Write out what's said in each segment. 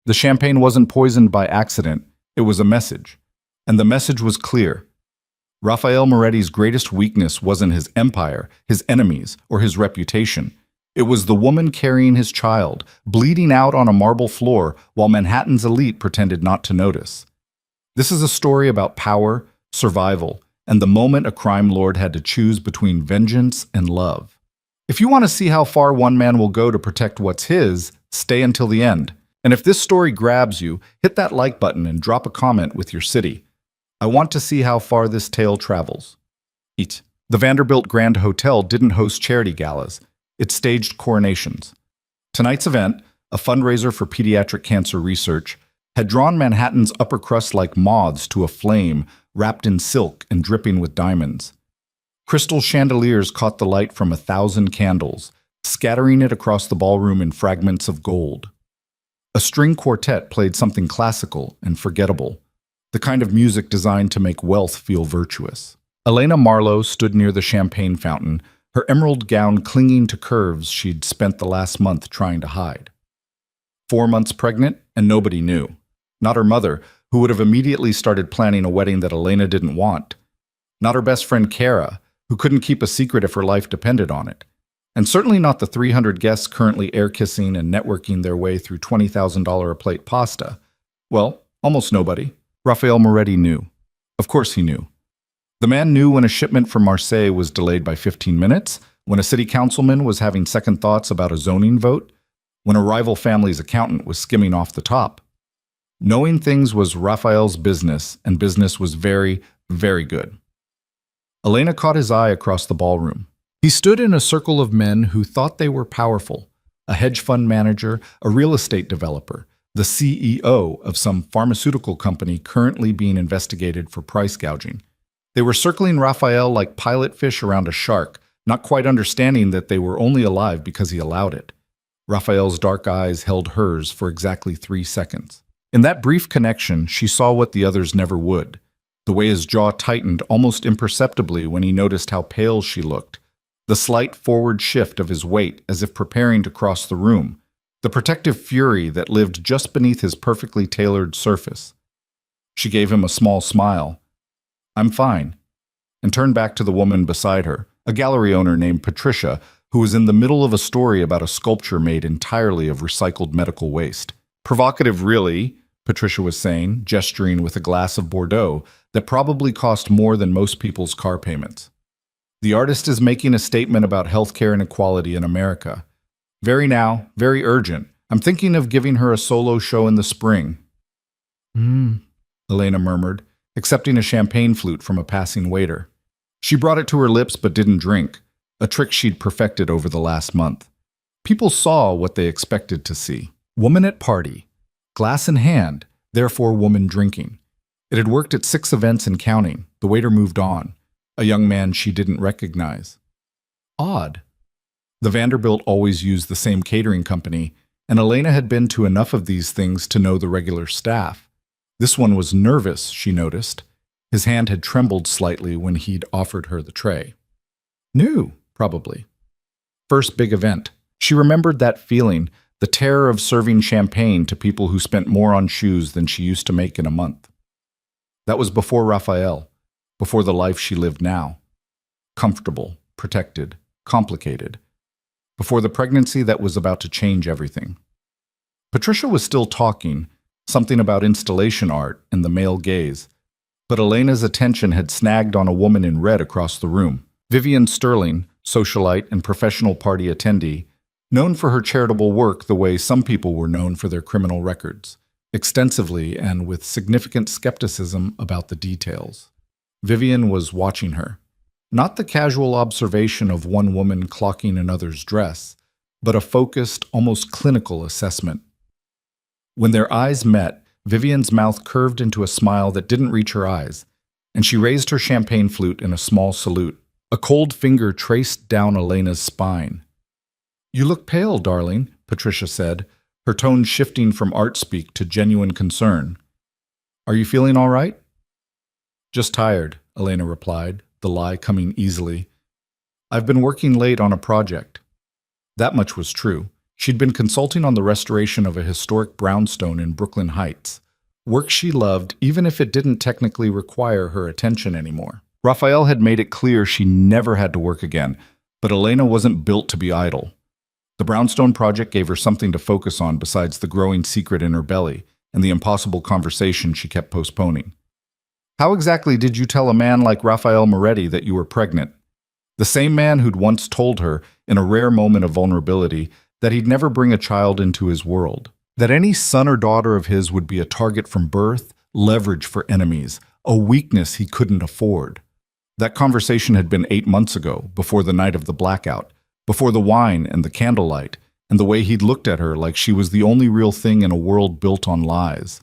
The champagne wasn't poisoned by accident, it was a message. And the message was clear. Rafael Moretti's greatest weakness wasn't his empire, his enemies, or his reputation. It was the woman carrying his child, bleeding out on a marble floor while Manhattan's elite pretended not to notice. This is a story about power, survival, and the moment a crime lord had to choose between vengeance and love. If you want to see how far one man will go to protect what's his, stay until the end. And if this story grabs you, hit that like button and drop a comment with your city. I want to see how far this tale travels. Eat. The Vanderbilt Grand Hotel didn't host charity galas. It staged coronations. Tonight's event, a fundraiser for pediatric cancer research, had drawn Manhattan's upper crust like moths to a flame wrapped in silk and dripping with diamonds. Crystal chandeliers caught the light from 1,000 candles, scattering it across the ballroom in fragments of gold. A string quartet played something classical and forgettable, the kind of music designed to make wealth feel virtuous. Elena Marlowe stood near the champagne fountain, her emerald gown clinging to curves she'd spent the last month trying to hide. 4 months pregnant, and nobody knew. Not her mother, who would have immediately started planning a wedding that Elena didn't want. Not her best friend Clara, who couldn't keep a secret if her life depended on it. And certainly not the 300 guests currently air-kissing and networking their way through $20,000 a plate pasta. Well, almost nobody. Rafael Moretti knew. Of course he knew. The man knew when a shipment from Marseille was delayed by 15 minutes, when a city councilman was having second thoughts about a zoning vote, when a rival family's accountant was skimming off the top. Knowing things was Rafael's business, and business was very, very good. Elena caught his eye across the ballroom. He stood in a circle of men who thought they were powerful, a hedge fund manager, a real estate developer, the CEO of some pharmaceutical company currently being investigated for price gouging. They were circling Rafael like pilot fish around a shark, not quite understanding that they were only alive because he allowed it. Rafael's dark eyes held hers for exactly 3 seconds. In that brief connection, she saw what the others never would. The way his jaw tightened almost imperceptibly when he noticed how pale she looked. The slight forward shift of his weight as if preparing to cross the room. The protective fury that lived just beneath his perfectly tailored surface. She gave him a small smile. "I'm fine," and turned back to the woman beside her, a gallery owner named Patricia, who was in the middle of a story about a sculpture made entirely of recycled medical waste. "Provocative, really," Patricia was saying, gesturing with a glass of Bordeaux that probably cost more than most people's car payments. "The artist is making a statement about healthcare inequality in America. Very now, very urgent. I'm thinking of giving her a solo show in the spring." Elena murmured, accepting a champagne flute from a passing waiter. She brought it to her lips but didn't drink, a trick she'd perfected over the last month. People saw what they expected to see. Woman at party. Glass in hand, therefore woman drinking. It had worked at 6 events and counting. The waiter moved on. A young man she didn't recognize. Odd. The Vanderbilt always used the same catering company, and Elena had been to enough of these things to know the regular staff. This one was nervous, she noticed. His hand had trembled slightly when he'd offered her the tray. New, probably. First big event. She remembered that feeling, the terror of serving champagne to people who spent more on shoes than she used to make in a month. That was before Rafael, before the life she lived now. Comfortable, protected, complicated. Before the pregnancy that was about to change everything. Patricia was still talking, something about installation art and the male gaze, but Elena's attention had snagged on a woman in red across the room. Vivian Sterling, socialite and professional party attendee, known for her charitable work the way some people were known for their criminal records, extensively and with significant skepticism about the details. Vivian was watching her. Not the casual observation of one woman clocking another's dress, but a focused, almost clinical assessment. When their eyes met, Vivian's mouth curved into a smile that didn't reach her eyes, and she raised her champagne flute in a small salute. A cold finger traced down Elena's spine. "You look pale, darling," Patricia said, her tone shifting from art speak to genuine concern. "Are you feeling all right?" "Just tired," Elena replied, the lie coming easily. "I've been working late on a project." That much was true. She'd been consulting on the restoration of a historic brownstone in Brooklyn Heights, work she loved even if it didn't technically require her attention anymore. Raphael had made it clear she never had to work again, but Elena wasn't built to be idle. The brownstone project gave her something to focus on besides the growing secret in her belly and the impossible conversation she kept postponing. How exactly did you tell a man like Raphael Moretti that you were pregnant? The same man who'd once told her, in a rare moment of vulnerability, that he'd never bring a child into his world. That any son or daughter of his would be a target from birth, leverage for enemies, a weakness he couldn't afford. That conversation had been 8 months ago, before the night of the blackout, before the wine and the candlelight, and the way he'd looked at her like she was the only real thing in a world built on lies.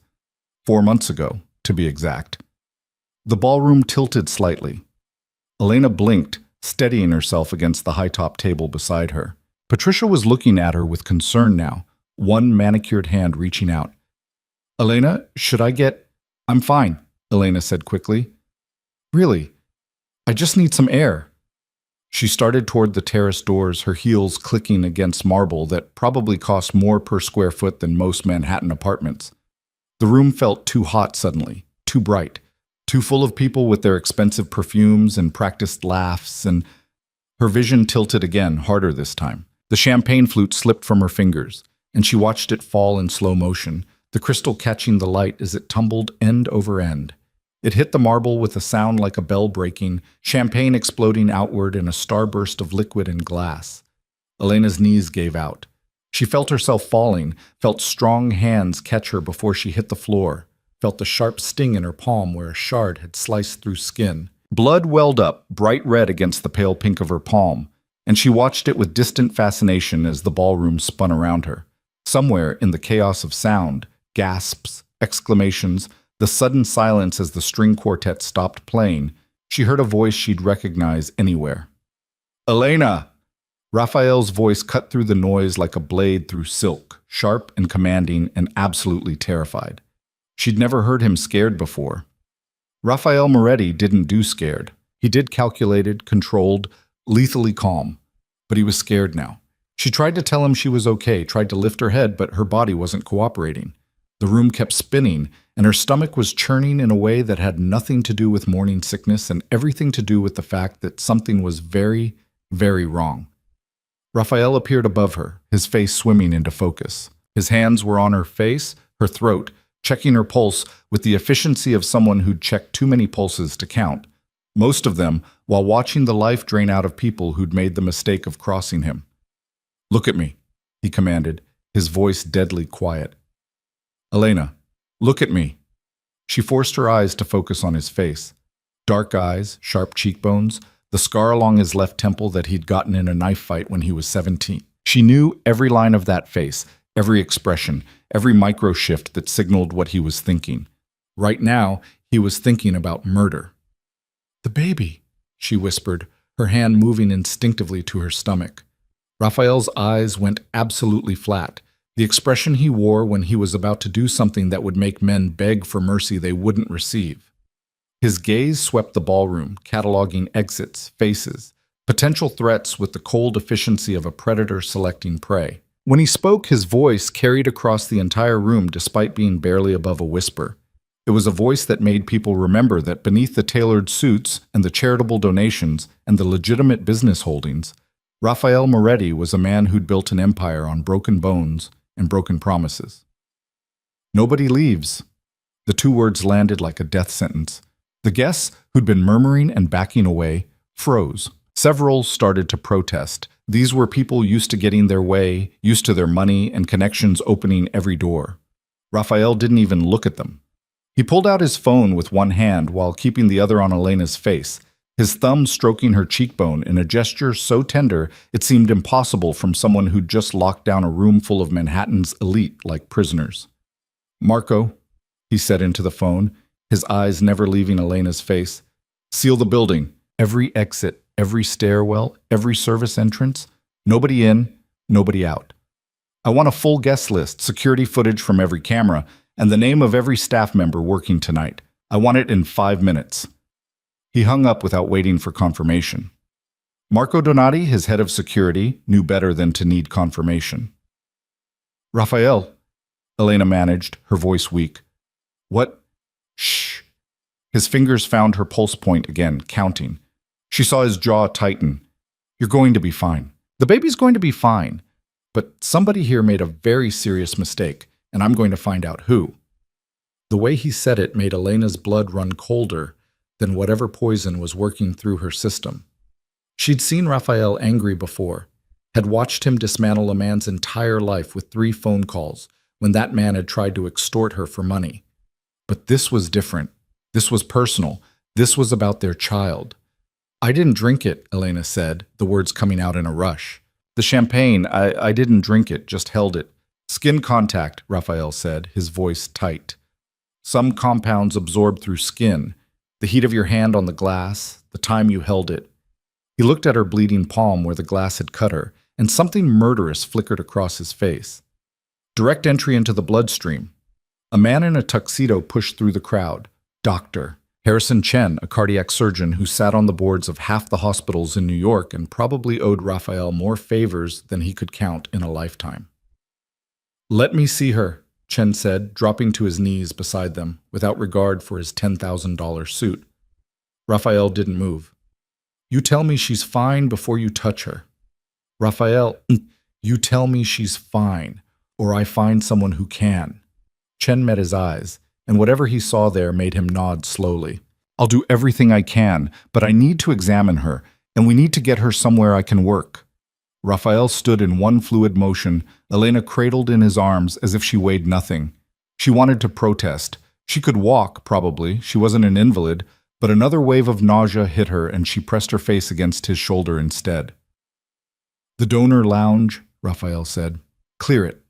4 months ago, to be exact. The ballroom tilted slightly. Elena blinked, steadying herself against the high-top table beside her. Patricia was looking at her with concern now, one manicured hand reaching out. "Elena, should I get—" "I'm fine," Elena said quickly. "Really, I just need some air." She started toward the terrace doors, her heels clicking against marble that probably cost more per square foot than most Manhattan apartments. The room felt too hot suddenly, too bright, too full of people with their expensive perfumes and practiced laughs, and her vision tilted again, harder this time. The champagne flute slipped from her fingers, and she watched it fall in slow motion, the crystal catching the light as it tumbled end over end. It hit the marble with a sound like a bell breaking, champagne exploding outward in a starburst of liquid and glass. Elena's knees gave out. She felt herself falling, felt strong hands catch her before she hit the floor, felt the sharp sting in her palm where a shard had sliced through skin. Blood welled up, bright red against the pale pink of her palm, and she watched it with distant fascination as the ballroom spun around her. Somewhere in the chaos of sound, gasps, exclamations, the sudden silence as the string quartet stopped playing, she heard a voice she'd recognize anywhere. "Elena!" Raphael's voice cut through the noise like a blade through silk, sharp and commanding and absolutely terrified. She'd never heard him scared before. Raphael Moretti didn't do scared. He did calculated, controlled, lethally calm. But he was scared now. She tried to tell him she was okay, tried to lift her head, but her body wasn't cooperating. The room kept spinning, and her stomach was churning in a way that had nothing to do with morning sickness and everything to do with the fact that something was very, very wrong. Raphael appeared above her, his face swimming into focus. His hands were on her face, her throat, checking her pulse with the efficiency of someone who'd checked too many pulses to count, most of them while watching the life drain out of people who'd made the mistake of crossing him. "Look at me," he commanded, his voice deadly quiet. "Elena, look at me." She forced her eyes to focus on his face. Dark eyes, sharp cheekbones, the scar along his left temple that he'd gotten in a knife fight when he was 17. She knew every line of that face, every expression, every micro-shift that signaled what he was thinking. Right now, he was thinking about murder. "The baby," she whispered, her hand moving instinctively to her stomach. Raphael's eyes went absolutely flat, the expression he wore when he was about to do something that would make men beg for mercy they wouldn't receive. His gaze swept the ballroom, cataloging exits, faces, potential threats with the cold efficiency of a predator selecting prey. When he spoke, his voice carried across the entire room despite being barely above a whisper. It was a voice that made people remember that beneath the tailored suits and the charitable donations and the legitimate business holdings, Raphael Moretti was a man who'd built an empire on broken bones and broken promises. "Nobody leaves." The two words landed like a death sentence. The guests, who'd been murmuring and backing away, froze. Several started to protest. These were people used to getting their way, used to their money and connections opening every door. Raphael didn't even look at them. He pulled out his phone with one hand while keeping the other on Elena's face, his thumb stroking her cheekbone in a gesture so tender it seemed impossible from someone who'd just locked down a room full of Manhattan's elite like prisoners. "Marco," he said into the phone, his eyes never leaving Elena's face, "seal the building, every exit, every stairwell, every service entrance, nobody in, nobody out. I want a full guest list, security footage from every camera, and the name of every staff member working tonight. I want it in 5 minutes." He hung up without waiting for confirmation. Marco Donati, his head of security, knew better than to need confirmation. Raphael, Elena managed, her voice weak. What? Shh. His fingers found her pulse point again, counting. She saw his jaw tighten. You're going to be fine. The baby's going to be fine. But somebody here made a very serious mistake, and I'm going to find out who. The way he said it made Elena's blood run colder than whatever poison was working through her system. She'd seen Raphael angry before, had watched him dismantle a man's entire life with 3 phone calls when that man had tried to extort her for money. But this was different. This was personal. This was about their child. I didn't drink it, Elena said, the words coming out in a rush. The champagne, I didn't drink it, just held it. Skin contact, Raphael said, his voice tight. Some compounds absorb through skin, the heat of your hand on the glass, the time you held it. He looked at her bleeding palm where the glass had cut her, and something murderous flickered across his face. Direct entry into the bloodstream. A man in a tuxedo pushed through the crowd. Doctor Harrison Chen, a cardiac surgeon who sat on the boards of half the hospitals in New York and probably owed Raphael more favors than he could count in a lifetime. Let me see her, Chen said, dropping to his knees beside them, without regard for his $10,000 suit. Raphael didn't move. You tell me she's fine before you touch her. Raphael, you tell me she's fine, or I find someone who can. Chen met his eyes, and whatever he saw there made him nod slowly. I'll do everything I can, but I need to examine her, and we need to get her somewhere I can work. Raphael stood in one fluid motion, Elena cradled in his arms as if she weighed nothing. She wanted to protest. She could walk, probably. She wasn't an invalid, but another wave of nausea hit her and she pressed her face against his shoulder instead. The donor lounge, Raphael said. Clear it.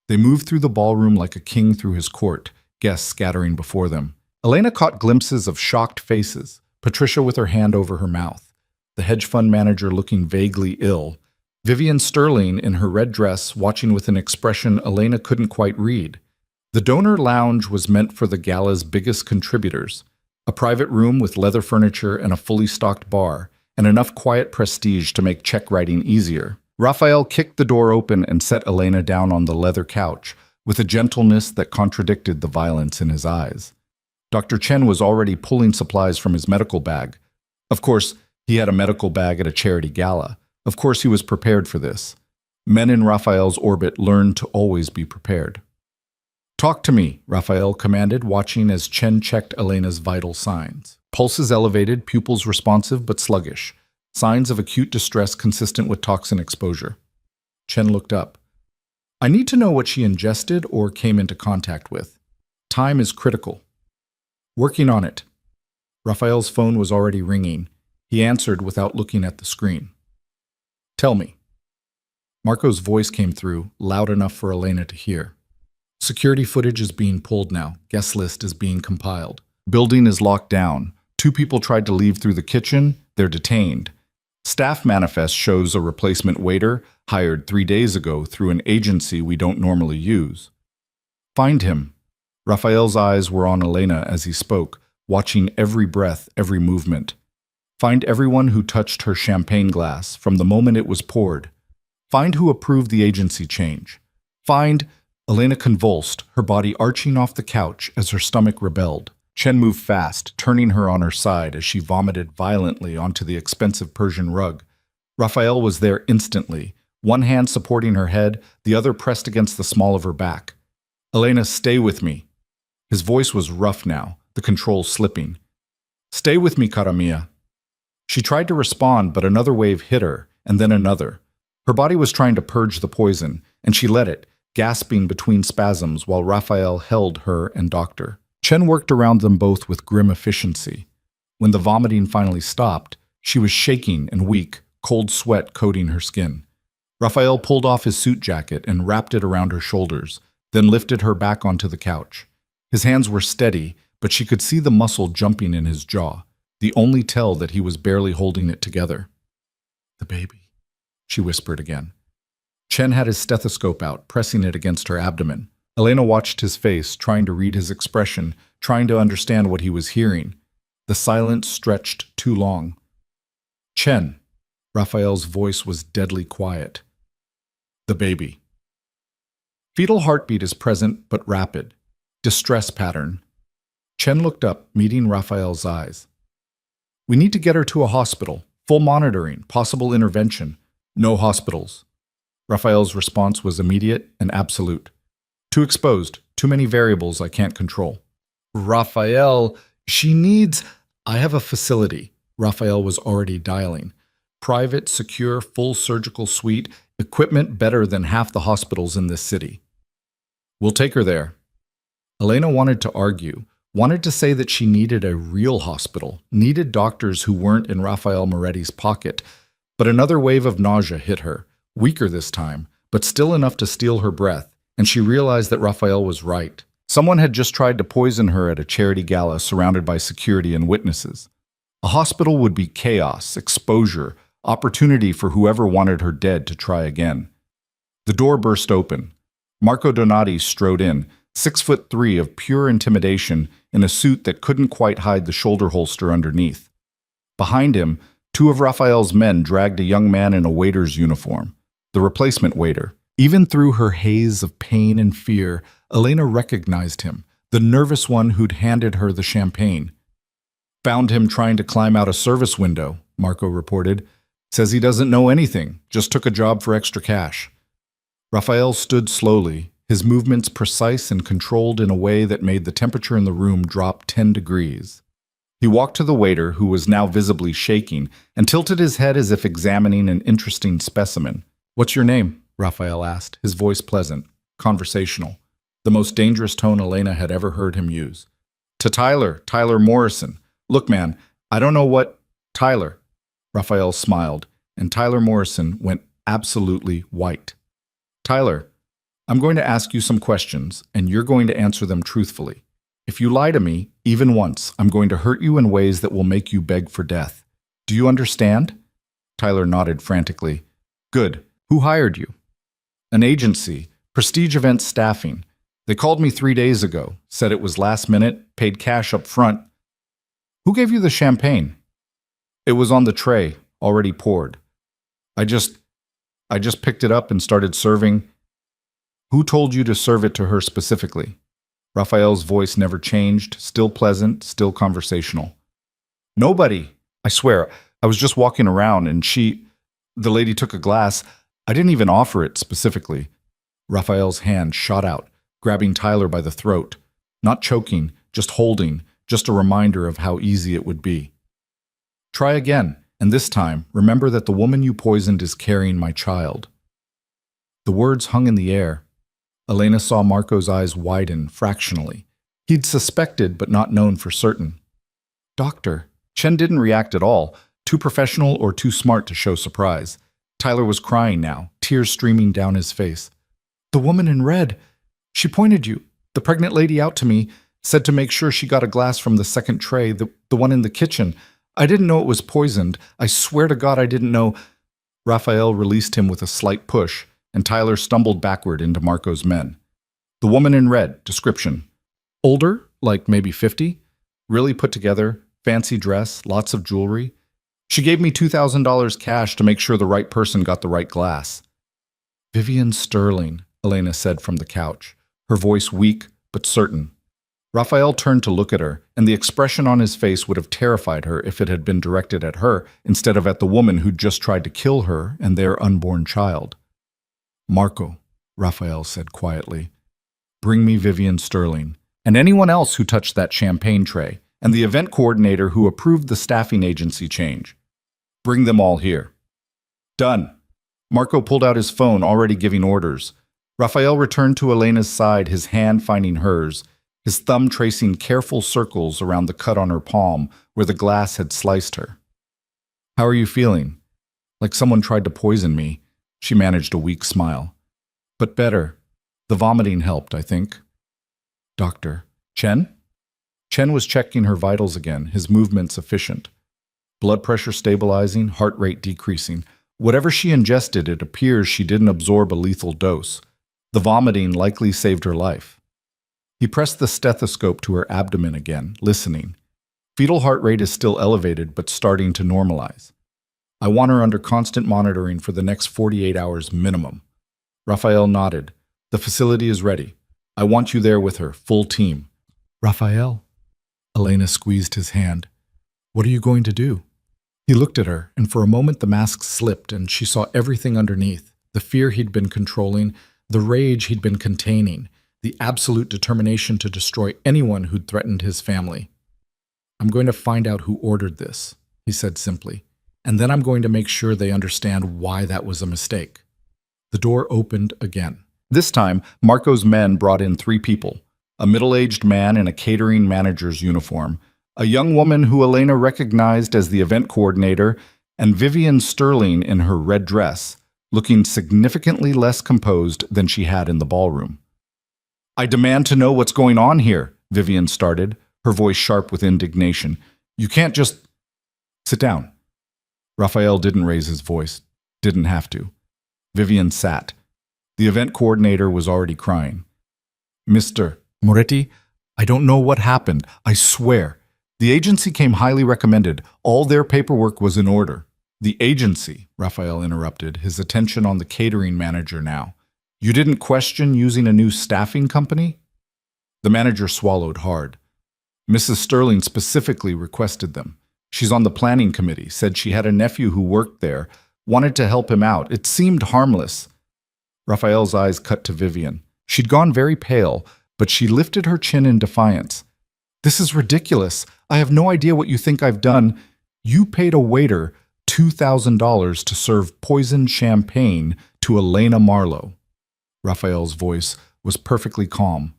They moved through the ballroom like a king through his court, guests scattering before them. Elena caught glimpses of shocked faces, Patricia with her hand over her mouth, the hedge fund manager looking vaguely ill, Vivian Sterling in her red dress watching with an expression Elena couldn't quite read. The donor lounge was meant for the Gala's biggest contributors, a private room with leather furniture and a fully stocked bar, and enough quiet prestige to make check writing easier. Raphael kicked the door open and set Elena down on the leather couch, with a gentleness that contradicted the violence in his eyes. Dr. Chen was already pulling supplies from his medical bag. Of course, he had a medical bag at a charity gala. Of course, he was prepared for this. Men in Raphael's orbit learned to always be prepared. Talk to me, Raphael commanded, watching as Chen checked Elena's vital signs. Pulses elevated, pupils responsive but sluggish. Signs of acute distress consistent with toxin exposure. Chen looked up. I need to know what she ingested or came into contact with. Time is critical. Working on it. Raphael's phone was already ringing. He answered without looking at the screen. Tell me. Marco's voice came through, loud enough for Elena to hear. Security footage is being pulled now. Guest list is being compiled. Building is locked down. 2 people tried to leave through the kitchen. They're detained. Staff manifest shows a replacement waiter hired 3 days ago through an agency we don't normally use. Find him. Raphael's eyes were on Elena as he spoke, watching every breath, every movement. Find everyone who touched her champagne glass from the moment it was poured. Find who approved the agency change. Find... Elena convulsed, her body arching off the couch as her stomach rebelled. Chen moved fast, turning her on her side as she vomited violently onto the expensive Persian rug. Raphael was there instantly, one hand supporting her head, the other pressed against the small of her back. Elena, stay with me. His voice was rough now, the controls slipping. Stay with me, cara mia. She tried to respond, but another wave hit her, and then another. Her body was trying to purge the poison, and she let it, gasping between spasms while Raphael held her and Doctor. Chen worked around them both with grim efficiency. When the vomiting finally stopped, she was shaking and weak, cold sweat coating her skin. Raphael pulled off his suit jacket and wrapped it around her shoulders, then lifted her back onto the couch. His hands were steady, but she could see the muscle jumping in his jaw, the only tell that he was barely holding it together. The baby, she whispered again. Chen had his stethoscope out, pressing it against her abdomen. Elena watched his face, trying to read his expression, trying to understand what he was hearing. The silence stretched too long. Chen. Raphael's voice was deadly quiet. The baby. Fetal heartbeat is present but rapid. Distress pattern. Chen looked up, meeting Raphael's eyes. We need to get her to a hospital. Full monitoring, possible intervention. No hospitals. Raphael's response was immediate and absolute. Too exposed, too many variables I can't control. Raphael, she needs... I have a facility. Raphael was already dialing. Private, secure, full surgical suite, equipment better than half the hospitals in this city. We'll take her there. Elena wanted to argue, wanted to say that she needed a real hospital, needed doctors who weren't in Raphael Moretti's pocket, but another wave of nausea hit her, weaker this time, but still enough to steal her breath, and she realized that Raphael was right. Someone had just tried to poison her at a charity gala surrounded by security and witnesses. A hospital would be chaos, exposure, opportunity for whoever wanted her dead to try again. The door burst open. Marco Donati strode in, 6'3" of pure intimidation in a suit that couldn't quite hide the shoulder holster underneath. Behind him, two of Raphael's men dragged a young man in a waiter's uniform, the replacement waiter. Even through her haze of pain and fear, Elena recognized him, the nervous one who'd handed her the champagne. Found him trying to climb out a service window, Marco reported. Says he doesn't know anything, just took a job for extra cash. Raphael stood slowly, his movements precise and controlled in a way that made the temperature in the room drop 10 degrees. He walked to the waiter, who was now visibly shaking, and tilted his head as if examining an interesting specimen. What's your name? Raphael asked, his voice pleasant, conversational, the most dangerous tone Elena had ever heard him use. To Tyler Morrison. Look, man, I don't know what... Tyler. Raphael smiled, and Tyler Morrison went absolutely white. Tyler, I'm going to ask you some questions, and you're going to answer them truthfully. If you lie to me, even once, I'm going to hurt you in ways that will make you beg for death. Do you understand? Tyler nodded frantically. Good. Who hired you? An agency, Prestige Events Staffing. They called me 3 days ago, said it was last minute, paid cash up front. Who gave you the champagne? It was on the tray, already poured. I just picked it up and started serving. Who told you to serve it to her specifically? Raphael's voice never changed, still pleasant, still conversational. Nobody. I swear, I was just walking around and the lady took a glass. I didn't even offer it specifically. Raphael's hand shot out, grabbing Tyler by the throat. Not choking, just holding, just a reminder of how easy it would be. Try again, and this time, remember that the woman you poisoned is carrying my child. The words hung in the air. Elena saw Marco's eyes widen fractionally. He'd suspected, but not known for certain. Doctor. Chen didn't react at all, too professional or too smart to show surprise. Tyler was crying now, tears streaming down his face. The woman in red. She pointed you, the pregnant lady, out to me, said to make sure she got a glass from the second tray, the one in the kitchen. I didn't know it was poisoned. I swear to God I didn't know. Raphael released him with a slight push, and Tyler stumbled backward into Marco's men. The woman in red, description. Older, like maybe 50, really put together, fancy dress, lots of jewelry. She gave me $2,000 cash to make sure the right person got the right glass. Vivian Sterling, Elena said from the couch, her voice weak but certain. Raphael turned to look at her, and the expression on his face would have terrified her if it had been directed at her instead of at the woman who'd just tried to kill her and their unborn child. Marco, Raphael said quietly, bring me Vivian Sterling, and anyone else who touched that champagne tray, and the event coordinator who approved the staffing agency change. Bring them all here. Done. Marco pulled out his phone, already giving orders. Raphael returned to Elena's side, his hand finding hers, his thumb tracing careful circles around the cut on her palm where the glass had sliced her. How are you feeling? Like someone tried to poison me. She managed a weak smile. But better. The vomiting helped, I think. Doctor. Chen? Chen was checking her vitals again, his movements efficient. Blood pressure stabilizing, heart rate decreasing. Whatever she ingested, it appears she didn't absorb a lethal dose. The vomiting likely saved her life. He pressed the stethoscope to her abdomen again, listening. Fetal heart rate is still elevated, but starting to normalize. I want her under constant monitoring for the next 48 hours minimum. Raphael nodded. The facility is ready. I want you there with her, full team. Raphael. Elena squeezed his hand. What are you going to do? He looked at her, and for a moment the mask slipped, and she saw everything underneath. The fear he'd been controlling, the rage he'd been containing, the absolute determination to destroy anyone who'd threatened his family. I'm going to find out who ordered this, he said simply, and then I'm going to make sure they understand why that was a mistake. The door opened again. This time, Marco's men brought in 3 people, a middle-aged man in a catering manager's uniform, a young woman who Elena recognized as the event coordinator, and Vivian Sterling in her red dress, looking significantly less composed than she had in the ballroom. I demand to know what's going on here, Vivian started, her voice sharp with indignation. You can't just... Sit down. Raphael didn't raise his voice, didn't have to. Vivian sat. The event coordinator was already crying. Mr. Moretti, I don't know what happened, I swear. The agency came highly recommended. All their paperwork was in order. The agency, Raphael interrupted, his attention on the catering manager now. You didn't question using a new staffing company? The manager swallowed hard. Mrs. Sterling specifically requested them. She's on the planning committee, said she had a nephew who worked there, wanted to help him out. It seemed harmless. Raphael's eyes cut to Vivian. She'd gone very pale, but she lifted her chin in defiance. This is ridiculous. I have no idea what you think I've done. You paid a waiter $2,000 to serve poisoned champagne to Elena Marlowe. Raphael's voice was perfectly calm.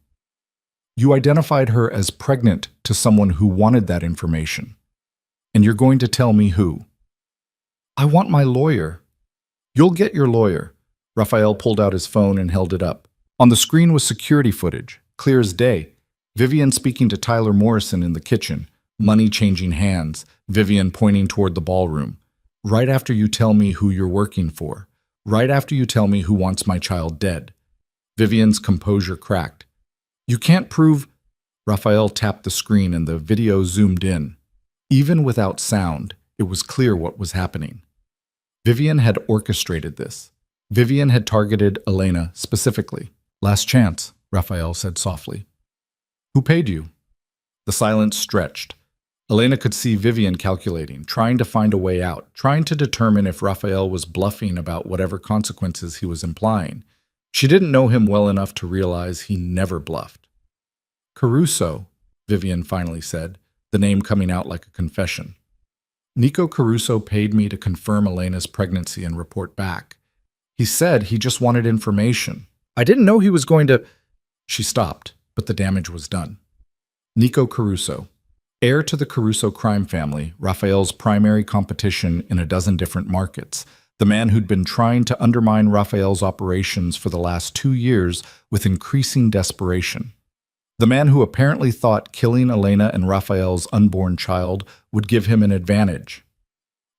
You identified her as pregnant to someone who wanted that information. And you're going to tell me who? I want my lawyer. You'll get your lawyer. Raphael pulled out his phone and held it up. On the screen was security footage, clear as day. Vivian speaking to Tyler Morrison in the kitchen, money changing hands, Vivian pointing toward the ballroom. Right after you tell me who you're working for. Right after you tell me who wants my child dead. Vivian's composure cracked. You can't prove... Raphael tapped the screen and the video zoomed in. Even without sound, it was clear what was happening. Vivian had orchestrated this. Vivian had targeted Elena specifically. Last chance, Raphael said softly. Who paid you? The silence stretched. Elena could see Vivian calculating, trying to find a way out, trying to determine if Raphael was bluffing about whatever consequences he was implying. She didn't know him well enough to realize he never bluffed. Caruso, Vivian finally said, the name coming out like a confession. Nico Caruso paid me to confirm Elena's pregnancy and report back. He said he just wanted information. I didn't know he was going to... She stopped, but the damage was done. Nico Caruso, heir to the Caruso crime family, Raphael's primary competition in a dozen different markets, the man who'd been trying to undermine Raphael's operations for the last 2 years with increasing desperation. The man who apparently thought killing Elena and Raphael's unborn child would give him an advantage.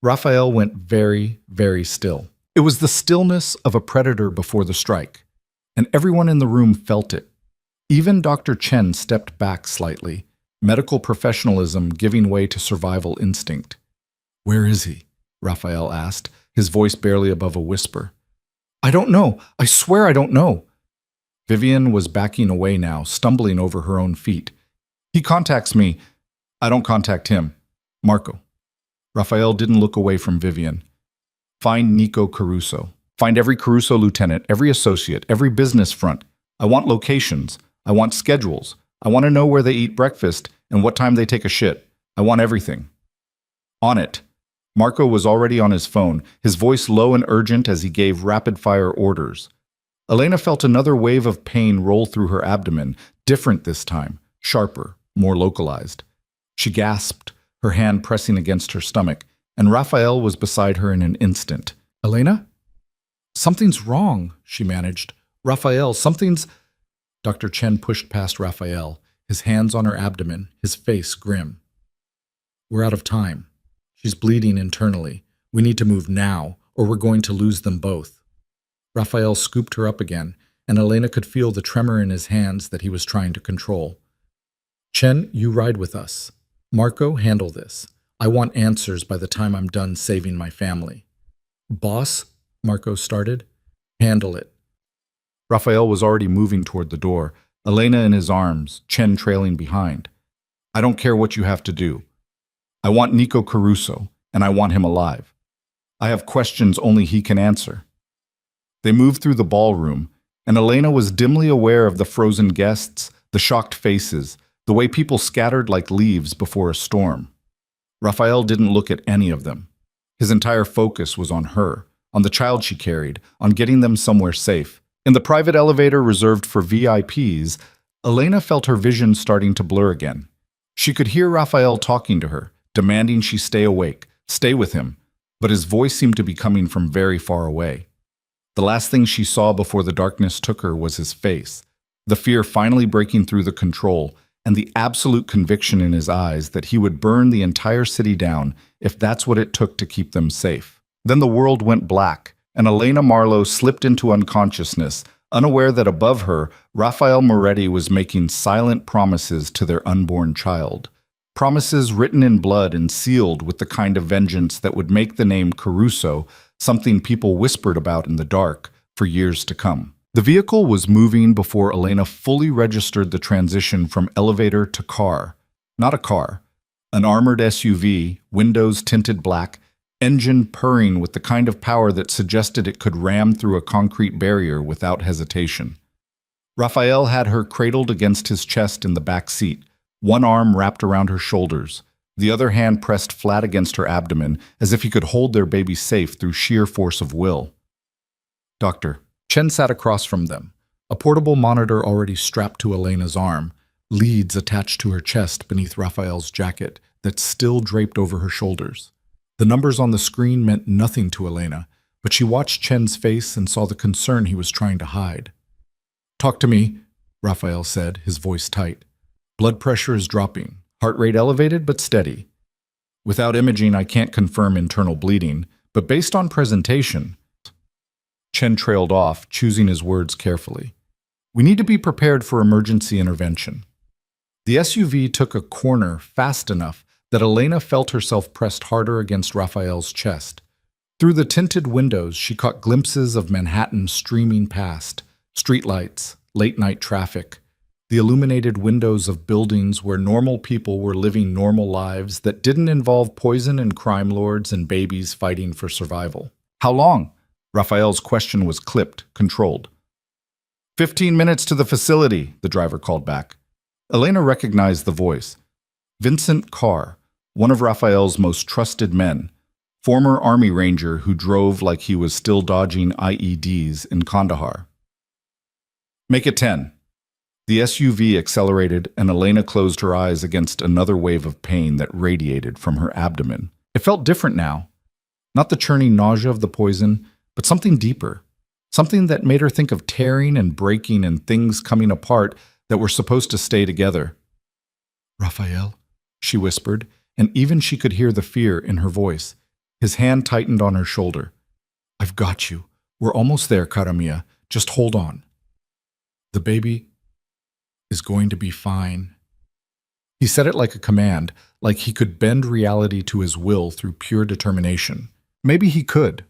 Raphael went very, very still. It was the stillness of a predator before the strike, and everyone in the room felt it. Even Dr. Chen stepped back slightly, medical professionalism giving way to survival instinct. Where is he? Raphael asked, his voice barely above a whisper. I don't know. I swear I don't know. Vivian was backing away now, stumbling over her own feet. He contacts me. I don't contact him. Marco. Raphael didn't look away from Vivian. Find Nico Caruso. Find every Caruso lieutenant, every associate, every business front. I want locations. I want schedules. I want to know where they eat breakfast and what time they take a shit. I want everything. On it. Marco was already on his phone, his voice low and urgent as he gave rapid-fire orders. Elena felt another wave of pain roll through her abdomen, different this time, sharper, more localized. She gasped, her hand pressing against her stomach, and Raphael was beside her in an instant. Elena? Something's wrong, she managed. Raphael, something's... Dr. Chen pushed past Raphael, his hands on her abdomen, his face grim. We're out of time. She's bleeding internally. We need to move now, or we're going to lose them both. Raphael scooped her up again, and Elena could feel the tremor in his hands that he was trying to control. Chen, you ride with us. Marco, handle this. I want answers by the time I'm done saving my family. Boss, Marco started. Handle it. Raphael was already moving toward the door, Elena in his arms, Chen trailing behind. I don't care what you have to do. I want Nico Caruso, and I want him alive. I have questions only he can answer. They moved through the ballroom, and Elena was dimly aware of the frozen guests, the shocked faces, the way people scattered like leaves before a storm. Raphael didn't look at any of them. His entire focus was on her, on the child she carried, on getting them somewhere safe. In the private elevator reserved for VIPs, Elena felt her vision starting to blur again. She could hear Raphael talking to her, demanding she stay awake, stay with him, but his voice seemed to be coming from very far away. The last thing she saw before the darkness took her was his face, the fear finally breaking through the control, and the absolute conviction in his eyes that he would burn the entire city down if that's what it took to keep them safe. Then the world went black, and Elena Marlowe slipped into unconsciousness, unaware that above her, Raphael Moretti was making silent promises to their unborn child. Promises written in blood and sealed with the kind of vengeance that would make the name Caruso something people whispered about in the dark for years to come. The vehicle was moving before Elena fully registered the transition from elevator to car. Not a car. An armored SUV, windows tinted black, engine purring with the kind of power that suggested it could ram through a concrete barrier without hesitation. Raphael had her cradled against his chest in the back seat, one arm wrapped around her shoulders, the other hand pressed flat against her abdomen as if he could hold their baby safe through sheer force of will. Doctor. Chen sat across from them, a portable monitor already strapped to Elena's arm, leads attached to her chest beneath Raphael's jacket that still draped over her shoulders. The numbers on the screen meant nothing to Elena, but she watched Chen's face and saw the concern he was trying to hide. Talk to me, Raphael said, his voice tight. Blood pressure is dropping, heart rate elevated but steady. Without imaging, I can't confirm internal bleeding, but based on presentation... Chen trailed off, choosing his words carefully. We need to be prepared for emergency intervention. The SUV took a corner fast enough that Elena felt herself pressed harder against Raphael's chest. Through the tinted windows, she caught glimpses of Manhattan streaming past, streetlights, late-night traffic, the illuminated windows of buildings where normal people were living normal lives that didn't involve poison and crime lords and babies fighting for survival. How long? Raphael's question was clipped, controlled. 15 minutes to the facility, the driver called back. Elena recognized the voice. Vincent Carr, one of Raphael's most trusted men, former army ranger who drove like he was still dodging IEDs in Kandahar. Make it 10. The SUV accelerated and Elena closed her eyes against another wave of pain that radiated from her abdomen. It felt different now. Not the churning nausea of the poison, but something deeper, something that made her think of tearing and breaking and things coming apart that were supposed to stay together. Raphael, she whispered, and even she could hear the fear in her voice. His hand tightened on her shoulder. I've got you. We're almost there, cara mia. Just hold on. The baby is going to be fine. He said it like a command, like he could bend reality to his will through pure determination. Maybe he could.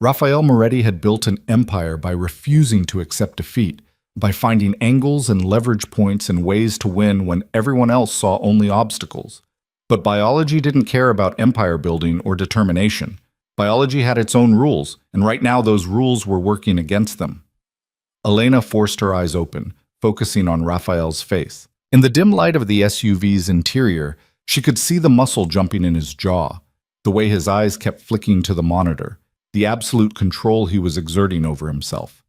Raphael Moretti had built an empire by refusing to accept defeat, by finding angles and leverage points and ways to win when everyone else saw only obstacles. But biology didn't care about empire building or determination. Biology had its own rules, and right now those rules were working against them. Elena forced her eyes open, focusing on Raphael's face. In the dim light of the SUV's interior, she could see the muscle jumping in his jaw, the way his eyes kept flicking to the monitor, the absolute control he was exerting over himself.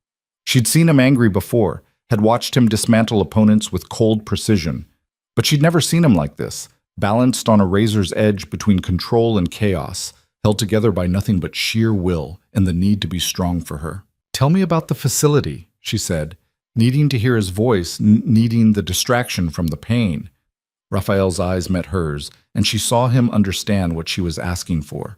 She'd seen him angry before, had watched him dismantle opponents with cold precision, but she'd never seen him like this, balanced on a razor's edge between control and chaos, held together by nothing but sheer will and the need to be strong for her. Tell me about the facility, she said, needing to hear his voice, needing the distraction from the pain. Raphael's eyes met hers, and she saw him understand what she was asking for.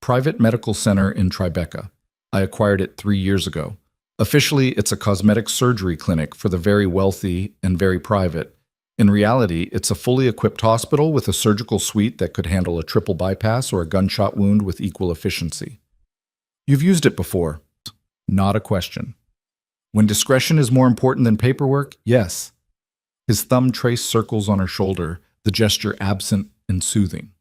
Private medical center in Tribeca. I acquired it 3 years ago. Officially, it's a cosmetic surgery clinic for the very wealthy and very private. In reality, it's a fully equipped hospital with a surgical suite that could handle a triple bypass or a gunshot wound with equal efficiency. You've used it before. Not a question. When discretion is more important than paperwork, yes. His thumb traced circles on her shoulder, the gesture absent and soothing.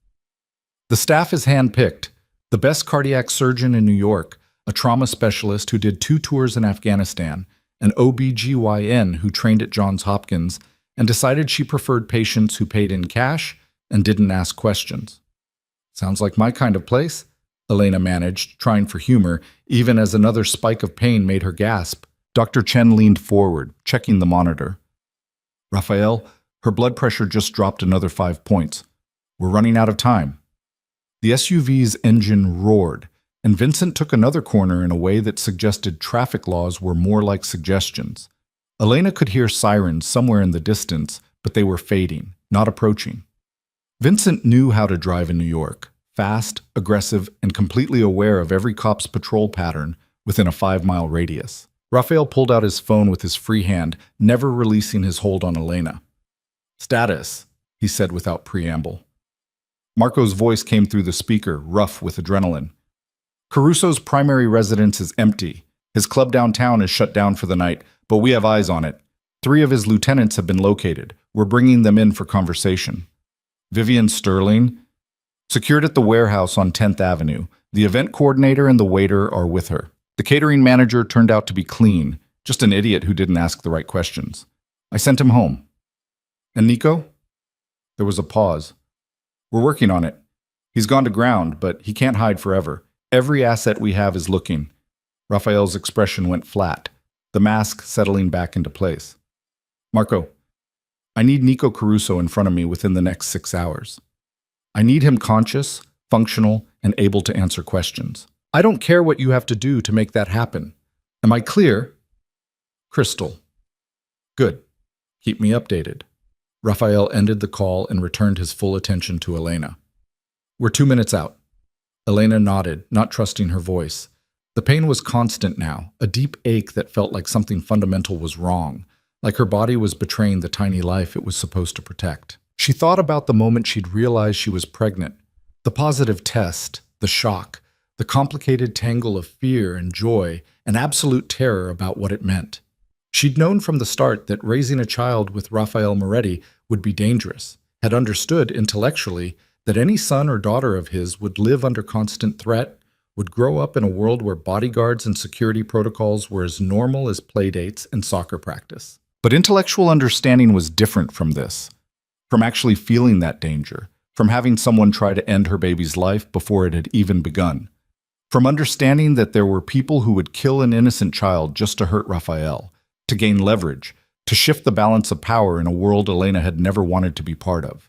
The staff is handpicked. The best cardiac surgeon in New York, a trauma specialist who did 2 tours in Afghanistan, an OB/GYN who trained at Johns Hopkins, and decided she preferred patients who paid in cash and didn't ask questions. Sounds like my kind of place, Elena managed, trying for humor, even as another spike of pain made her gasp. Dr. Chen leaned forward, checking the monitor. Raphael, her blood pressure just dropped another 5 points. We're running out of time. The SUV's engine roared, and Vincent took another corner in a way that suggested traffic laws were more like suggestions. Elena could hear sirens somewhere in the distance, but they were fading, not approaching. Vincent knew how to drive in New York, fast, aggressive, and completely aware of every cop's patrol pattern within a 5-mile radius. Raphael pulled out his phone with his free hand, never releasing his hold on Elena. "Status," he said without preamble. Marco's voice came through the speaker, rough with adrenaline. "Caruso's primary residence is empty. His club downtown is shut down for the night, but we have eyes on it. 3 of his lieutenants have been located. We're bringing them in for conversation." Vivian Sterling, secured at the warehouse on 10th Avenue. The event coordinator and the waiter are with her. The catering manager turned out to be clean, just an idiot who didn't ask the right questions. I sent him home. "And Nico?" There was a pause. "We're working on it. He's gone to ground, but he can't hide forever. Every asset we have is looking." Raphael's expression went flat, the mask settling back into place. "Marco, I need Nico Caruso in front of me within the next 6 hours. I need him conscious, functional, and able to answer questions. I don't care what you have to do to make that happen. Am I clear?" "Crystal." "Good. Keep me updated." Raphael ended the call and returned his full attention to Elena. "We're 2 minutes out." Elena nodded, not trusting her voice. The pain was constant now, a deep ache that felt like something fundamental was wrong, like her body was betraying the tiny life it was supposed to protect. She thought about the moment she'd realized she was pregnant, the positive test, the shock, the complicated tangle of fear and joy and absolute terror about what it meant. She'd known from the start that raising a child with Raphael Moretti would be dangerous, had understood intellectually that any son or daughter of his would live under constant threat, would grow up in a world where bodyguards and security protocols were as normal as playdates and soccer practice. But intellectual understanding was different from this, from actually feeling that danger, from having someone try to end her baby's life before it had even begun, from understanding that there were people who would kill an innocent child just to hurt Raphael, to gain leverage, to shift the balance of power in a world Elena had never wanted to be part of.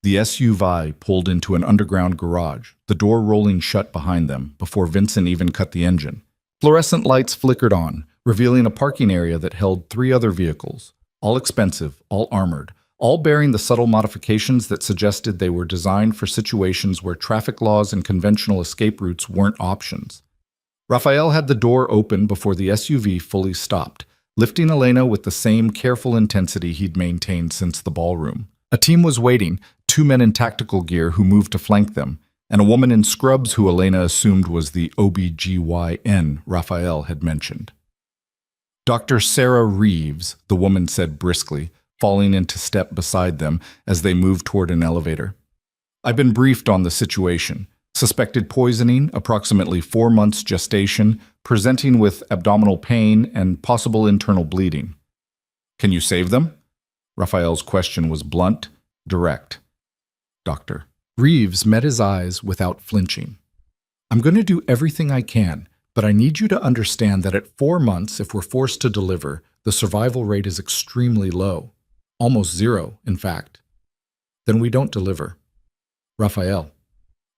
The SUV pulled into an underground garage, the door rolling shut behind them before Vincent even cut the engine. Fluorescent lights flickered on, revealing a parking area that held 3 other vehicles, all expensive, all armored, all bearing the subtle modifications that suggested they were designed for situations where traffic laws and conventional escape routes weren't options. Raphael had the door open before the SUV fully stopped, lifting Elena with the same careful intensity he'd maintained since the ballroom. A team was waiting, 2 men in tactical gear who moved to flank them, and a woman in scrubs who Elena assumed was the OB/GYN Raphael had mentioned. "Dr. Sarah Reeves," the woman said briskly, falling into step beside them as they moved toward an elevator. "I've been briefed on the situation. Suspected poisoning, approximately 4 months gestation, presenting with abdominal pain and possible internal bleeding." "Can you save them?" Raphael's question was blunt, direct. "Doctor." Reeves met his eyes without flinching. "I'm going to do everything I can, but I need you to understand that at 4 months, if we're forced to deliver, the survival rate is extremely low. Almost 0, in fact. Then we don't deliver." "Raphael."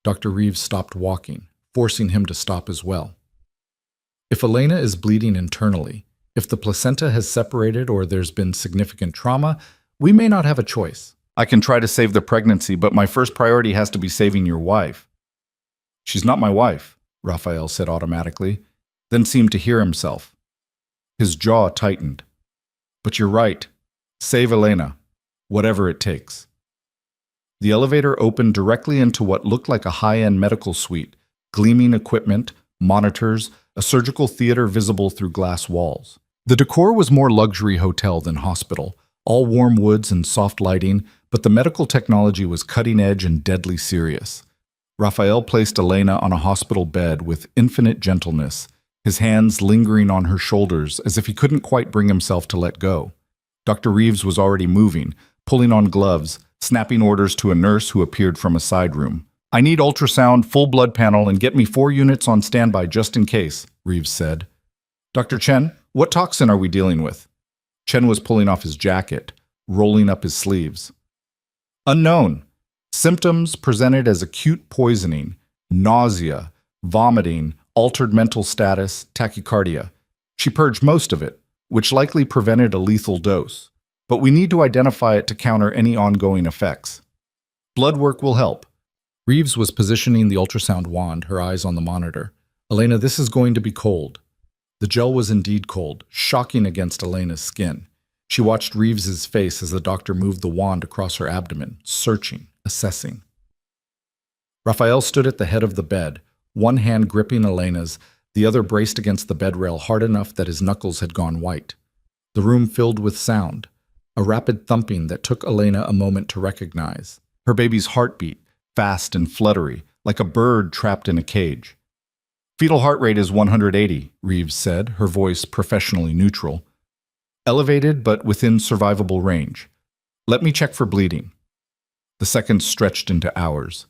Dr. Reeves stopped walking, forcing him to stop as well. "If Elena is bleeding internally, if the placenta has separated or there's been significant trauma, we may not have a choice. I can try to save the pregnancy, but my first priority has to be saving your wife." "She's not my wife," Raphael said automatically, then seemed to hear himself. His jaw tightened. "But you're right. Save Elena, whatever it takes." The elevator opened directly into what looked like a high-end medical suite, gleaming equipment, monitors, a surgical theater visible through glass walls. The decor was more luxury hotel than hospital, all warm woods and soft lighting, but the medical technology was cutting edge and deadly serious. Raphael placed Elena on a hospital bed with infinite gentleness, his hands lingering on her shoulders as if he couldn't quite bring himself to let go. Dr. Reeves was already moving, pulling on gloves, snapping orders to a nurse who appeared from a side room. "I need ultrasound, full blood panel, and get me 4 units on standby just in case," Reeves said. "Dr. Chen, what toxin are we dealing with?" Chen was pulling off his jacket, rolling up his sleeves. "Unknown. Symptoms presented as acute poisoning, nausea, vomiting, altered mental status, tachycardia. She purged most of it, which likely prevented a lethal dose. But we need to identify it to counter any ongoing effects. Blood work will help." Reeves was positioning the ultrasound wand, her eyes on the monitor. "Elena, this is going to be cold." The gel was indeed cold, shocking against Elena's skin. She watched Reeves's face as the doctor moved the wand across her abdomen, searching, assessing. Raphael stood at the head of the bed, one hand gripping Elena's, the other braced against the bed rail hard enough that his knuckles had gone white. The room filled with sound, a rapid thumping that took Elena a moment to recognize. Her baby's heartbeat, fast and fluttery, like a bird trapped in a cage. "Fetal heart rate is 180, Reeves said, her voice professionally neutral. "Elevated, but within survivable range. Let me check for bleeding." The seconds stretched into hours.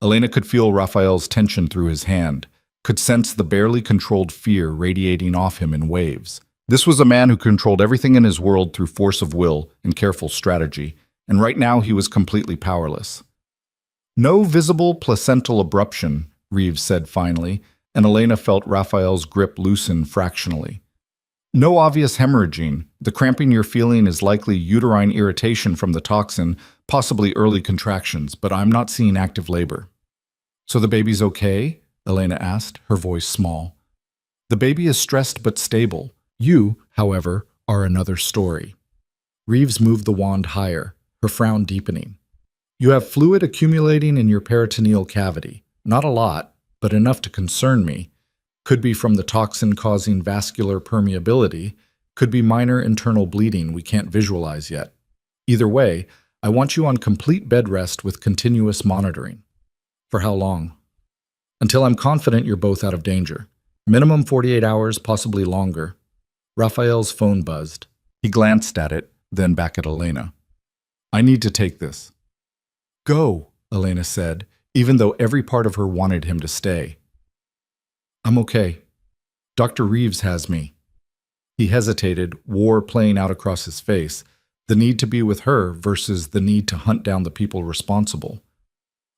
Elena could feel Raphael's tension through his hand, could sense the barely controlled fear radiating off him in waves. This was a man who controlled everything in his world through force of will and careful strategy, and right now he was completely powerless. "No visible placental abruption," Reeves said finally, and Elena felt Raphael's grip loosen fractionally. "No obvious hemorrhaging. The cramping you're feeling is likely uterine irritation from the toxin, possibly early contractions, but I'm not seeing active labor." "So the baby's okay?" Elena asked, her voice small. "The baby is stressed but stable. You, however, are another story." Reeves moved the wand higher, her frown deepening. "You have fluid accumulating in your peritoneal cavity. Not a lot, but enough to concern me. Could be from the toxin causing vascular permeability, could be minor internal bleeding we can't visualize yet. Either way, I want you on complete bed rest with continuous monitoring." "For how long?" "Until I'm confident you're both out of danger. Minimum 48 hours, possibly longer." Raphael's phone buzzed. He glanced at it, then back at Elena. "I need to take this." "Go," Elena said, even though every part of her wanted him to stay. "I'm okay. Dr. Reeves has me." He hesitated, war playing out across his face, the need to be with her versus the need to hunt down the people responsible.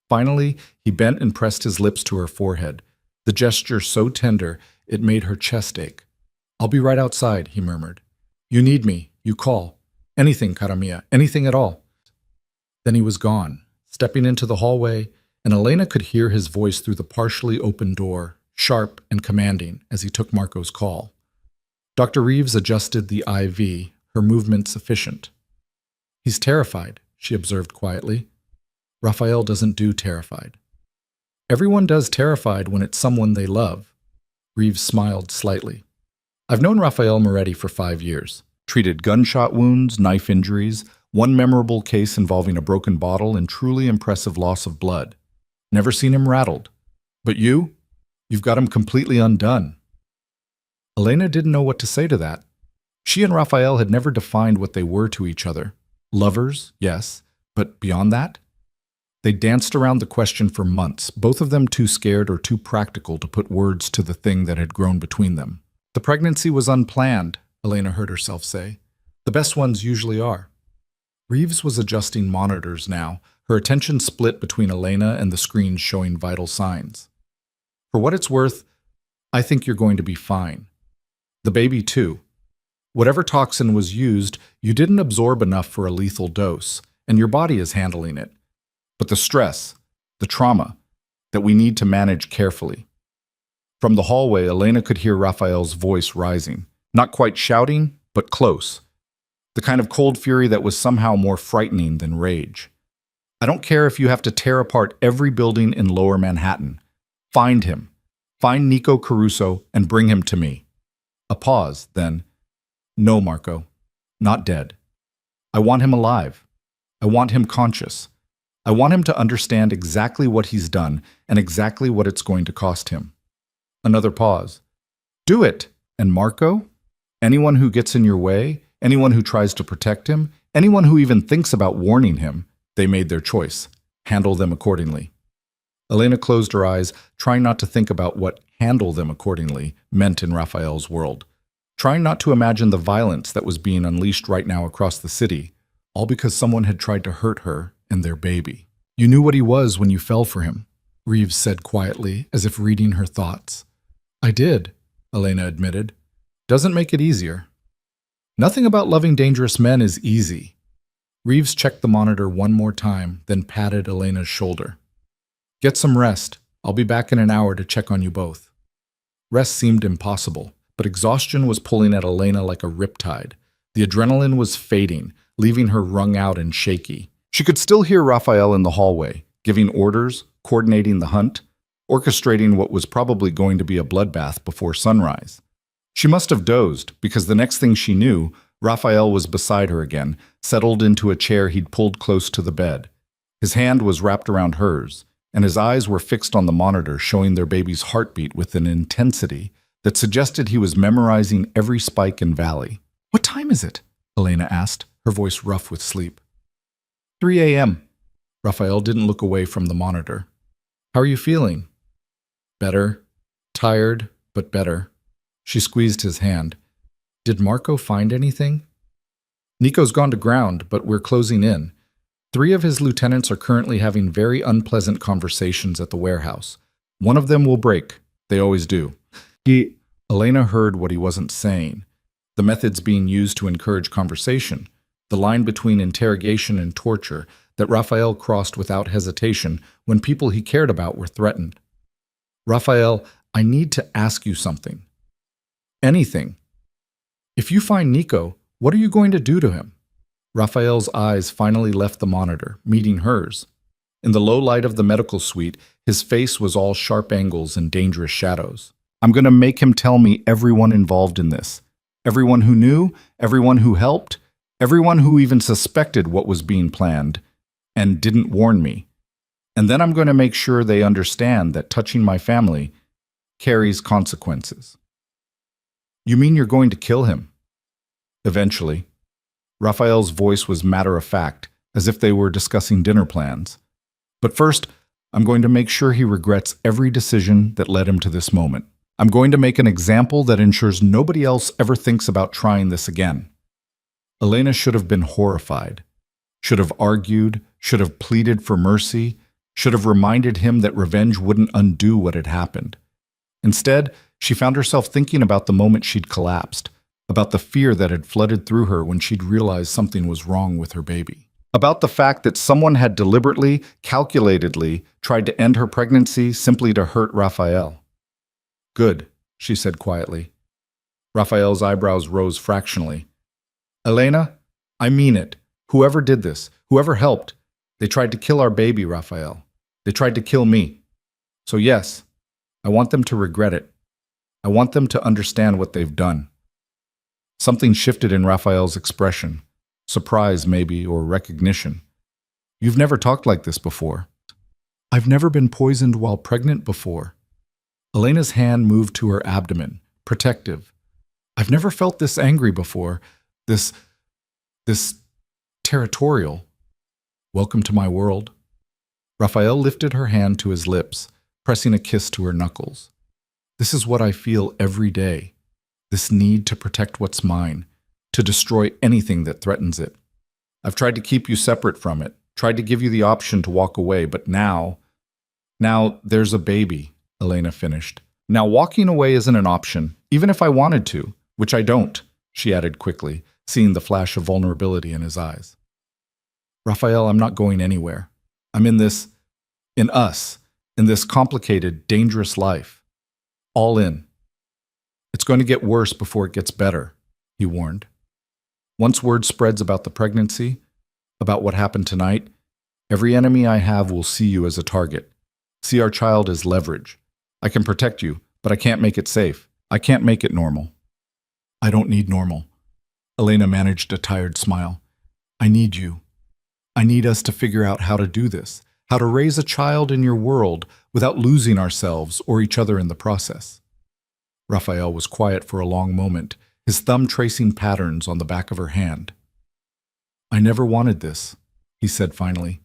Finally, he bent and pressed his lips to her forehead, the gesture so tender it made her chest ache. "I'll be right outside," he murmured. "You need me, you call. Anything, cara mia, anything at all." Then he was gone, stepping into the hallway, and Elena could hear his voice through the partially open door, sharp and commanding, as he took Marco's call. Dr. Reeves adjusted the IV, her movements efficient. "He's terrified," she observed quietly. "Raphael doesn't do terrified." "Everyone does terrified when it's someone they love." Reeves smiled slightly. "I've known Raphael Moretti for 5 years. Treated gunshot wounds, knife injuries, one memorable case involving a broken bottle and truly impressive loss of blood. Never seen him rattled. But you've got him completely undone." Elena didn't know what to say to that. She and Raphael had never defined what they were to each other. Lovers, yes, but beyond that? They danced around the question for months, both of them too scared or too practical to put words to the thing that had grown between them. "The pregnancy was unplanned," Elena heard herself say. "The best ones usually are." Reeves was adjusting monitors now, her attention split between Elena and the screens showing vital signs. "For what it's worth, I think you're going to be fine. The baby, too. Whatever toxin was used, you didn't absorb enough for a lethal dose, and your body is handling it. But the stress, the trauma, that we need to manage carefully." From the hallway, Elena could hear Raphael's voice rising, not quite shouting, but close. The kind of cold fury that was somehow more frightening than rage. "I don't care if you have to tear apart every building in Lower Manhattan. Find him. Find Nico Caruso and bring him to me. A pause, then. No, Marco. Not dead. I want him alive. I want him conscious. I want him to understand exactly what he's done and exactly what it's going to cost him. Another pause. Do it! And Marco? Anyone who gets in your way, anyone who tries to protect him, anyone who even thinks about warning him, they made their choice. Handle them accordingly. Elena closed her eyes, trying not to think about what handle them accordingly meant in Raphael's world. Trying not to imagine the violence that was being unleashed right now across the city, all because someone had tried to hurt her and their baby. You knew what he was when you fell for him, Reeves said quietly, as if reading her thoughts. I did, Elena admitted. Doesn't make it easier. Nothing about loving dangerous men is easy. Reeves checked the monitor one more time, then patted Elena's shoulder. Get some rest. I'll be back in an hour to check on you both. Rest seemed impossible, but exhaustion was pulling at Elena like a riptide. The adrenaline was fading, leaving her wrung out and shaky. She could still hear Raphael in the hallway, giving orders, coordinating the hunt, orchestrating what was probably going to be a bloodbath before sunrise. She must have dozed, because the next thing she knew, Raphael was beside her again, settled into a chair he'd pulled close to the bed. His hand was wrapped around hers, and his eyes were fixed on the monitor, showing their baby's heartbeat with an intensity that suggested he was memorizing every spike and valley. What time is it? Elena asked, her voice rough with sleep. 3 a.m. Raphael didn't look away from the monitor. How are you feeling? Better. Tired, but better. She squeezed his hand. Did Marco find anything? Nico's gone to ground, but we're closing in. 3 of his lieutenants are currently having very unpleasant conversations at the warehouse. One of them will break. They always do. Elena heard what he wasn't saying. The methods being used to encourage conversation, the line between interrogation and torture that Raphael crossed without hesitation when people he cared about were threatened. Raphael, I need to ask you something. Anything. If you find Nico, what are you going to do to him? Raphael's eyes finally left the monitor, meeting hers. In the low light of the medical suite, his face was all sharp angles and dangerous shadows. I'm going to make him tell me everyone involved in this. Everyone who knew, everyone who helped, everyone who even suspected what was being planned and didn't warn me. And then I'm going to make sure they understand that touching my family carries consequences. You mean you're going to kill him? Eventually. Raphael's voice was matter-of-fact, as if they were discussing dinner plans. But first, I'm going to make sure he regrets every decision that led him to this moment. I'm going to make an example that ensures nobody else ever thinks about trying this again. Elena should have been horrified, should have argued, should have pleaded for mercy, should have reminded him that revenge wouldn't undo what had happened. Instead, she found herself thinking about the moment she'd collapsed, about the fear that had flooded through her when she'd realized something was wrong with her baby, about the fact that someone had deliberately, calculatedly tried to end her pregnancy simply to hurt Raphael. Good, she said quietly. Raphael's eyebrows rose fractionally. Elena, I mean it. Whoever did this, whoever helped, they tried to kill our baby, Raphael. They tried to kill me. So yes, I want them to regret it. I want them to understand what they've done. Something shifted in Raphael's expression. Surprise, maybe, or recognition. You've never talked like this before. I've never been poisoned while pregnant before. Elena's hand moved to her abdomen, protective. I've never felt this angry before. This territorial. Welcome to my world. Raphael lifted her hand to his lips, pressing a kiss to her knuckles. This is what I feel every day. This need to protect what's mine, to destroy anything that threatens it. I've tried to keep you separate from it, tried to give you the option to walk away, but now there's a baby, Elena finished. Now walking away isn't an option, even if I wanted to, which I don't, she added quickly, seeing the flash of vulnerability in his eyes. Raphael, I'm not going anywhere. I'm in this complicated, dangerous life. All in. It's going to get worse before it gets better, he warned. Once word spreads about the pregnancy, about what happened tonight, every enemy I have will see you as a target, see our child as leverage. I can protect you, but I can't make it safe. I can't make it normal. I don't need normal. Elena managed a tired smile. I need you. I need us to figure out how to do this, how to raise a child in your world without losing ourselves or each other in the process. Raphael was quiet for a long moment, his thumb tracing patterns on the back of her hand. I never wanted this, he said finally.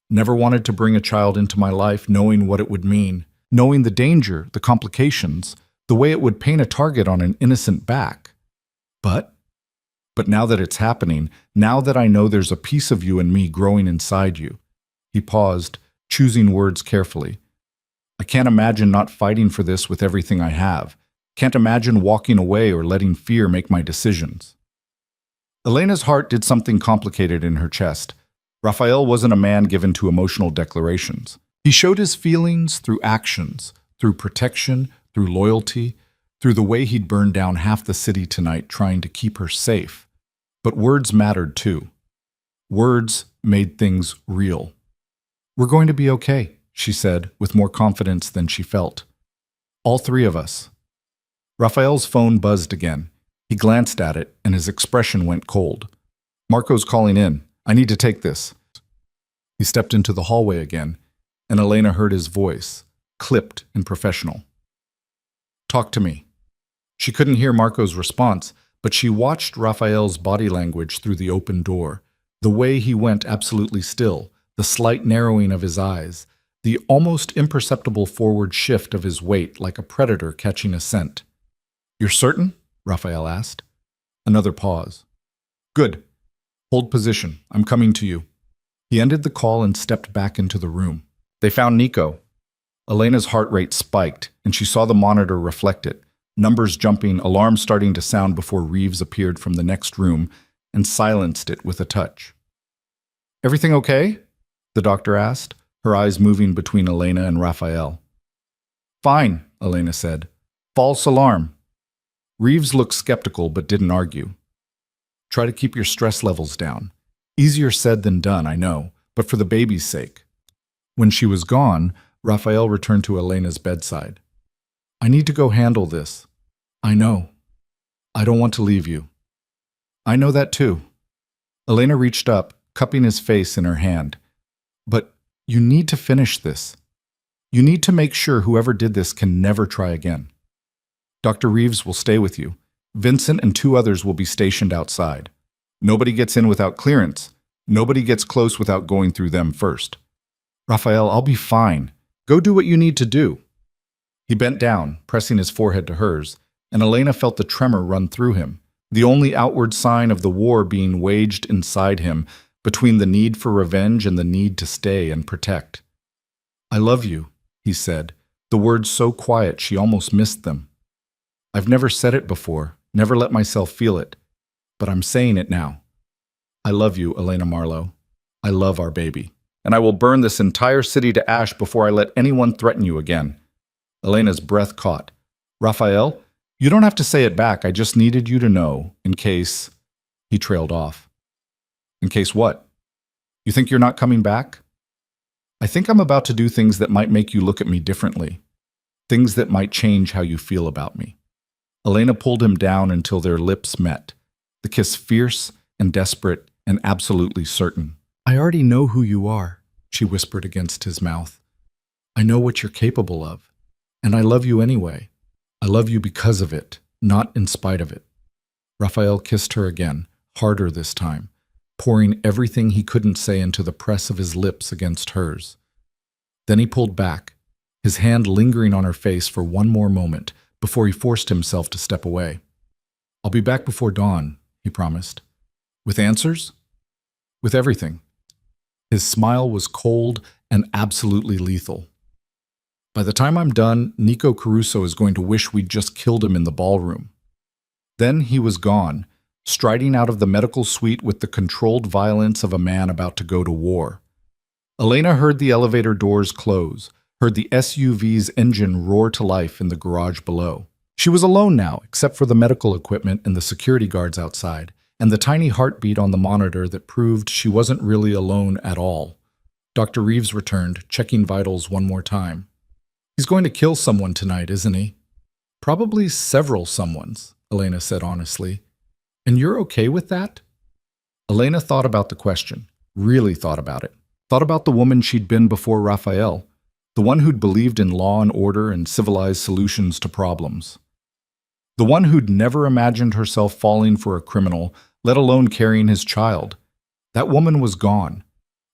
Never wanted to bring a child into my life knowing what it would mean, knowing the danger, the complications, the way it would paint a target on an innocent back. But now that it's happening, now that I know there's a piece of you and me growing inside you. He paused, choosing words carefully. I can't imagine not fighting for this with everything I have. Can't imagine walking away or letting fear make my decisions. Elena's heart did something complicated in her chest. Raphael wasn't a man given to emotional declarations. He showed his feelings through actions, through protection, through loyalty, through the way he'd burned down half the city tonight trying to keep her safe. But words mattered too. Words made things real. We're going to be okay, she said, with more confidence than she felt. All three of us. Raphael's phone buzzed again. He glanced at it, and his expression went cold. Marco's calling in. I need to take this. He stepped into the hallway again, and Elena heard his voice, clipped and professional. Talk to me. She couldn't hear Marco's response, but she watched Raphael's body language through the open door, the way he went absolutely still, the slight narrowing of his eyes, the almost imperceptible forward shift of his weight like a predator catching a scent. You're certain? Raphael asked. Another pause. Good. Hold position. I'm coming to you. He ended the call and stepped back into the room. They found Nico. Elena's heart rate spiked, and she saw the monitor reflect it, numbers jumping, alarms starting to sound before Reeves appeared from the next room and silenced it with a touch. Everything okay? The doctor asked, her eyes moving between Elena and Raphael. Fine, Elena said. False alarm. Reeves looked skeptical but didn't argue. Try to keep your stress levels down. Easier said than done, I know, but for the baby's sake. When she was gone, Raphael returned to Elena's bedside. I need to go handle this. I know. I don't want to leave you. I know that too. Elena reached up, cupping his face in her hand. But you need to finish this. You need to make sure whoever did this can never try again. Dr. Reeves will stay with you. Vincent and 2 others will be stationed outside. Nobody gets in without clearance. Nobody gets close without going through them first. Raphael, I'll be fine. Go do what you need to do. He bent down, pressing his forehead to hers, and Elena felt the tremor run through him, the only outward sign of the war being waged inside him between the need for revenge and the need to stay and protect. I love you, he said, the words so quiet she almost missed them. I've never said it before, never let myself feel it, but I'm saying it now. I love you, Elena Marlowe. I love our baby, and I will burn this entire city to ash before I let anyone threaten you again. Elena's breath caught. Raphael, you don't have to say it back. I just needed you to know, in case... He trailed off. In case what? You think you're not coming back? I think I'm about to do things that might make you look at me differently. Things that might change how you feel about me. Elena pulled him down until their lips met, the kiss fierce and desperate and absolutely certain. I already know who you are, she whispered against his mouth. I know what you're capable of, and I love you anyway. I love you because of it, not in spite of it. Raphael kissed her again, harder this time, pouring everything he couldn't say into the press of his lips against hers. Then he pulled back, his hand lingering on her face for one more moment before he forced himself to step away. I'll be back before dawn, he promised. With answers? With everything. His smile was cold and absolutely lethal. By the time I'm done, Nico Caruso is going to wish we'd just killed him in the ballroom. Then he was gone, striding out of the medical suite with the controlled violence of a man about to go to war. Elena heard the elevator doors close, heard the SUV's engine roar to life in the garage below. She was alone now, except for the medical equipment and the security guards outside, and the tiny heartbeat on the monitor that proved she wasn't really alone at all. Dr. Reeves returned, checking vitals one more time. He's going to kill someone tonight, isn't he? Probably several someones, Elena said honestly. And you're okay with that? Elena thought about the question, really thought about it. Thought about the woman she'd been before Raphael, the one who'd believed in law and order and civilized solutions to problems. The one who'd never imagined herself falling for a criminal, let alone carrying his child. That woman was gone,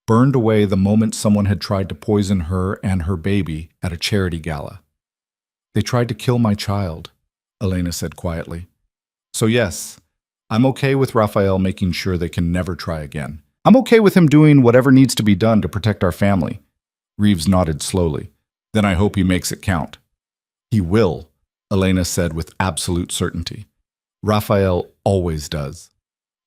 burned away the moment someone had tried to poison her and her baby at a charity gala. They tried to kill my child, Elena said quietly. So yes, I'm okay with Raphael making sure they can never try again. I'm okay with him doing whatever needs to be done to protect our family. Reeves nodded slowly. Then I hope he makes it count. He will, Elena said with absolute certainty. Raphael always does.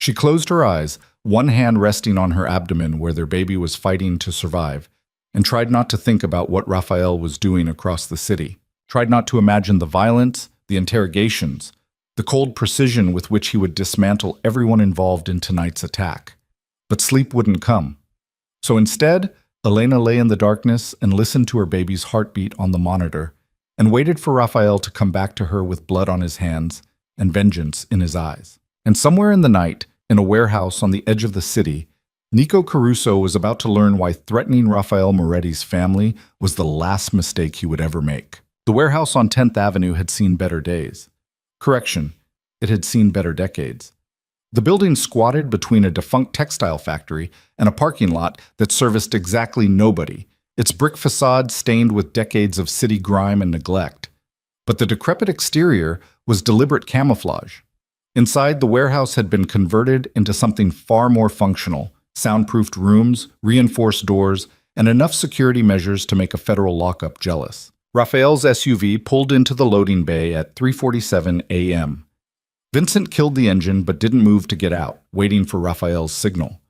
She closed her eyes, one hand resting on her abdomen where their baby was fighting to survive, and tried not to think about what Raphael was doing across the city. Tried not to imagine the violence, the interrogations, the cold precision with which he would dismantle everyone involved in tonight's attack. But sleep wouldn't come. So instead, Elena lay in the darkness and listened to her baby's heartbeat on the monitor, and waited for Raphael to come back to her with blood on his hands and vengeance in his eyes. And somewhere in the night, in a warehouse on the edge of the city, Nico Caruso was about to learn why threatening Raphael Moretti's family was the last mistake he would ever make. The warehouse on 10th Avenue had seen better days. Correction, it had seen better decades. The building squatted between a defunct textile factory and a parking lot that serviced exactly nobody, its brick facade stained with decades of city grime and neglect. But the decrepit exterior was deliberate camouflage. Inside, the warehouse had been converted into something far more functional: soundproofed rooms, reinforced doors, and enough security measures to make a federal lockup jealous. Raphael's SUV pulled into the loading bay at 3:47 a.m. Vincent killed the engine but didn't move to get out, waiting for Raphael's signal.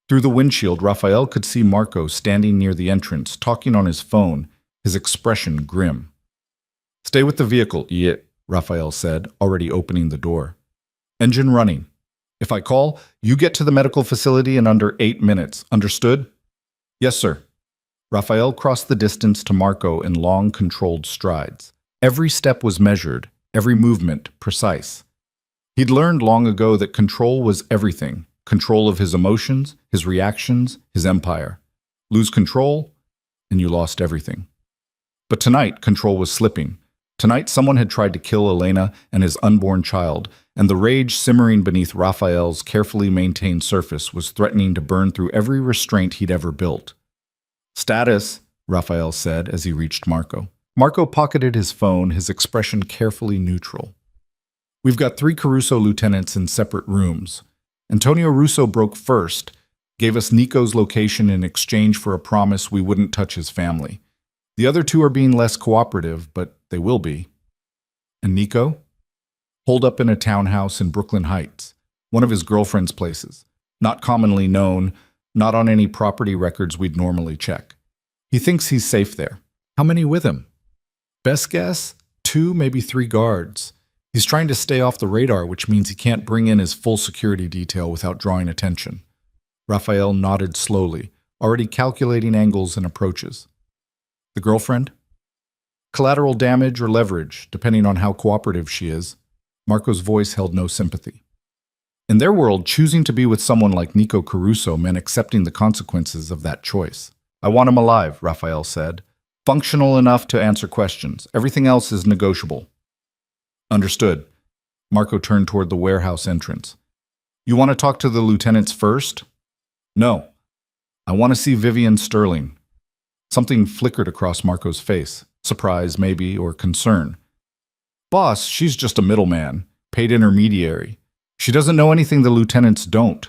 Through the windshield, Raphael could see Marco standing near the entrance, talking on his phone, his expression grim. "Stay with the vehicle, idiot," Raphael said, already opening the door. "Engine running. If I call, you get to the medical facility in under 8 minutes. Understood?" "Yes, sir." Raphael crossed the distance to Marco in long, controlled strides. Every step was measured, every movement precise. He'd learned long ago that control was everything. Control of his emotions, his reactions, his empire. Lose control, and you lost everything. But tonight, control was slipping. Tonight, someone had tried to kill Elena and his unborn child, and the rage simmering beneath Raphael's carefully maintained surface was threatening to burn through every restraint he'd ever built. "Status," Raphael said as he reached Marco. Marco pocketed his phone, his expression carefully neutral. "We've got 3 Caruso lieutenants in separate rooms. Antonio Russo broke first, gave us Nico's location in exchange for a promise we wouldn't touch his family. The other 2 are being less cooperative, but they will be." "And Nico?" "Holed up in a townhouse in Brooklyn Heights, one of his girlfriend's places. Not commonly known, not on any property records we'd normally check. He thinks he's safe there." "How many with him?" "Best guess, 2, maybe 3 guards. He's trying to stay off the radar, which means he can't bring in his full security detail without drawing attention." Raphael nodded slowly, already calculating angles and approaches. "The girlfriend?" "Collateral damage or leverage, depending on how cooperative she is." Marco's voice held no sympathy. In their world, choosing to be with someone like Nico Caruso meant accepting the consequences of that choice. "I want him alive," Raphael said. "Functional enough to answer questions. Everything else is negotiable." "Understood." Marco turned toward the warehouse entrance. "You want to talk to the lieutenants first?" "No. I want to see Vivian Sterling." Something flickered across Marco's face. Surprise, maybe, or concern. "Boss, she's just a middleman, paid intermediary. She doesn't know anything the lieutenants don't."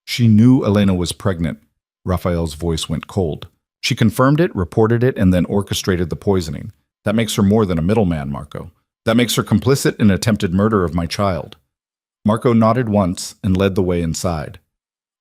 "She knew Elena was pregnant." Raphael's voice went cold. "She confirmed it, reported it, and then orchestrated the poisoning. That makes her more than a middleman, Marco. That makes her complicit in attempted murder of my child." Marco nodded once and led the way inside.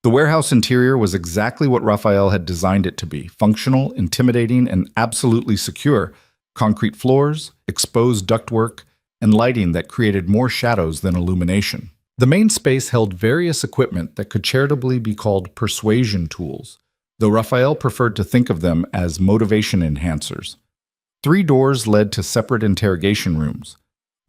The warehouse interior was exactly what Raphael had designed it to be: functional, intimidating, and absolutely secure. Concrete floors, exposed ductwork, and lighting that created more shadows than illumination. The main space held various equipment that could charitably be called persuasion tools, though Raphael preferred to think of them as motivation enhancers. 3 doors led to separate interrogation rooms.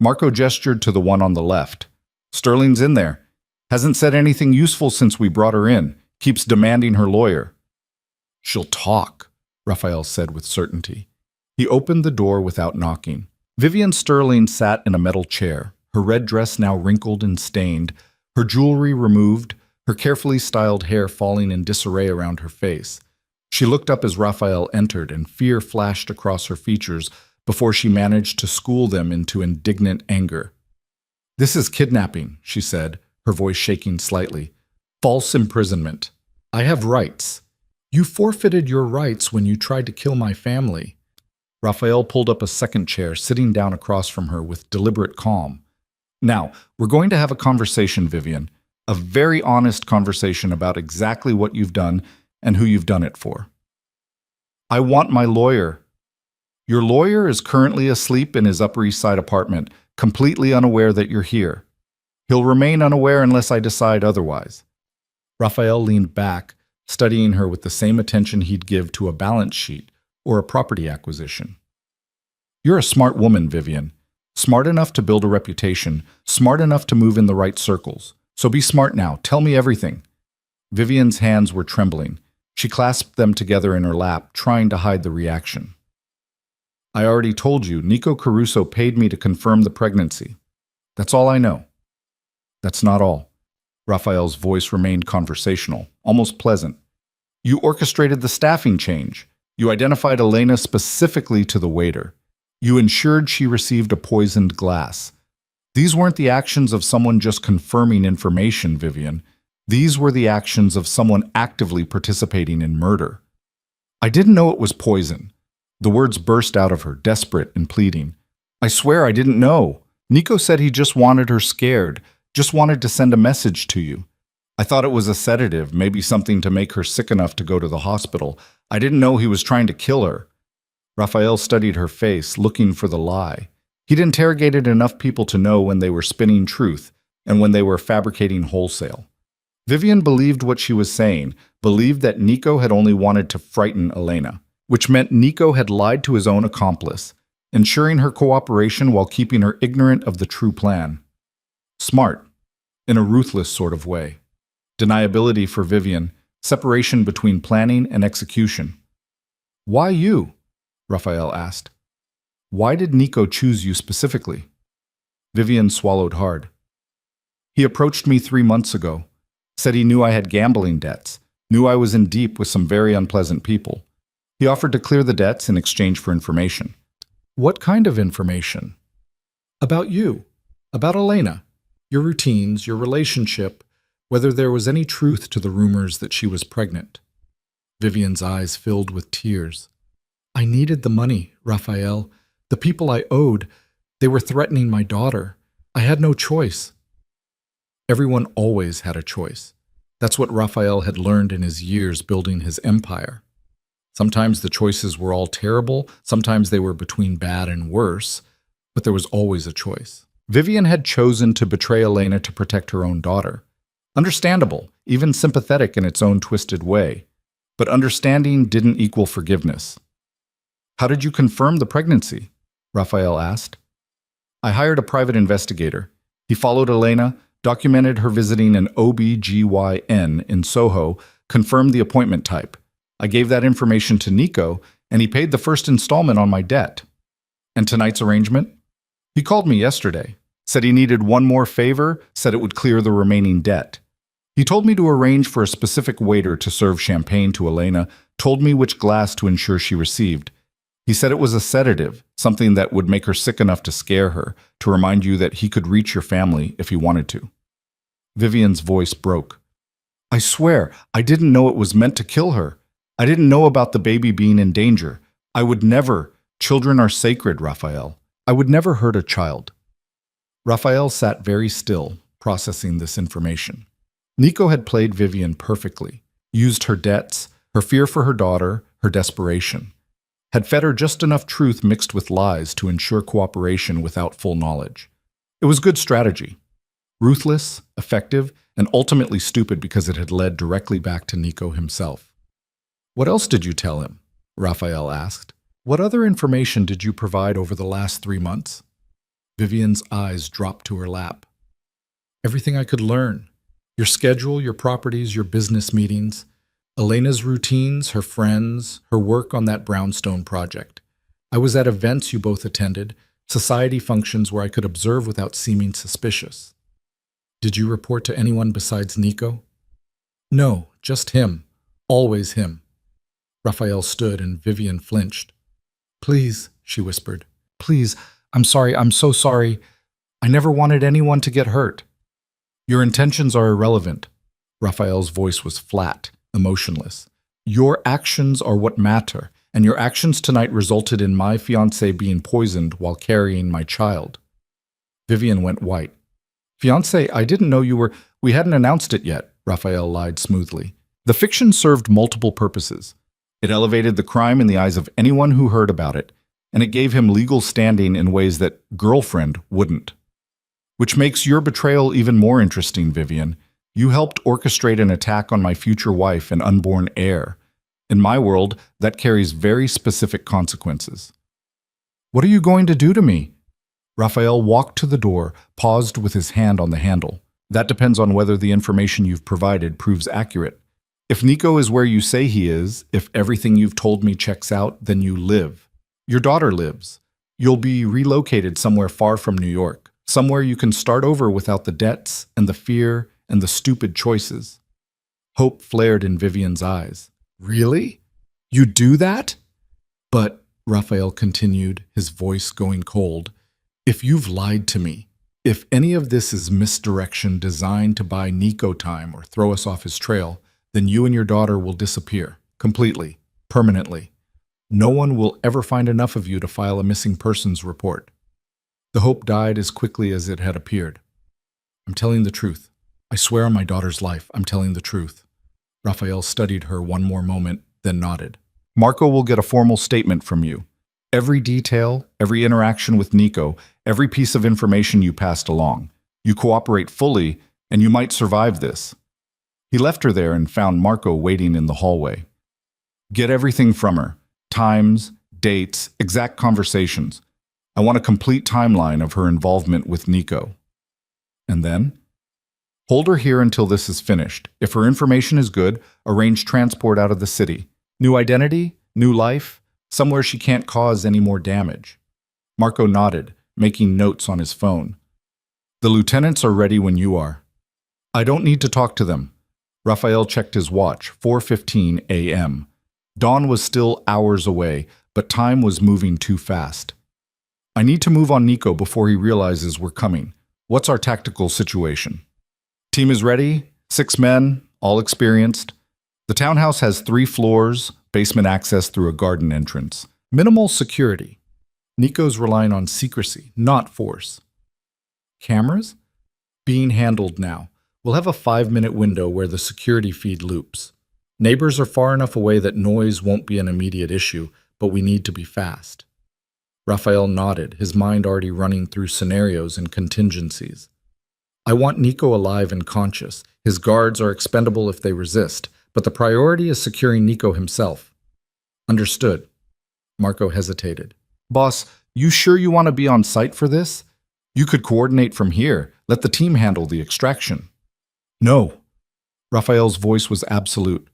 Marco gestured to the one on the left. Sterling's in there. Hasn't said anything useful since we brought her in. Keeps demanding her lawyer. She'll talk, Raphael said with certainty. He opened the door without knocking. Vivian Sterling sat in a metal chair, her red dress now wrinkled and stained, her jewelry removed, her carefully styled hair falling in disarray around her face. She looked up as Raphael entered, and fear flashed across her features before she managed to school them into indignant anger. "This is kidnapping," she said, her voice shaking slightly. "False imprisonment. I have rights. You forfeited your rights when you tried to kill my family." Raphael pulled up a second chair, sitting down across from her with deliberate calm. "Now, we're going to have a conversation, Vivian. A very honest conversation about exactly what you've done and who you've done it for." "I want my lawyer." "Your lawyer is currently asleep in his Upper East Side apartment, completely unaware that you're here. He'll remain unaware unless I decide otherwise." Raphael leaned back, studying her with the same attention he'd give to a balance sheet or a property acquisition. "You're a smart woman, Vivian. Smart enough to build a reputation, smart enough to move in the right circles. So be smart now. Tell me everything." Vivian's hands were trembling. She clasped them together in her lap, trying to hide the reaction. "I already told you, Nico Caruso paid me to confirm the pregnancy. That's all I know." "That's not all." Raphael's voice remained conversational, almost pleasant. "You orchestrated the staffing change. You identified Elena specifically to the waiter. You ensured she received a poisoned glass. These weren't the actions of someone just confirming information, Vivian. These were the actions of someone actively participating in murder." "I didn't know it was poison." The words burst out of her, desperate and pleading. "I swear I didn't know. Nico said he just wanted her scared, just wanted to send a message to you. I thought it was a sedative, maybe something to make her sick enough to go to the hospital. I didn't know he was trying to kill her." Raphael studied her face, looking for the lie. He'd interrogated enough people to know when they were spinning truth and when they were fabricating wholesale. Vivian believed what she was saying, believed that Nico had only wanted to frighten Elena, which meant Nico had lied to his own accomplice, ensuring her cooperation while keeping her ignorant of the true plan. Smart, in a ruthless sort of way. Deniability for Vivian, separation between planning and execution. "Why you?" Raphael asked. "Why did Nico choose you specifically?" Vivian swallowed hard. "He approached me 3 months ago, said he knew I had gambling debts, knew I was in deep with some very unpleasant people. He offered to clear the debts in exchange for information." "What kind of information?" "About you, about Elena, your routines, your relationship, whether there was any truth to the rumors that she was pregnant." Vivian's eyes filled with tears. "I needed the money, Raphael. The people I owed, they were threatening my daughter. I had no choice." Everyone always had a choice. That's what Raphael had learned in his years building his empire. Sometimes the choices were all terrible, sometimes they were between bad and worse, but there was always a choice. Vivian had chosen to betray Elena to protect her own daughter. Understandable, even sympathetic in its own twisted way. But understanding didn't equal forgiveness. "How did you confirm the pregnancy?" Raphael asked. "I hired a private investigator. He followed Elena, documented her visiting an OB/GYN in Soho, confirmed the appointment type. I gave that information to Nico, and he paid the first installment on my debt." "And tonight's arrangement?" "He called me yesterday, said he needed one more favor, said it would clear the remaining debt. He told me to arrange for a specific waiter to serve champagne to Elena, told me which glass to ensure she received. He said it was a sedative, something that would make her sick enough to scare her, to remind you that he could reach your family if he wanted to." Vivian's voice broke. "I swear, I didn't know it was meant to kill her. I didn't know about the baby being in danger. I would never. Children are sacred, Raphael. I would never hurt a child." Raphael sat very still, processing this information. Nico had played Vivian perfectly, used her debts, her fear for her daughter, her desperation. Had fed her just enough truth mixed with lies to ensure cooperation without full knowledge. It was good strategy. Ruthless, effective, and ultimately stupid because it had led directly back to Nico himself. "What else did you tell him?" Raphael asked. What other information did you provide over the last 3 months? Vivian's eyes dropped to her lap. Everything I could learn. Your schedule, your properties, your business meetings, Elena's routines, her friends, her work on that brownstone project. I was at events you both attended, society functions where I could observe without seeming suspicious. Did you report to anyone besides Nico? No, just him. Always him. Raphael stood and Vivian flinched. Please, she whispered. Please, I'm sorry, I'm so sorry. I never wanted anyone to get hurt. Your intentions are irrelevant. Raphael's voice was flat, emotionless. Your actions are what matter, and your actions tonight resulted in my fiancé being poisoned while carrying my child. Vivian went white. Fiancé, I didn't know you were... We hadn't announced it yet, Raphael lied smoothly. The fiction served multiple purposes. It elevated the crime in the eyes of anyone who heard about it, and it gave him legal standing in ways that girlfriend wouldn't. Which makes your betrayal even more interesting, Vivian. You helped orchestrate an attack on my future wife and unborn heir. In my world, that carries very specific consequences. What are you going to do to me? Raphael walked to the door, paused with his hand on the handle. That depends on whether the information you've provided proves accurate. If Nico is where you say he is, if everything you've told me checks out, then you live. Your daughter lives. You'll be relocated somewhere far from New York, somewhere you can start over without the debts and the fear and the stupid choices. Hope flared in Vivian's eyes. Really? You do that? But, Raphael continued, his voice going cold, if you've lied to me, if any of this is misdirection designed to buy Nico time or throw us off his trail, then you and your daughter will disappear, completely, permanently. No one will ever find enough of you to file a missing persons report. The hope died as quickly as it had appeared. I'm telling the truth. I swear on my daughter's life, I'm telling the truth. Raphael studied her one more moment, then nodded. Marco will get a formal statement from you. Every detail, every interaction with Nico, every piece of information you passed along. You cooperate fully, and you might survive this. He left her there and found Marco waiting in the hallway. Get everything from her. Times, dates, exact conversations. I want a complete timeline of her involvement with Nico. And then? Hold her here until this is finished. If her information is good, arrange transport out of the city. New identity, new life, somewhere she can't cause any more damage. Marco nodded, making notes on his phone. The lieutenants are ready when you are. I don't need to talk to them. Raphael checked his watch, 4:15 a.m. Dawn was still hours away, but time was moving too fast. I need to move on Nico before he realizes we're coming. What's our tactical situation? Team is ready, 6 men, all experienced. The townhouse has 3 floors, basement access through a garden entrance. Minimal security. Nico's relying on secrecy, not force. Cameras? Being handled now. We'll have a 5-minute window where the security feed loops. Neighbors are far enough away that noise won't be an immediate issue, but we need to be fast. Raphael nodded, his mind already running through scenarios and contingencies. I want Nico alive and conscious. His guards are expendable if they resist, but the priority is securing Nico himself. Understood. Marco hesitated. Boss, you sure you want to be on site for this? You could coordinate from here. Let the team handle the extraction. No. Raphael's voice was absolute.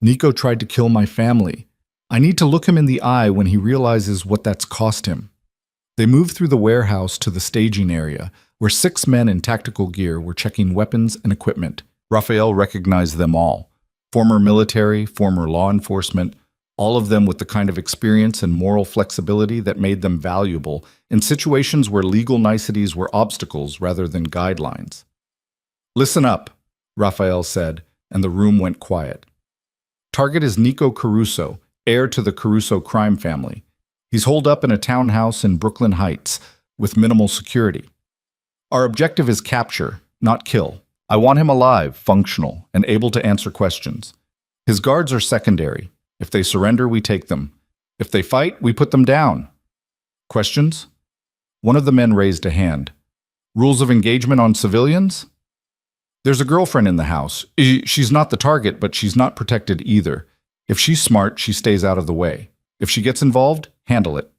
Nico tried to kill my family. I need to look him in the eye when he realizes what that's cost him. They moved through the warehouse to the staging area, where 6 men in tactical gear were checking weapons and equipment. Raphael recognized them all. Former military, former law enforcement, all of them with the kind of experience and moral flexibility that made them valuable in situations where legal niceties were obstacles rather than guidelines. Listen up, Raphael said, and the room went quiet. Target is Nico Caruso, heir to the Caruso crime family. He's holed up in a townhouse in Brooklyn Heights with minimal security. Our objective is capture, not kill. I want him alive, functional, and able to answer questions. His guards are secondary. If they surrender, we take them. If they fight, we put them down. Questions? One of the men raised a hand. Rules of engagement on civilians? There's a girlfriend in the house. She's not the target, but she's not protected either. If she's smart, she stays out of the way. If she gets involved, Handle it."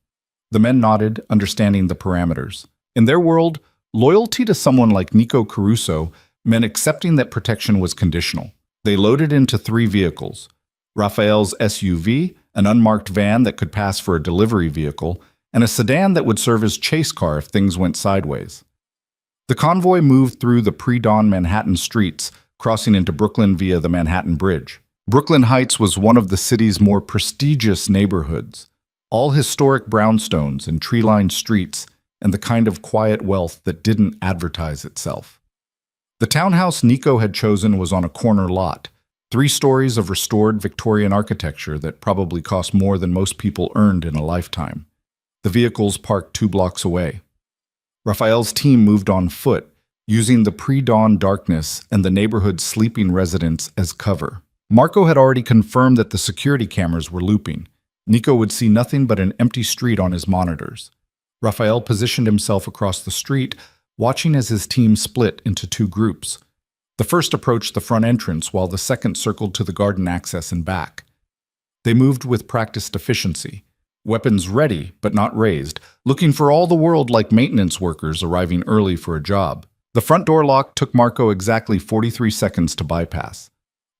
The men nodded, understanding the parameters. In their world, loyalty to someone like Nico Caruso meant accepting that protection was conditional. They loaded into 3 vehicles: Raphael's SUV, an unmarked van that could pass for a delivery vehicle, and a sedan that would serve as chase car if things went sideways. The convoy moved through the pre-dawn Manhattan streets, crossing into Brooklyn via the Manhattan Bridge. Brooklyn Heights was one of the city's more prestigious neighborhoods, all historic brownstones and tree-lined streets, and the kind of quiet wealth that didn't advertise itself. The townhouse Nico had chosen was on a corner lot, 3 stories of restored Victorian architecture that probably cost more than most people earned in a lifetime. The vehicles parked 2 blocks away. Raphael's team moved on foot, using the pre-dawn darkness and the neighborhood's sleeping residents as cover. Marco had already confirmed that the security cameras were looping. Nico would see nothing but an empty street on his monitors. Raphael positioned himself across the street, watching as his team split into 2 groups. The first approached the front entrance, while the second circled to the garden access and back. They moved with practiced efficiency, weapons ready but not raised, looking for all the world like maintenance workers arriving early for a job. The front door lock took Marco exactly 43 seconds to bypass.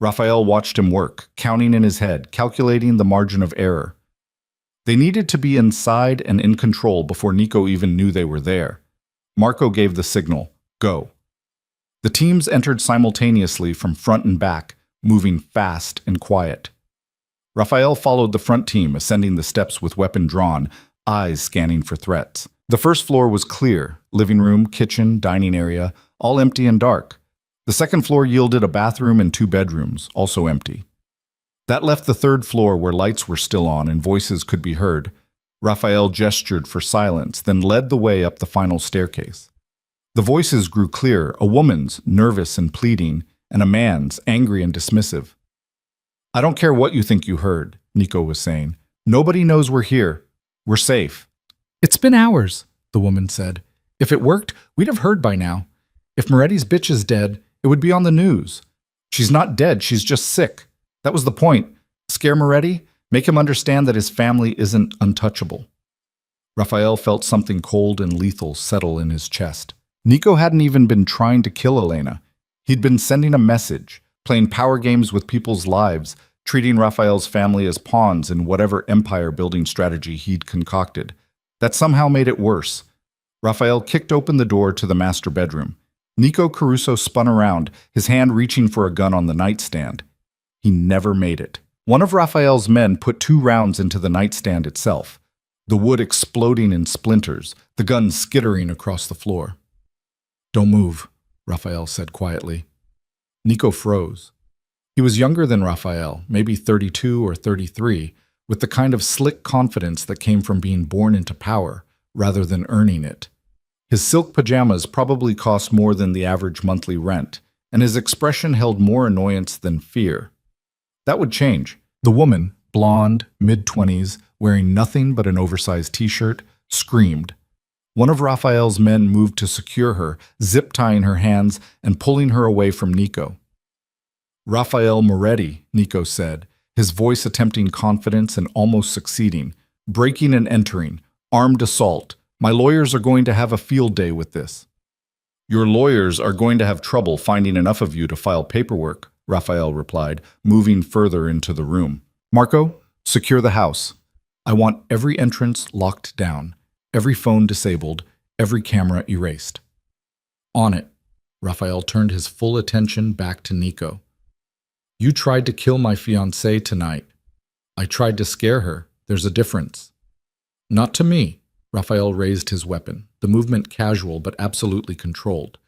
Raphael watched him work, counting in his head, calculating the margin of error. They needed to be inside and in control before Nico even knew they were there. Marco gave the signal, "Go." The teams entered simultaneously from front and back, moving fast and quiet. Raphael followed the front team, ascending the steps with weapon drawn, eyes scanning for threats. The first floor was clear: living room, kitchen, dining area, all empty and dark. The second floor yielded a bathroom and 2 bedrooms, also empty. That left the third floor where lights were still on and voices could be heard. Raphael gestured for silence, then led the way up the final staircase. The voices grew clear: a woman's, nervous and pleading, and a man's, angry and dismissive. "I don't care what you think you heard," Nico was saying. "Nobody knows we're here. We're safe." "It's been hours," the woman said. "If it worked, we'd have heard by now. If Moretti's bitch is dead, it would be on the news. She's not dead, she's just sick. That was the point. Scare Moretti, make him understand that his family isn't untouchable." Raphael felt something cold and lethal settle in his chest. Nico hadn't even been trying to kill Elena. He'd been sending a message, playing power games with people's lives, treating Raphael's family as pawns in whatever empire-building strategy he'd concocted. That somehow made it worse. Raphael kicked open the door to the master bedroom. Nico Caruso spun around, his hand reaching for a gun on the nightstand. He never made it. One of Raphael's men put 2 rounds into the nightstand itself, the wood exploding in splinters, the gun skittering across the floor. "Don't move," Raphael said quietly. Nico froze. He was younger than Raphael, maybe 32 or 33, with the kind of slick confidence that came from being born into power rather than earning it. His silk pajamas probably cost more than the average monthly rent, and his expression held more annoyance than fear. That would change. The woman, blonde, mid-20s, wearing nothing but an oversized t-shirt, screamed. One of Raphael's men moved to secure her, zip-tying her hands and pulling her away from Nico. "Raphael Moretti," Nico said, his voice attempting confidence and almost succeeding. "Breaking and entering. Armed assault. My lawyers are going to have a field day with this." "Your lawyers are going to have trouble finding enough of you to file paperwork," Raphael replied, moving further into the room. "Marco, secure the house. I want every entrance locked down, every phone disabled, every camera erased." "On it." Raphael turned his full attention back to Nico. "You tried to kill my fiancée tonight. I tried to scare her. There's a difference." "Not to me." Raphael raised his weapon, the movement casual but absolutely controlled.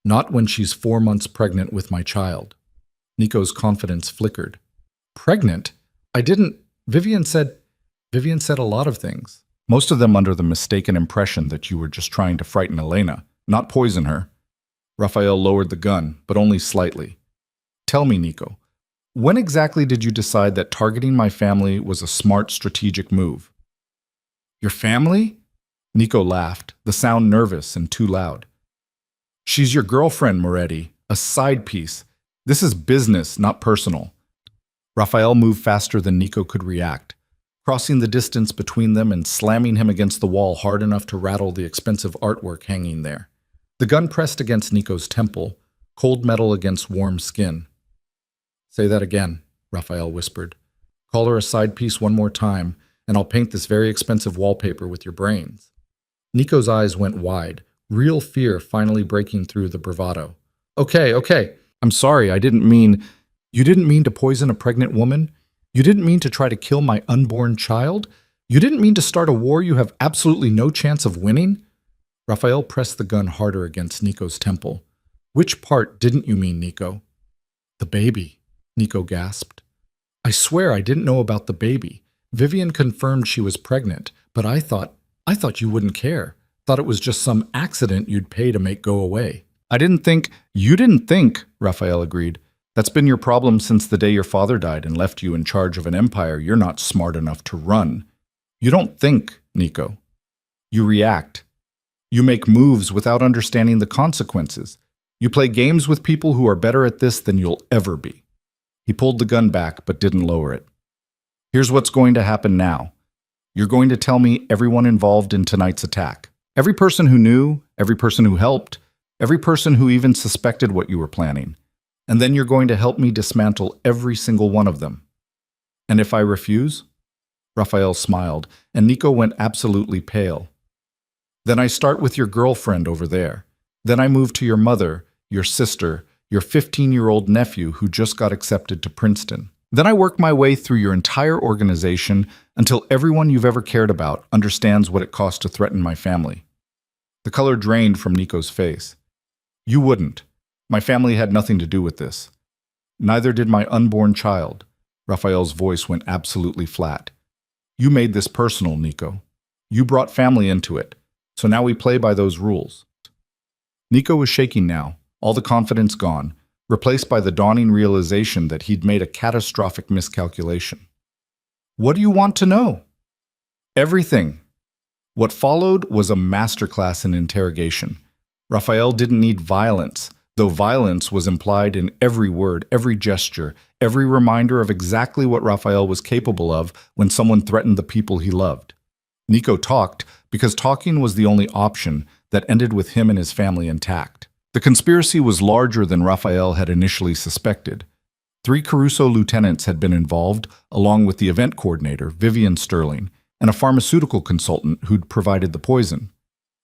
"Not when she's 4 months pregnant with my child." Nico's confidence flickered. "Pregnant? I didn't—" Vivian said a lot of things. Most of them under the mistaken impression that you were just trying to frighten Elena, not poison her. Raphael lowered the gun, but only slightly. "Tell me, Nico, when exactly did you decide that targeting my family was a smart strategic move?" "Your family?" Nico laughed, the sound nervous and too loud. "She's your girlfriend, Moretti, a side piece. This is business, not personal." Raphael moved faster than Nico could react. crossing the distance between them and slamming him against the wall hard enough to rattle the expensive artwork hanging there. The gun pressed against Nico's temple, cold metal against warm skin. "Say that again," Raphael whispered. "Call her a side piece one more time, and I'll paint this very expensive wallpaper with your brains." Nico's eyes went wide, real fear finally breaking through the bravado. Okay. I'm sorry, I didn't mean... You didn't mean to poison a pregnant woman? You didn't mean to try to kill my unborn child? You didn't mean to start a war you have absolutely no chance of winning?" Raphael pressed the gun harder against Nico's temple. "Which part didn't you mean, Nico?" "The baby," Nico gasped. "I swear I didn't know about the baby. Vivian confirmed she was pregnant, but I thought you wouldn't care. Thought it was just some accident you'd pay to make go away." You didn't think, Raphael agreed. "That's been your problem since the day your father died and left you in charge of an empire you're not smart enough to run. You don't think, Nico. You react. You make moves without understanding the consequences. You play games with people who are better at this than you'll ever be." He pulled the gun back but didn't lower it. "Here's what's going to happen now. You're going to tell me everyone involved in tonight's attack. Every person who knew, every person who helped, every person who even suspected what you were planning. And then you're going to help me dismantle every single one of them. And if I refuse?" Raphael smiled, and Nico went absolutely pale. "Then I start with your girlfriend over there. Then I move to your mother, your sister, your 15-year-old nephew who just got accepted to Princeton. Then I work my way through your entire organization until everyone you've ever cared about understands what it costs to threaten my family." The color drained from Nico's face. "You wouldn't. My family had nothing to do with this. Neither did my unborn child." Raphael's voice went absolutely flat. "You made this personal, Nico. You brought family into it, so now we play by those rules." Nico was shaking now, all the confidence gone, replaced by the dawning realization that he'd made a catastrophic miscalculation. "What do you want to know?" "Everything." What followed was a masterclass in interrogation. Raphael didn't need violence, though violence was implied in every word, every gesture, every reminder of exactly what Raphael was capable of when someone threatened the people he loved. Nico talked because talking was the only option that ended with him and his family intact. The conspiracy was larger than Raphael had initially suspected. 3 Caruso lieutenants had been involved, along with the event coordinator, Vivian Sterling, and a pharmaceutical consultant who'd provided the poison.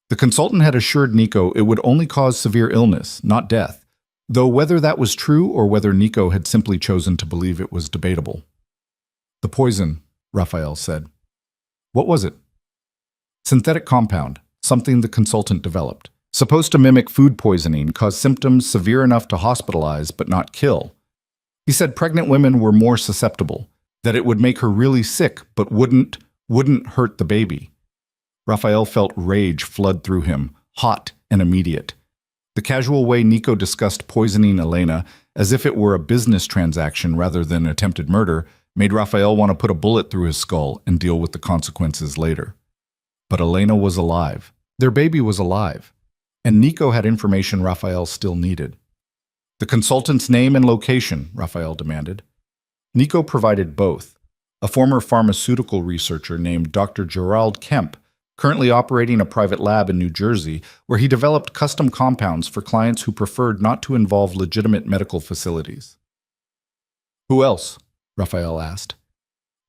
The consultant had assured Nico it would only cause severe illness, not death, though whether that was true or whether Nico had simply chosen to believe it was debatable. "The poison," Raphael said. "What was it?" "Synthetic compound, something the consultant developed. Supposed to mimic food poisoning, cause symptoms severe enough to hospitalize but not kill. He said pregnant women were more susceptible, that it would make her really sick but wouldn't hurt the baby." Raphael felt rage flood through him, hot and immediate. The casual way Nico discussed poisoning Elena, as if it were a business transaction rather than attempted murder, made Raphael want to put a bullet through his skull and deal with the consequences later. But Elena was alive. Their baby was alive. And Nico had information Raphael still needed. "The consultant's name and location," Raphael demanded. Nico provided both. A former pharmaceutical researcher named Dr. Gerald Kemp, currently operating a private lab in New Jersey, where he developed custom compounds for clients who preferred not to involve legitimate medical facilities. "Who else?" Raphael asked.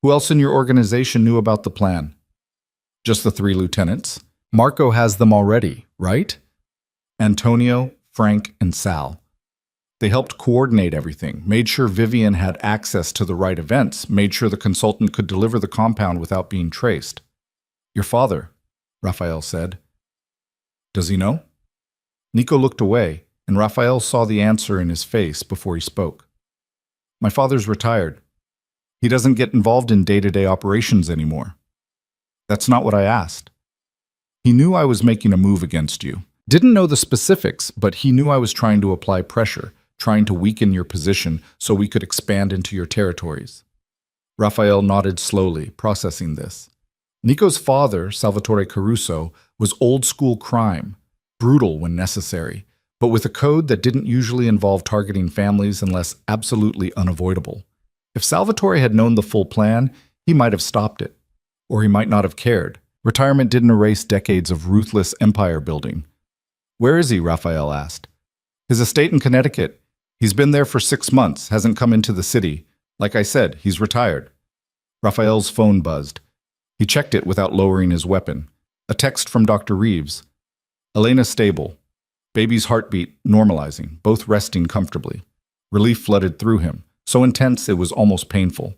"Who else in your organization knew about the plan?" "Just the 3 lieutenants. Marco has them already, right? Antonio, Frank, and Sal. They helped coordinate everything, made sure Vivian had access to the right events, made sure the consultant could deliver the compound without being traced." "Your father," Raphael said. "Does he know?" Nico looked away, and Raphael saw the answer in his face before he spoke. "My father's retired. He doesn't get involved in day-to-day operations anymore." "That's not what I asked." "He knew I was making a move against you. Didn't know the specifics, but he knew I was trying to apply pressure, trying to weaken your position so we could expand into your territories." Raphael nodded slowly, processing this. Nico's father, Salvatore Caruso, was old-school crime, brutal when necessary, but with a code that didn't usually involve targeting families unless absolutely unavoidable. If Salvatore had known the full plan, he might have stopped it. Or he might not have cared. Retirement didn't erase decades of ruthless empire building. Where is he? Raphael asked. His estate in Connecticut. He's been there for 6 months, hasn't come into the city. Like I said, he's retired. Raphael's phone buzzed. He checked it without lowering his weapon. A text from Dr. Reeves. Elena stable. Baby's heartbeat normalizing, both resting comfortably. Relief flooded through him, so intense it was almost painful.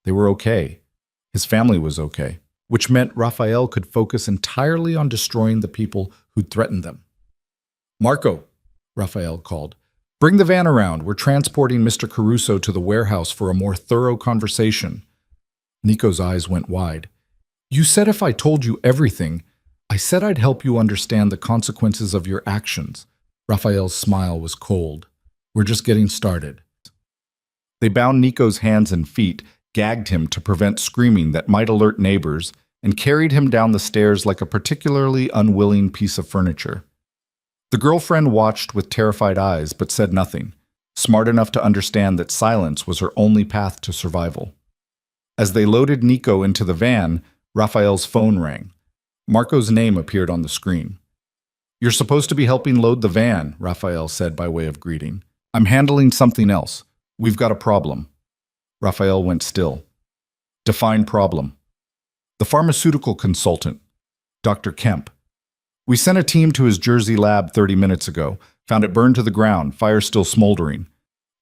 They were okay. His family was okay, which meant Raphael could focus entirely on destroying the people who'd threatened them. Marco, Raphael called. Bring the van around. We're transporting Mr. Caruso to the warehouse for a more thorough conversation. Nico's eyes went wide. You said if I told you everything, I said I'd help you understand the consequences of your actions. Raphael's smile was cold. We're just getting started. They bound Nico's hands and feet, gagged him to prevent screaming that might alert neighbors, and carried him down the stairs like a particularly unwilling piece of furniture. The girlfriend watched with terrified eyes but said nothing, smart enough to understand that silence was her only path to survival. As they loaded Nico into the van, Raphael's phone rang. Marco's name appeared on the screen. You're supposed to be helping load the van, Raphael said by way of greeting. I'm handling something else. We've got a problem. Raphael went still. Define problem. The pharmaceutical consultant, Dr. Kemp. We sent a team to his Jersey lab 30 minutes ago, found it burned to the ground, fire still smoldering.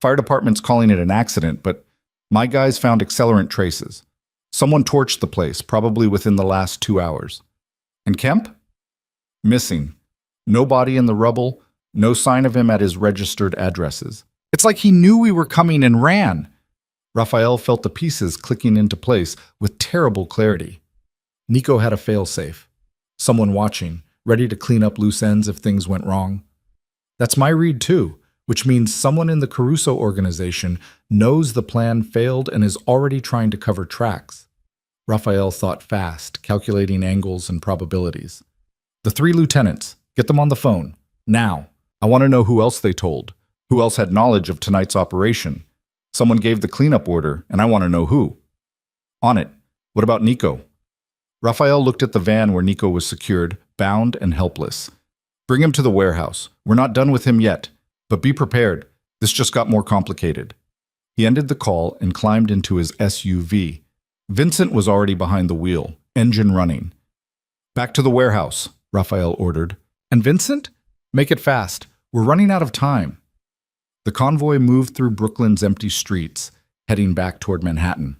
Fire department's calling it an accident, but my guys found accelerant traces. Someone torched the place, probably within the last 2 hours. And Kemp? Missing. No body in the rubble, no sign of him at his registered addresses. It's like he knew we were coming and ran. Raphael felt the pieces clicking into place with terrible clarity. Nico had a failsafe. Someone watching, ready to clean up loose ends if things went wrong. That's my read too, which means someone in the Caruso organization knows the plan failed and is already trying to cover tracks. Raphael thought fast, calculating angles and probabilities. The 3 lieutenants, get them on the phone. Now. I want to know who else they told. Who else had knowledge of tonight's operation? Someone gave the cleanup order, and I want to know who. On it. What about Nico? Raphael looked at the van where Nico was secured, bound and helpless. Bring him to the warehouse. We're not done with him yet, but be prepared. This just got more complicated. He ended the call and climbed into his SUV. Vincent was already behind the wheel, engine running. Back to the warehouse, Raphael ordered. And Vincent? Make it fast. We're running out of time. The convoy moved through Brooklyn's empty streets, heading back toward Manhattan.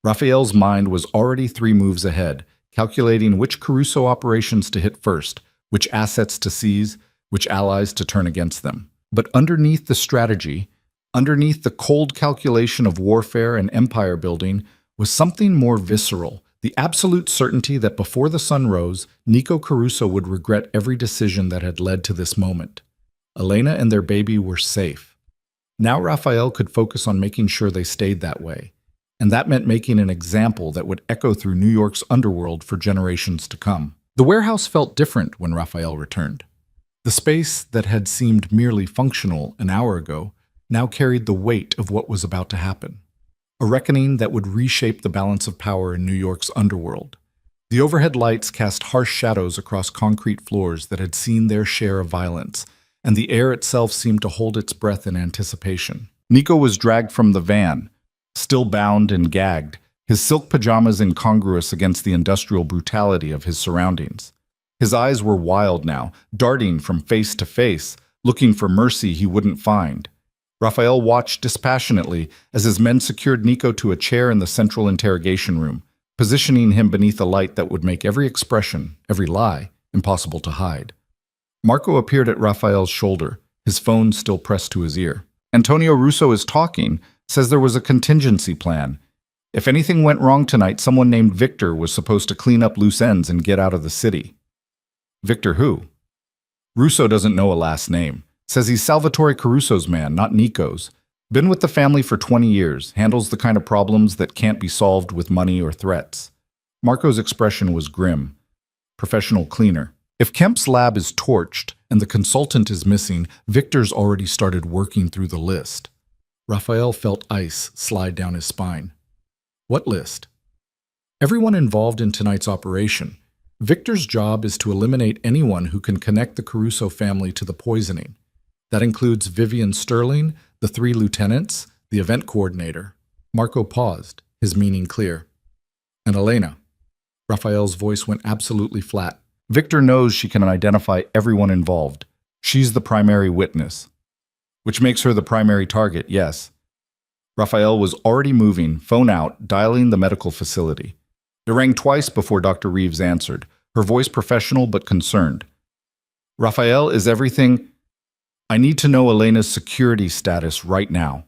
Raphael's mind was already 3 moves ahead, calculating which Caruso operations to hit first, which assets to seize, which allies to turn against them. But underneath the strategy, underneath the cold calculation of warfare and empire building, was something more visceral, the absolute certainty that before the sun rose, Nico Caruso would regret every decision that had led to this moment. Elena and their baby were safe. Now Raphael could focus on making sure they stayed that way, and that meant making an example that would echo through New York's underworld for generations to come. The warehouse felt different when Raphael returned. The space that had seemed merely functional an hour ago now carried the weight of what was about to happen. A reckoning that would reshape the balance of power in New York's underworld. The overhead lights cast harsh shadows across concrete floors that had seen their share of violence, and the air itself seemed to hold its breath in anticipation. Nico was dragged from the van, still bound and gagged, his silk pajamas incongruous against the industrial brutality of his surroundings. His eyes were wild now, darting from face to face, looking for mercy he wouldn't find. Raphael watched dispassionately as his men secured Nico to a chair in the central interrogation room, positioning him beneath a light that would make every expression, every lie, impossible to hide. Marco appeared at Raphael's shoulder, his phone still pressed to his ear. Antonio Russo is talking, says there was a contingency plan. If anything went wrong tonight, someone named Victor was supposed to clean up loose ends and get out of the city. Victor who? Russo doesn't know a last name. Says he's Salvatore Caruso's man, not Nico's. Been with the family for 20 years, handles the kind of problems that can't be solved with money or threats. Marco's expression was grim. Professional cleaner. If Kemp's lab is torched and the consultant is missing, Victor's already started working through the list. Raphael felt ice slide down his spine. What list? everyone involved in tonight's operation. Victor's job is to eliminate anyone who can connect the Caruso family to the poisoning. That includes Vivian Sterling, the 3 lieutenants, the event coordinator. Marco paused, his meaning clear. And Elena. Raphael's voice went absolutely flat. Victor knows she can identify everyone involved. She's the primary witness. Which makes her the primary target, yes. Raphael was already moving, phone out, dialing the medical facility. It rang twice before Dr. Reeves answered, her voice professional but concerned. Raphael, is everything... I need to know Elena's security status right now.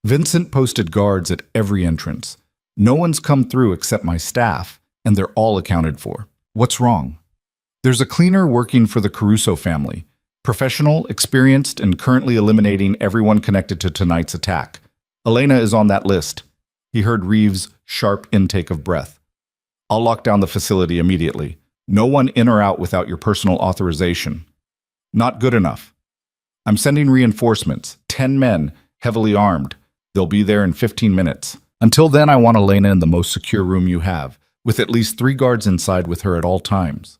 Vincent posted guards at every entrance. No one's come through except my staff, and they're all accounted for. What's wrong? There's a cleaner working for the Caruso family. Professional, experienced, and currently eliminating everyone connected to tonight's attack. Elena is on that list. He heard Reeves' sharp intake of breath. I'll lock down the facility immediately. No one in or out without your personal authorization. Not good enough. I'm sending reinforcements, 10 men, heavily armed. They'll be there in 15 minutes. Until then, I want Elena in the most secure room you have, with at least 3 guards inside with her at all times.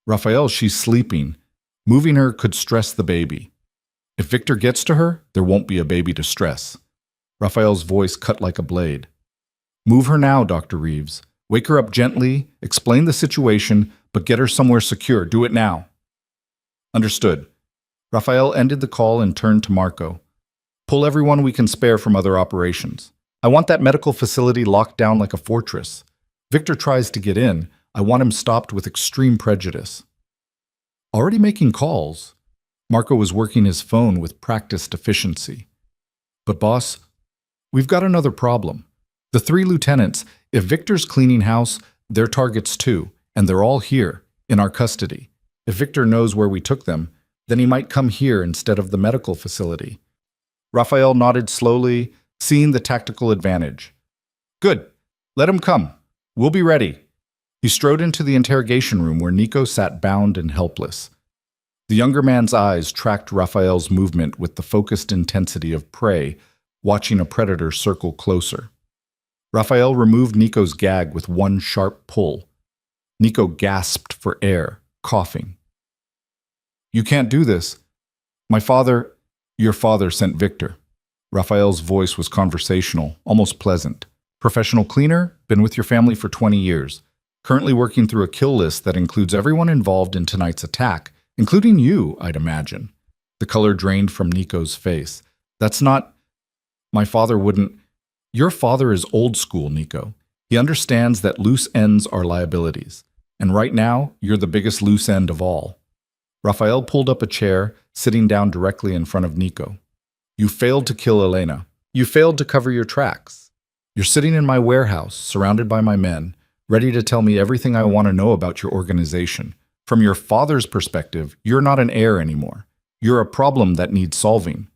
Raphael, she's sleeping. Moving her could stress the baby. If Victor gets to her, there won't be a baby to stress. Raphael's voice cut like a blade. Move her now, Dr. Reeves. Wake her up gently, explain the situation, but get her somewhere secure. Do it now. Understood. Raphael ended the call and turned to Marco. Pull everyone we can spare from other operations. I want that medical facility locked down like a fortress. Victor tries to get in. I want him stopped with extreme prejudice. Already making calls. Marco was working his phone with practiced efficiency. But boss, we've got another problem. The 3 lieutenants, if Victor's cleaning house, they're targets too, and they're all here, in our custody. If Victor knows where we took them, then he might come here instead of the medical facility. Raphael nodded slowly, seeing the tactical advantage. Good. Let him come. We'll be ready. He strode into the interrogation room where Nico sat bound and helpless. The younger man's eyes tracked Raphael's movement with the focused intensity of prey, watching a predator circle closer. Raphael removed Nico's gag with one sharp pull. Nico gasped for air, coughing. You can't do this. Your father sent Victor. Raphael's voice was conversational, almost pleasant. Professional cleaner, been with your family for 20 years. Currently working through a kill list that includes everyone involved in tonight's attack, including you, I'd imagine. The color drained from Nico's face. That's not... My father wouldn't... Your father is old school, Nico. He understands that loose ends are liabilities. And right now, you're the biggest loose end of all. Raphael pulled up a chair, sitting down directly in front of Nico. You failed to kill Elena. You failed to cover your tracks. You're sitting in my warehouse, surrounded by my men, ready to tell me everything I want to know about your organization. From your father's perspective, you're not an heir anymore. You're a problem that needs solving.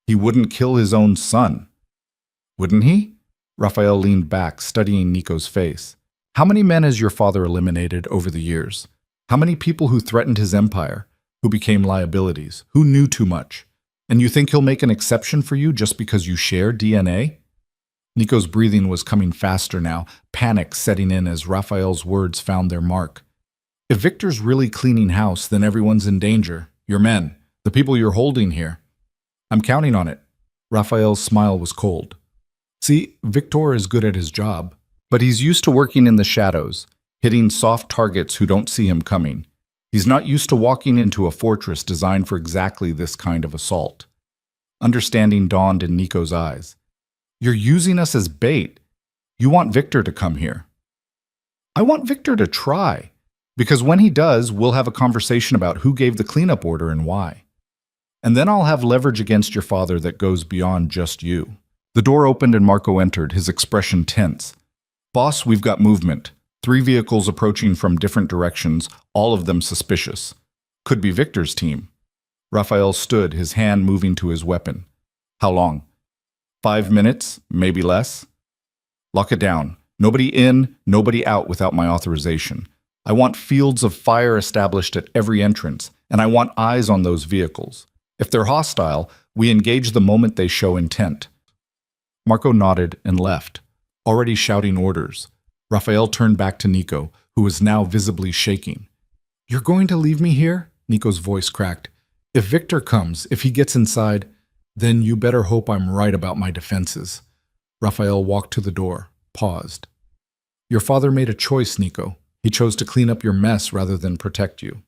He wouldn't kill his own son. Wouldn't he? Raphael leaned back, studying Nico's face. How many men has your father eliminated over the years? How many people who threatened his empire, who became liabilities, who knew too much? And you think he'll make an exception for you just because you share DNA? Nico's breathing was coming faster now, panic setting in as Raphael's words found their mark. If Victor's really cleaning house, then everyone's in danger. Your men, the people you're holding here. I'm counting on it. Raphael's smile was cold. See, Victor is good at his job, but he's used to working in the shadows, hitting soft targets who don't see him coming. He's not used to walking into a fortress designed for exactly this kind of assault. Understanding dawned in Nico's eyes. You're using us as bait. You want Victor to come here. I want Victor to try, because when he does, we'll have a conversation about who gave the cleanup order and why. And then I'll have leverage against your father that goes beyond just you. The door opened and Marco entered, his expression tense. Boss, we've got movement. 3 vehicles approaching from different directions, all of them suspicious. Could be Victor's team. Raphael stood, his hand moving to his weapon. How long? 5 minutes, maybe less. Lock it down. Nobody in, nobody out without my authorization. I want fields of fire established at every entrance, and I want eyes on those vehicles. If they're hostile, we engage the moment they show intent. Marco nodded and left, already shouting orders. Raphael turned back to Nico, who was now visibly shaking. "You're going to leave me here?" Nico's voice cracked. "If Victor comes, if he gets inside, then you better hope I'm right about my defenses." Raphael walked to the door, paused. "Your father made a choice, Nico. He chose to clean up your mess rather than protect you.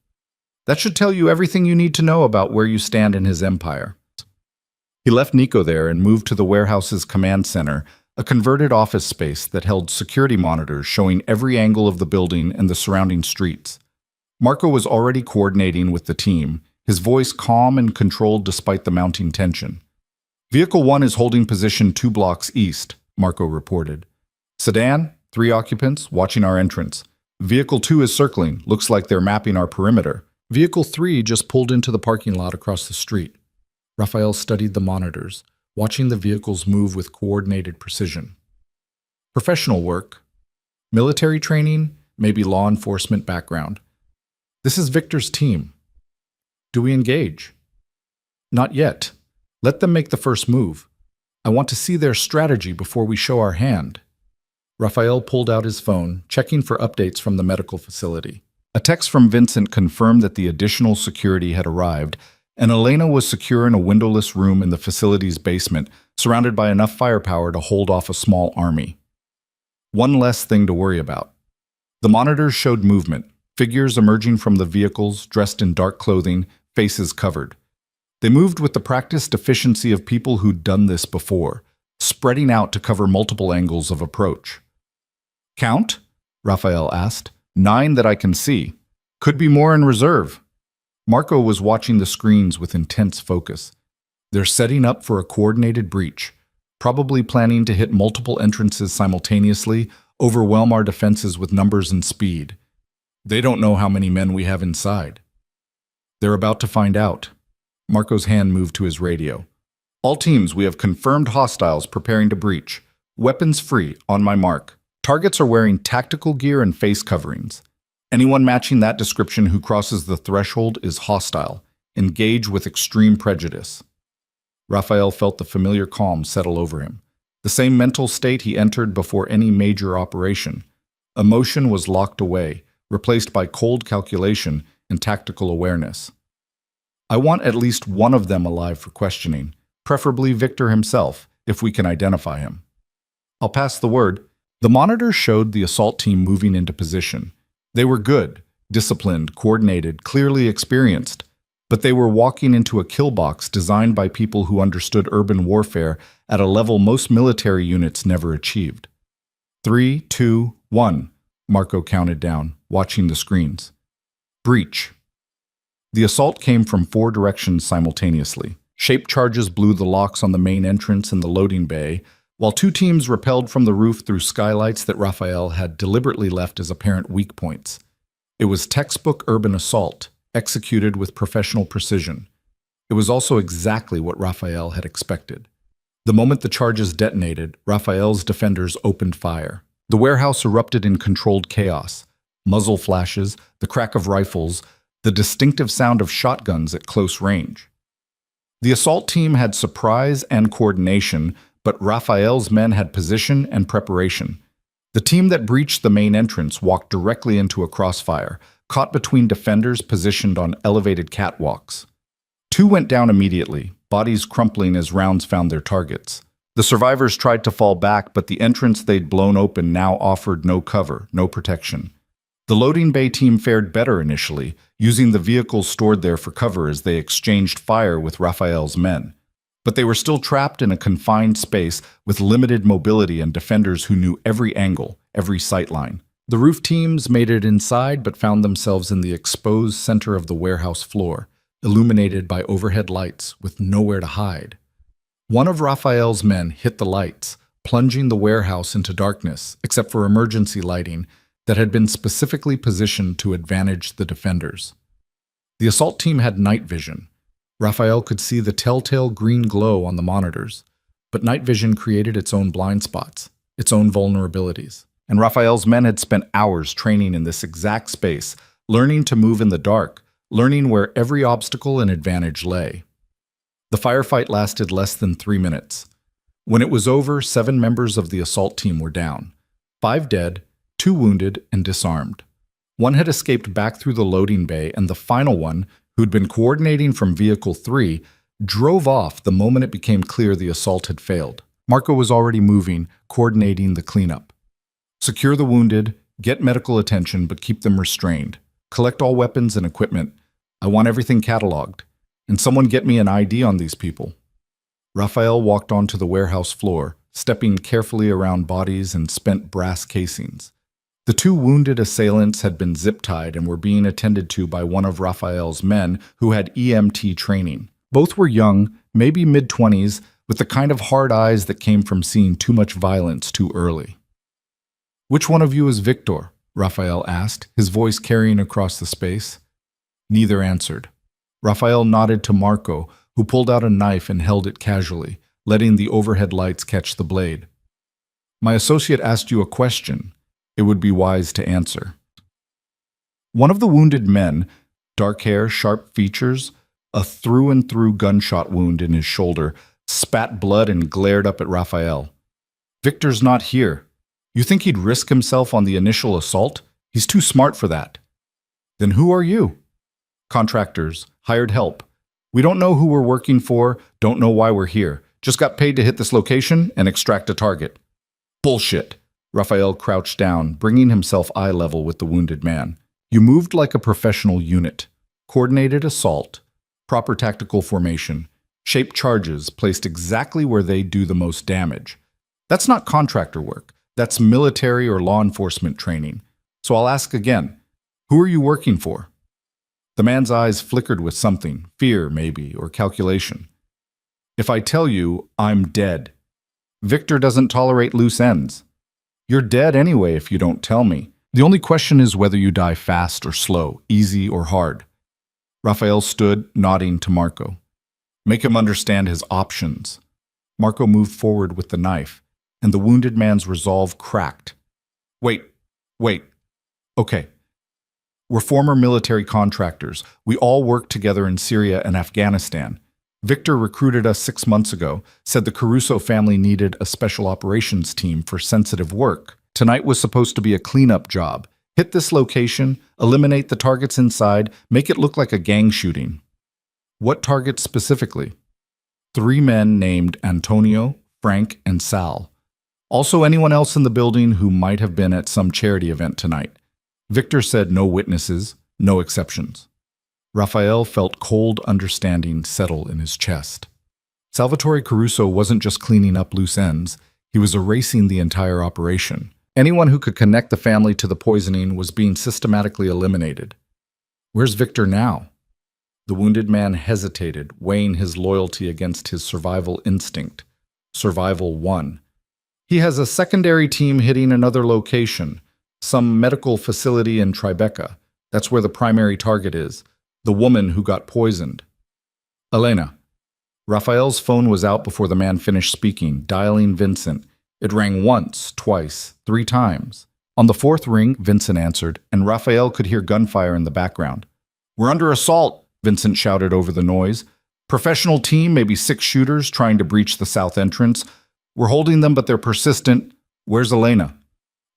That should tell you everything you need to know about where you stand in his empire." He left Nico there and moved to the warehouse's command center, a converted office space that held security monitors showing every angle of the building and the surrounding streets. Marco was already coordinating with the team, his voice calm and controlled despite the mounting tension. "Vehicle 1 is holding position 2 blocks east," Marco reported. "Sedan, 3 occupants, watching our entrance. Vehicle 2 is circling, looks like they're mapping our perimeter. Vehicle 3 just pulled into the parking lot across the street." Raphael studied the monitors, watching the vehicles move with coordinated precision. Professional work, military training, maybe law enforcement background. This is Victor's team. Do we engage? Not yet. Let them make the first move. I want to see their strategy before we show our hand. Raphael pulled out his phone, checking for updates from the medical facility. A text from Vincent confirmed that the additional security had arrived, and Elena was secure in a windowless room in the facility's basement, surrounded by enough firepower to hold off a small army. One less thing to worry about. The monitors showed movement, figures emerging from the vehicles, dressed in dark clothing, faces covered. They moved with the practiced efficiency of people who'd done this before, spreading out to cover multiple angles of approach. "Count?" Raphael asked. "9 that I can see. Could be more in reserve." Marco was watching the screens with intense focus. They're setting up for a coordinated breach, probably planning to hit multiple entrances simultaneously, overwhelm our defenses with numbers and speed. They don't know how many men we have inside. They're about to find out. Marco's hand moved to his radio. "All teams, we have confirmed hostiles preparing to breach. Weapons free, on my mark. Targets are wearing tactical gear and face coverings. Anyone matching that description who crosses the threshold is hostile. Engage with extreme prejudice." Raphael felt the familiar calm settle over him. The same mental state he entered before any major operation. Emotion was locked away, replaced by cold calculation and tactical awareness. "I want at least one of them alive for questioning, preferably Victor himself, if we can identify him. I'll pass the word." The monitor showed the assault team moving into position. They were good, disciplined, coordinated, clearly experienced, but they were walking into a kill box designed by people who understood urban warfare at a level most military units never achieved. 3, 2, 1, Marco counted down, watching the screens. Breach. The assault came from 4 directions simultaneously. Shape charges blew the locks on the main entrance and the loading bay, while 2 teams repelled from the roof through skylights that Raphael had deliberately left as apparent weak points. It was textbook urban assault, executed with professional precision. It was also exactly what Raphael had expected. The moment the charges detonated, Raphael's defenders opened fire. The warehouse erupted in controlled chaos. Muzzle flashes, the crack of rifles, the distinctive sound of shotguns at close range. The assault team had surprise and coordination, but Raphael's men had position and preparation. The team that breached the main entrance walked directly into a crossfire, caught between defenders positioned on elevated catwalks. 2 went down immediately, bodies crumpling as rounds found their targets. The survivors tried to fall back, but the entrance they'd blown open now offered no cover, no protection. The loading bay team fared better initially, using the vehicles stored there for cover as they exchanged fire with Raphael's men. But they were still trapped in a confined space with limited mobility and defenders who knew every angle, every sightline. The roof teams made it inside but found themselves in the exposed center of the warehouse floor, illuminated by overhead lights with nowhere to hide. One of Raphael's men hit the lights, plunging the warehouse into darkness, except for emergency lighting that had been specifically positioned to advantage the defenders. The assault team had night vision. Raphael could see the telltale green glow on the monitors, but night vision created its own blind spots, its own vulnerabilities. And Raphael's men had spent hours training in this exact space, learning to move in the dark, learning where every obstacle and advantage lay. The firefight lasted less than 3 minutes. When it was over, 7 members of the assault team were down. 5 dead, 2 wounded and disarmed. One had escaped back through the loading bay, and the final one, who'd been coordinating from Vehicle 3, drove off the moment it became clear the assault had failed. Marco was already moving, coordinating the cleanup. Secure the wounded, get medical attention, but keep them restrained. Collect all weapons and equipment. I want everything cataloged. And someone get me an ID on these people. Raphael walked onto the warehouse floor, stepping carefully around bodies and spent brass casings. The 2 wounded assailants had been zip-tied and were being attended to by one of Raphael's men who had EMT training. Both were young, maybe mid-20s, with the kind of hard eyes that came from seeing too much violence too early. "Which one of you is Victor?" Raphael asked, his voice carrying across the space. Neither answered. Raphael nodded to Marco, who pulled out a knife and held it casually, letting the overhead lights catch the blade. "My associate asked you a question. It would be wise to answer." One of the wounded men, dark hair, sharp features, a through-and-through gunshot wound in his shoulder, spat blood and glared up at Raphael. "Victor's not here. You think he'd risk himself on the initial assault? He's too smart for that." "Then who are you?" "Contractors. Hired help. We don't know who we're working for, don't know why we're here. Just got paid to hit this location and extract a target." "Bullshit." Raphael crouched down, bringing himself eye level with the wounded man. "You moved like a professional unit. Coordinated assault, proper tactical formation, shaped charges placed exactly where they do the most damage. That's not contractor work. That's military or law enforcement training. So I'll ask again, who are you working for?" The man's eyes flickered with something, fear maybe, or calculation. "If I tell you, I'm dead. Victor doesn't tolerate loose ends. You're dead anyway if you don't tell me. The only question is whether you die fast or slow, easy or hard." Raphael stood, nodding to Marco. "Make him understand his options." Marco moved forward with the knife, and the wounded man's resolve cracked. Wait. Okay. We're former military contractors. We all worked together in Syria and Afghanistan. Victor recruited us 6 months ago, said the Caruso family needed a special operations team for sensitive work. Tonight was supposed to be a cleanup job. Hit this location, eliminate the targets inside, make it look like a gang shooting. "What targets specifically?" 3 men named Antonio, Frank, and Sal. Also anyone else in the building who might have been at some charity event tonight. Victor said no witnesses, no exceptions. Raphael felt cold understanding settle in his chest. Salvatore Caruso wasn't just cleaning up loose ends, he was erasing the entire operation. Anyone who could connect the family to the poisoning was being systematically eliminated. "Where's Victor now?" The wounded man hesitated, weighing his loyalty against his survival instinct. Survival won. "He has a secondary team hitting another location, some medical facility in Tribeca. That's where the primary target is. The woman who got poisoned." "Elena." Raphael's phone was out before the man finished speaking, dialing Vincent. It rang once, twice, 3 times. On the 4th ring, Vincent answered, and Raphael could hear gunfire in the background. "We're under assault," Vincent shouted over the noise. "Professional team, maybe 6 shooters trying to breach the south entrance. We're holding them, but they're persistent. Where's Elena?"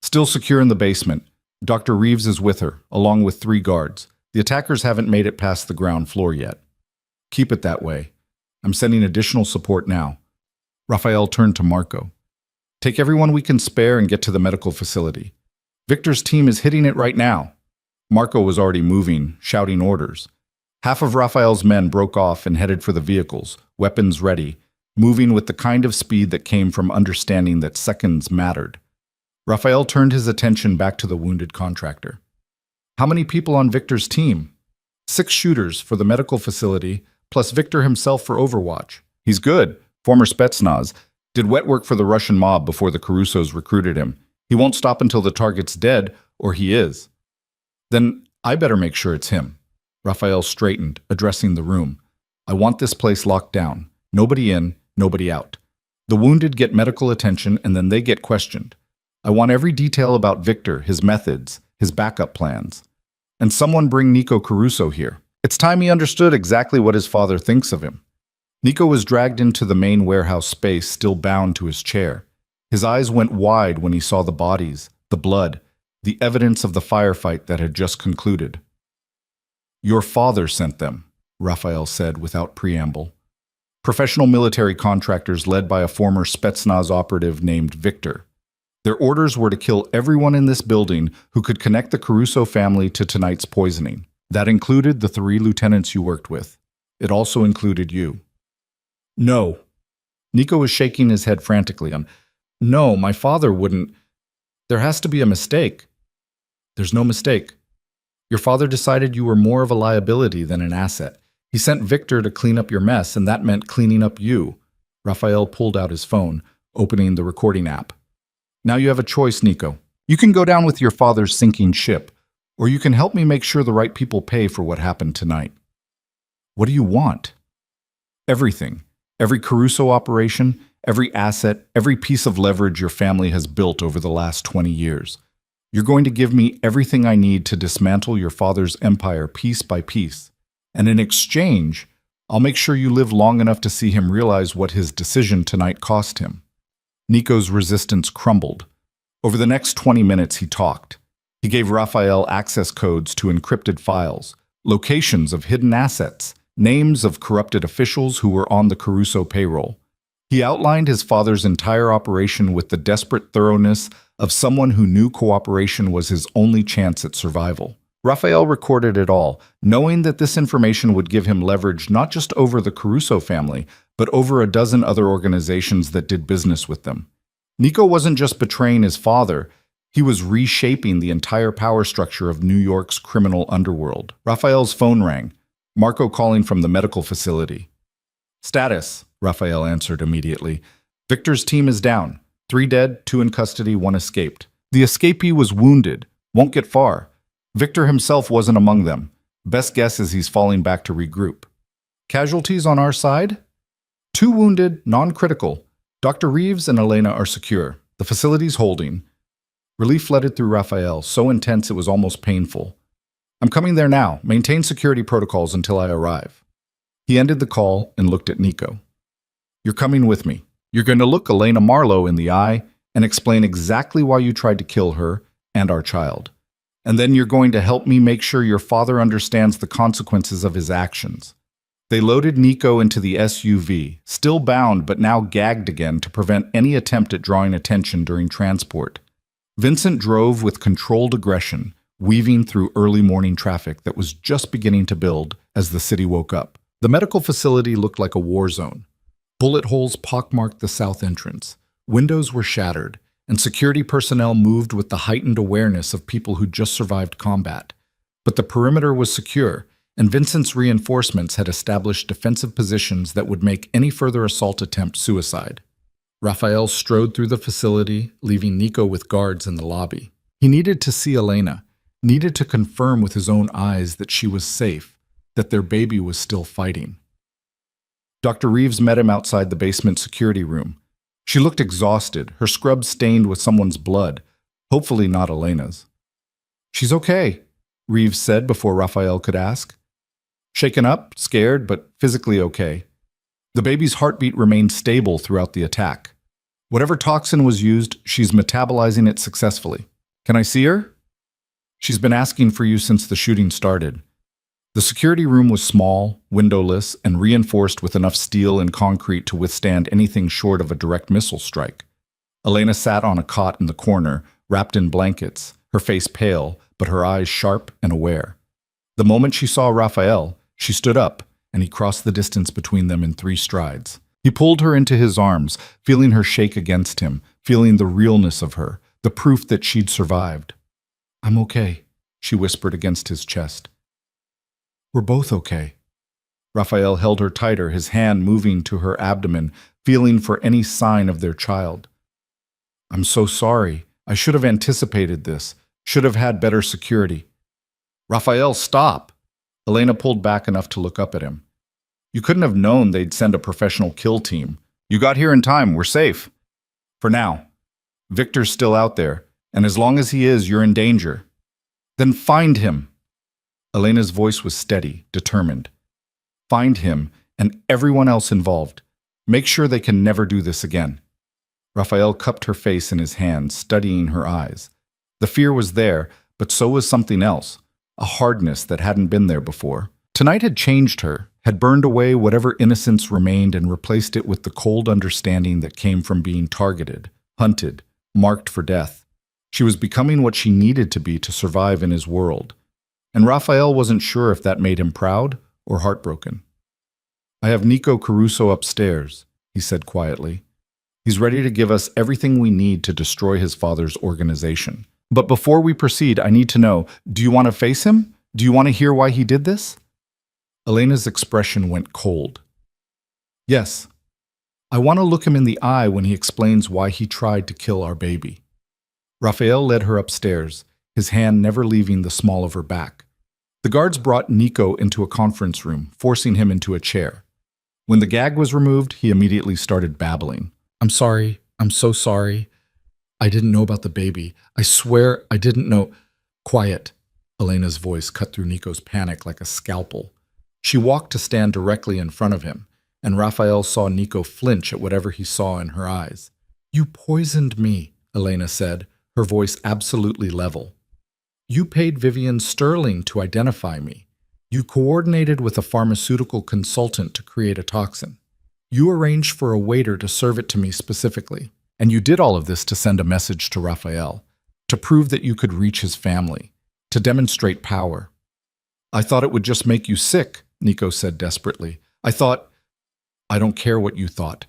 "Still secure in the basement. Dr. Reeves is with her, along with 3 guards. The attackers haven't made it past the ground floor yet." "Keep it that way. I'm sending additional support now." Raphael turned to Marco. "Take everyone we can spare and get to the medical facility. Victor's team is hitting it right now." Marco was already moving, shouting orders. Half of Raphael's men broke off and headed for the vehicles, weapons ready, moving with the kind of speed that came from understanding that seconds mattered. Raphael turned his attention back to the wounded contractor. "How many people on Victor's team?" 6 shooters for the medical facility, plus Victor himself for Overwatch. He's good, former Spetsnaz. Did wet work for the Russian mob before the Carusos recruited him. He won't stop until the target's dead, or he is. "Then I better make sure it's him." Raphael straightened, addressing the room. "I want this place locked down. Nobody in, nobody out. The wounded get medical attention and then they get questioned. I want every detail about Victor, his methods, his backup plans. And someone bring Nico Caruso here. It's time he understood exactly what his father thinks of him." Nico was dragged into the main warehouse space, still bound to his chair. His eyes went wide when he saw the bodies, the blood, the evidence of the firefight that had just concluded. Your father sent them, Raphael said without preamble. Professional military contractors led by a former Spetsnaz operative named Victor. Their orders were to kill everyone in this building who could connect the Caruso family to tonight's poisoning. That included the 3 lieutenants you worked with. It also included you. No. Nico was shaking his head frantically. No, my father wouldn't. There has to be a mistake. There's no mistake. Your father decided you were more of a liability than an asset. He sent Victor to clean up your mess, and that meant cleaning up you. Raphael pulled out his phone, opening the recording app. Now you have a choice, Nico. You can go down with your father's sinking ship, or you can help me make sure the right people pay for what happened tonight. What do you want? Everything. Every Caruso operation, every asset, every piece of leverage your family has built over the last 20 years. You're going to give me everything I need to dismantle your father's empire piece by piece. And in exchange, I'll make sure you live long enough to see him realize what his decision tonight cost him. Nico's resistance crumbled. Over the next 20 minutes, he talked. He gave Raphael access codes to encrypted files, locations of hidden assets, names of corrupted officials who were on the Caruso payroll. He outlined his father's entire operation with the desperate thoroughness of someone who knew cooperation was his only chance at survival. Raphael recorded it all, knowing that this information would give him leverage not just over the Caruso family, but over a dozen other organizations that did business with them. Nico wasn't just betraying his father, he was reshaping the entire power structure of New York's criminal underworld. Raphael's phone rang, Marco calling from the medical facility. Status, Raphael answered immediately. Victor's team is down. 3 dead, 2 in custody, 1 escaped. The escapee was wounded, won't get far. Victor himself wasn't among them. Best guess is he's falling back to regroup. Casualties on our side? 2 wounded, non-critical. Dr. Reeves and Elena are secure. The facility's holding. Relief flooded through Raphael, so intense it was almost painful. I'm coming there now. Maintain security protocols until I arrive. He ended the call and looked at Nico. You're coming with me. You're going to look Elena Marlowe in the eye and explain exactly why you tried to kill her and our child. And then you're going to help me make sure your father understands the consequences of his actions. They loaded Nico into the SUV, still bound but now gagged again to prevent any attempt at drawing attention during transport. Vincent drove with controlled aggression, weaving through early morning traffic that was just beginning to build as the city woke up. The medical facility looked like a war zone. Bullet holes pockmarked the south entrance. Windows were shattered, and security personnel moved with the heightened awareness of people who just survived combat. But the perimeter was secure, and Vincent's reinforcements had established defensive positions that would make any further assault attempt suicide. Raphael strode through the facility, leaving Nico with guards in the lobby. He needed to see Elena, needed to confirm with his own eyes that she was safe, that their baby was still fighting. Dr. Reeves met him outside the basement security room. She looked exhausted, her scrub stained with someone's blood, hopefully not Elena's. She's okay, Reeves said before Raphael could ask. Shaken up, scared, but physically okay. The baby's heartbeat remained stable throughout the attack. Whatever toxin was used, she's metabolizing it successfully. Can I see her? She's been asking for you since the shooting started. The security room was small, windowless, and reinforced with enough steel and concrete to withstand anything short of a direct missile strike. Elena sat on a cot in the corner, wrapped in blankets, her face pale, but her eyes sharp and aware. The moment she saw Raphael, she stood up, and he crossed the distance between them in 3 strides. He pulled her into his arms, feeling her shake against him, feeling the realness of her, the proof that she'd survived. I'm okay, she whispered against his chest. We're both okay. Raphael held her tighter, his hand moving to her abdomen, feeling for any sign of their child. I'm so sorry. I should have anticipated this, should have had better security. Raphael, stop! Elena pulled back enough to look up at him. You couldn't have known they'd send a professional kill team. You got here in time. We're safe. For now. Victor's still out there, and as long as he is, you're in danger. Then find him. Elena's voice was steady, determined. Find him and everyone else involved. Make sure they can never do this again. Raphael cupped her face in his hands, studying her eyes. The fear was there, but so was something else, a hardness that hadn't been there before. Tonight had changed her, had burned away whatever innocence remained and replaced it with the cold understanding that came from being targeted, hunted, marked for death. She was becoming what she needed to be to survive in his world. And Raphael wasn't sure if that made him proud or heartbroken. "I have Nico Caruso upstairs," he said quietly. "He's ready to give us everything we need to destroy his father's organization. But before we proceed, I need to know, do you want to face him? Do you want to hear why he did this?" Elena's expression went cold. "Yes. I want to look him in the eye when he explains why he tried to kill our baby." Raphael led her upstairs, his hand never leaving the small of her back. The guards brought Nico into a conference room, forcing him into a chair. When the gag was removed, he immediately started babbling. "I'm sorry. I'm so sorry. I didn't know about the baby. I swear I didn't know." "Quiet." Elena's voice cut through Nico's panic like a scalpel. She walked to stand directly in front of him, and Raphael saw Nico flinch at whatever he saw in her eyes. "You poisoned me," Elena said, her voice absolutely level. "You paid Vivian Sterling to identify me. You coordinated with a pharmaceutical consultant to create a toxin. You arranged for a waiter to serve it to me specifically. And you did all of this to send a message to Raphael, to prove that you could reach his family, to demonstrate power." "I thought it would just make you sick," Nico said desperately. "I don't care what you thought."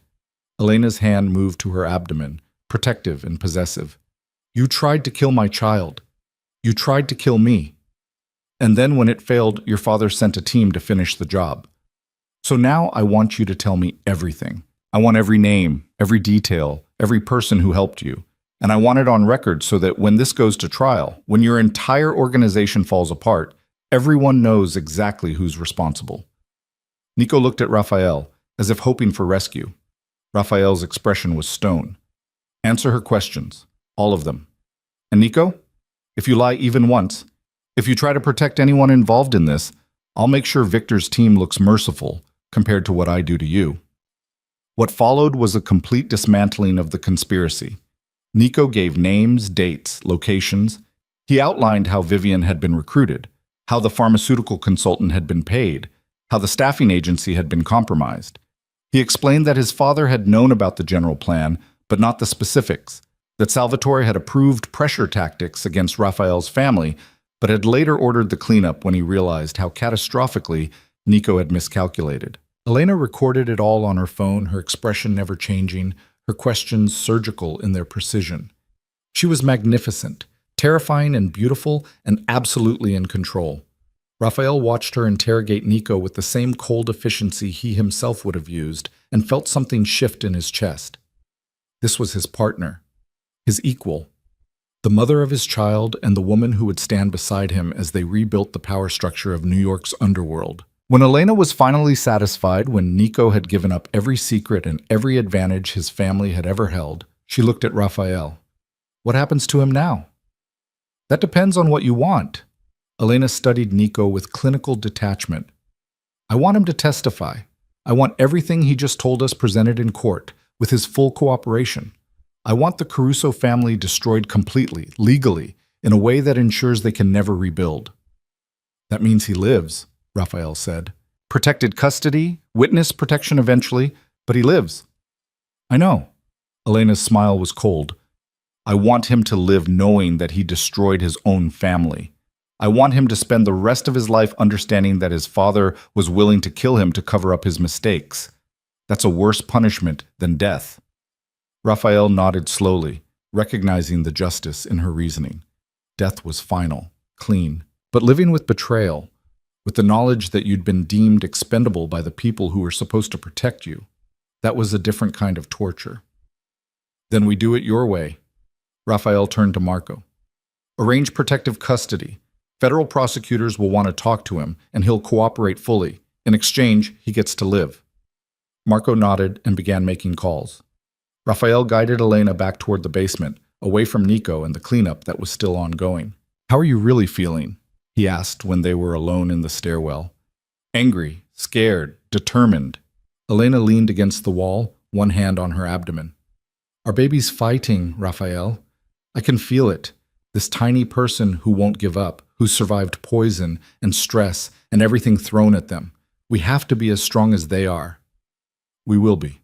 Elena's hand moved to her abdomen, protective and possessive. "You tried to kill my child. You tried to kill me. And then when it failed, your father sent a team to finish the job. So now I want you to tell me everything. I want every name, every detail, every person who helped you. And I want it on record so that when this goes to trial, when your entire organization falls apart, everyone knows exactly who's responsible." Nico looked at Raphael, as if hoping for rescue. Raphael's expression was stone. "Answer her questions, all of them. And Nico, if you lie even once, if you try to protect anyone involved in this, I'll make sure Victor's team looks merciful compared to what I do to you." What followed was a complete dismantling of the conspiracy. Nico gave names, dates, locations. He outlined how Vivian had been recruited, how the pharmaceutical consultant had been paid, how the staffing agency had been compromised. He explained that his father had known about the general plan, but not the specifics, that Salvatore had approved pressure tactics against Raphael's family, but had later ordered the cleanup when he realized how catastrophically Nico had miscalculated. Elena recorded it all on her phone, her expression never changing, her questions surgical in their precision. She was magnificent, terrifying and beautiful, and absolutely in control. Raphael watched her interrogate Nico with the same cold efficiency he himself would have used, and felt something shift in his chest. This was his partner, his equal, the mother of his child and the woman who would stand beside him as they rebuilt the power structure of New York's underworld. When Elena was finally satisfied, when Nico had given up every secret and every advantage his family had ever held, she looked at Raphael. "What happens to him now?" "That depends on what you want." Elena studied Nico with clinical detachment. "I want him to testify. I want everything he just told us presented in court, with his full cooperation. I want the Caruso family destroyed completely, legally, in a way that ensures they can never rebuild." "That means he lives," Raphael said. "Protected custody, witness protection eventually, but he lives." "I know." Elena's smile was cold. "I want him to live knowing that he destroyed his own family. I want him to spend the rest of his life understanding that his father was willing to kill him to cover up his mistakes. That's a worse punishment than death." Raphael nodded slowly, recognizing the justice in her reasoning. Death was final, clean, but living with betrayal, with the knowledge that you'd been deemed expendable by the people who were supposed to protect you, that was a different kind of torture. "Then we do it your way." Raphael turned to Marco. "Arrange protective custody. Federal prosecutors will want to talk to him, and he'll cooperate fully. In exchange, he gets to live." Marco nodded and began making calls. Raphael guided Elena back toward the basement, away from Nico and the cleanup that was still ongoing. "How are you really feeling?" he asked when they were alone in the stairwell. "Angry, scared, determined." Elena leaned against the wall, one hand on her abdomen. "Our baby's fighting, Raphael. I can feel it. This tiny person who won't give up, who survived poison and stress and everything thrown at them. We have to be as strong as they are. We will be.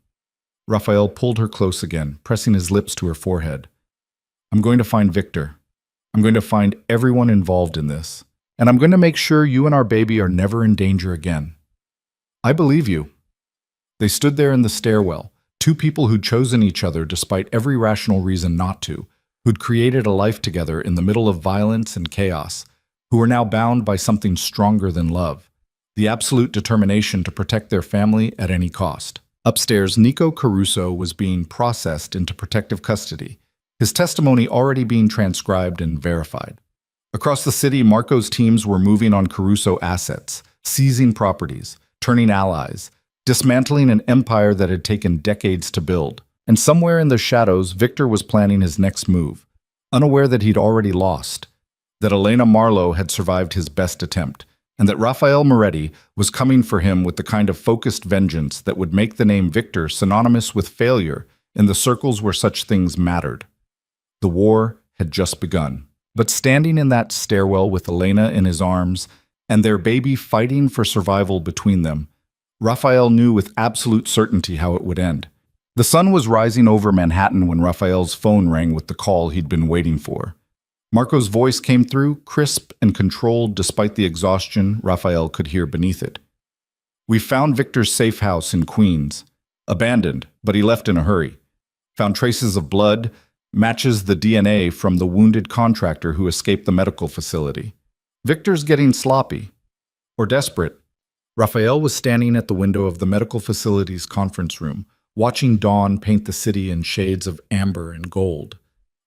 Raphael pulled her close again, pressing his lips to her forehead. I'm going to find Victor. I'm going to find everyone involved in this. And I'm going to make sure you and our baby are never in danger again. I believe you. They stood there in the stairwell, two people who'd chosen each other despite every rational reason not to, who'd created a life together in the middle of violence and chaos, who were now bound by something stronger than love, the absolute determination to protect their family at any cost. Upstairs, Nico Caruso was being processed into protective custody, his testimony already being transcribed and verified. Across the city, Marco's teams were moving on Caruso assets, seizing properties, turning allies, dismantling an empire that had taken decades to build. And somewhere in the shadows, Victor was planning his next move, unaware that he'd already lost, that Elena Marlowe had survived his best attempt, and that Rafael Moretti was coming for him with the kind of focused vengeance that would make the name Victor synonymous with failure in the circles where such things mattered. The war had just begun. But standing in that stairwell with Elena in his arms and their baby fighting for survival between them, Rafael knew with absolute certainty how it would end. The sun was rising over Manhattan when Rafael's phone rang with the call he'd been waiting for. Marco's voice came through, crisp and controlled despite the exhaustion Rafael could hear beneath it. We found Victor's safe house in Queens. Abandoned, but he left in a hurry. Found traces of blood, matches the DNA from the wounded contractor who escaped the medical facility. Victor's getting sloppy. Or desperate. Rafael was standing at the window of the medical facility's conference room, watching dawn paint the city in shades of amber and gold.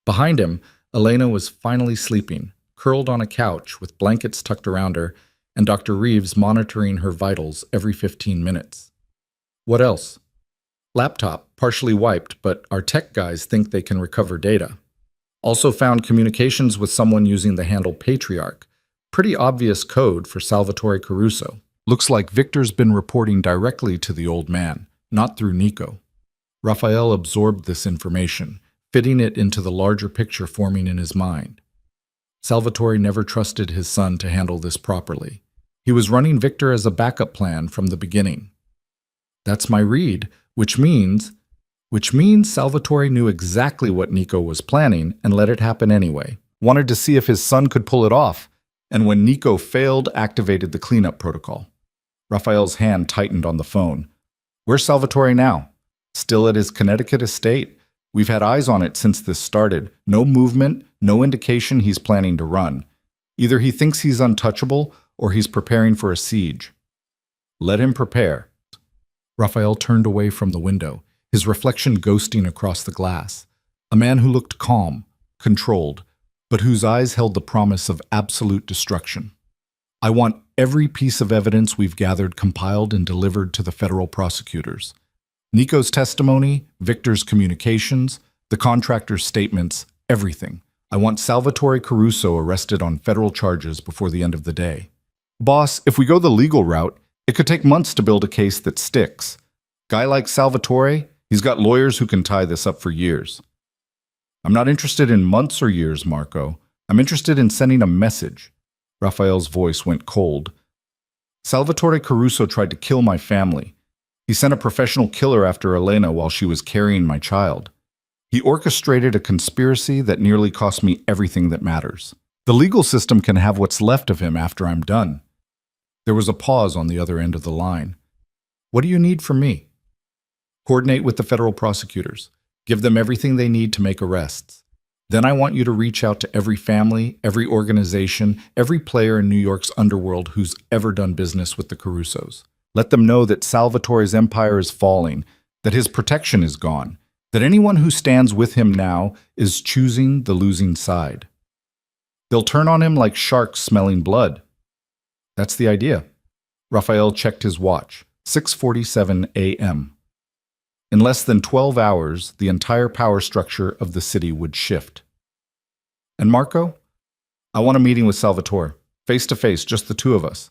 Behind him, Elena was finally sleeping, curled on a couch with blankets tucked around her, and Dr. Reeves monitoring her vitals every 15 minutes. What else? Laptop, partially wiped, but our tech guys think they can recover data. Also found communications with someone using the handle Patriarch. Pretty obvious code for Salvatore Caruso. Looks like Victor's been reporting directly to the old man, not through Nico. Rafael absorbed this information, fitting it into the larger picture forming in his mind. Salvatore never trusted his son to handle this properly. He was running Victor as a backup plan from the beginning. That's my read, which means Salvatore knew exactly what Nico was planning and let it happen anyway. Wanted to see if his son could pull it off, and when Nico failed, activated the cleanup protocol. Rafael's hand tightened on the phone. Where's Salvatore now? Still at his Connecticut estate. We've had eyes on it since this started. No movement, no indication he's planning to run. Either he thinks he's untouchable, or he's preparing for a siege. Let him prepare. Rafael turned away from the window, his reflection ghosting across the glass. A man who looked calm, controlled, but whose eyes held the promise of absolute destruction. I want every piece of evidence we've gathered compiled and delivered to the federal prosecutors. Nico's testimony, Victor's communications, the contractor's statements, everything. I want Salvatore Caruso arrested on federal charges before the end of the day. Boss, if we go the legal route, it could take months to build a case that sticks. Guy like Salvatore, he's got lawyers who can tie this up for years. I'm not interested in months or years, Marco. I'm interested in sending a message. Rafael's voice went cold. Salvatore Caruso tried to kill my family. He sent a professional killer after Elena while she was carrying my child. He orchestrated a conspiracy that nearly cost me everything that matters. The legal system can have what's left of him after I'm done. There was a pause on the other end of the line. What do you need from me? Coordinate with the federal prosecutors. Give them everything they need to make arrests. Then I want you to reach out to every family, every organization, every player in New York's underworld who's ever done business with the Carusos. Let them know that Salvatore's empire is falling, that his protection is gone, that anyone who stands with him now is choosing the losing side. They'll turn on him like sharks smelling blood. That's the idea. Rafael checked his watch. 6:47 a.m. In less than 12 hours, the entire power structure of the city would shift. And Marco? I want a meeting with Salvatore. Face to face, just the two of us.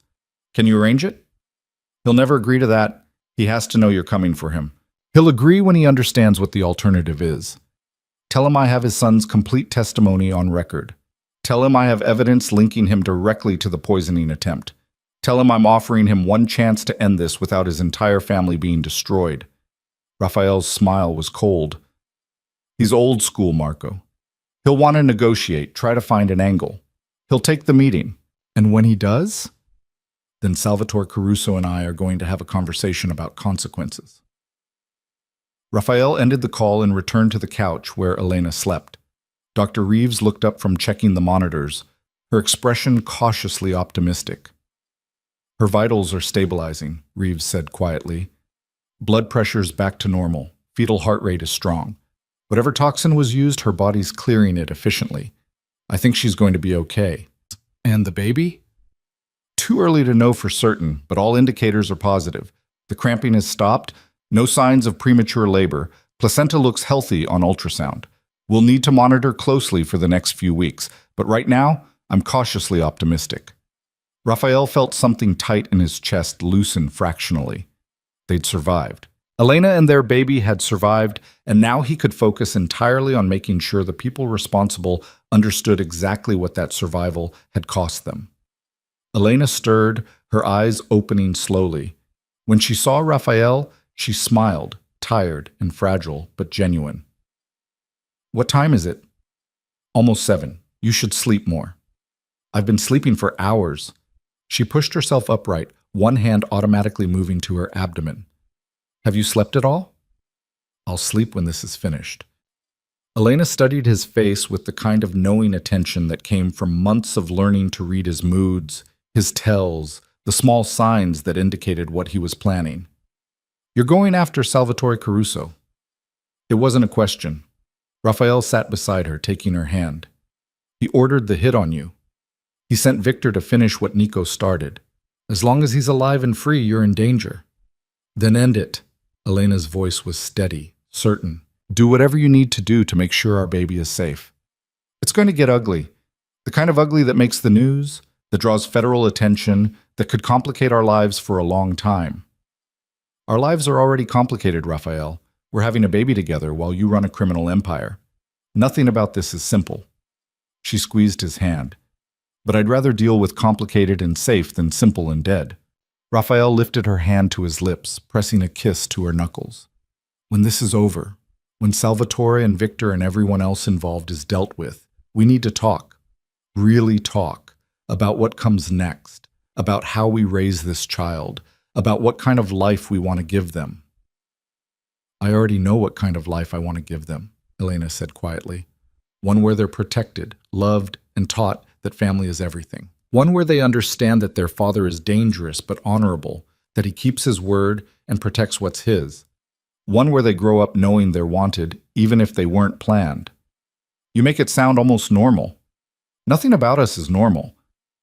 Can you arrange it? He'll never agree to that. He has to know you're coming for him. He'll agree when he understands what the alternative is. Tell him I have his son's complete testimony on record. Tell him I have evidence linking him directly to the poisoning attempt. Tell him I'm offering him one chance to end this without his entire family being destroyed." Raphael's smile was cold. "He's old school, Marco. He'll want to negotiate, try to find an angle. He'll take the meeting. And when he does, then Salvatore Caruso and I are going to have a conversation about consequences." Raphael ended the call and returned to the couch where Elena slept. Dr. Reeves looked up from checking the monitors, her expression cautiously optimistic. "Her vitals are stabilizing," Reeves said quietly. "Blood pressure's back to normal. Fetal heart rate is strong. Whatever toxin was used, her body's clearing it efficiently. I think she's going to be okay." "And the baby?" "Too early to know for certain, but all indicators are positive. The cramping has stopped, no signs of premature labor. Placenta looks healthy on ultrasound. We'll need to monitor closely for the next few weeks, but right now, I'm cautiously optimistic." Raphael felt something tight in his chest loosen fractionally. They'd survived. Elena and their baby had survived, and now he could focus entirely on making sure the people responsible understood exactly what that survival had cost them. Elena stirred, her eyes opening slowly. When she saw Raphael, she smiled, tired and fragile, but genuine. "What time is it?" "Almost 7. You should sleep more." "I've been sleeping for hours." She pushed herself upright, one hand automatically moving to her abdomen. "Have you slept at all?" "I'll sleep when this is finished." Elena studied his face with the kind of knowing attention that came from months of learning to read his moods, his tells, the small signs that indicated what he was planning. "You're going after Salvatore Caruso." It wasn't a question. Raphael sat beside her, taking her hand. "He ordered the hit on you. He sent Victor to finish what Nico started. As long as he's alive and free, you're in danger." "Then end it." Elena's voice was steady, certain. "Do whatever you need to do to make sure our baby is safe. It's going to get ugly. The kind of ugly that makes the news, that draws federal attention, that could complicate our lives for a long time." "Our lives are already complicated, Raphael. We're having a baby together while you run a criminal empire. Nothing about this is simple." She squeezed his hand. "But I'd rather deal with complicated and safe than simple and dead." Raphael lifted her hand to his lips, pressing a kiss to her knuckles. "When this is over, when Salvatore and Victor and everyone else involved is dealt with, we need to talk, really talk, about what comes next, about how we raise this child, about what kind of life we want to give them." "I already know what kind of life I want to give them," Elena said quietly. "One where they're protected, loved, and taught that family is everything. One where they understand that their father is dangerous but honorable, that he keeps his word and protects what's his. One where they grow up knowing they're wanted, even if they weren't planned." "You make it sound almost normal." "Nothing about us is normal,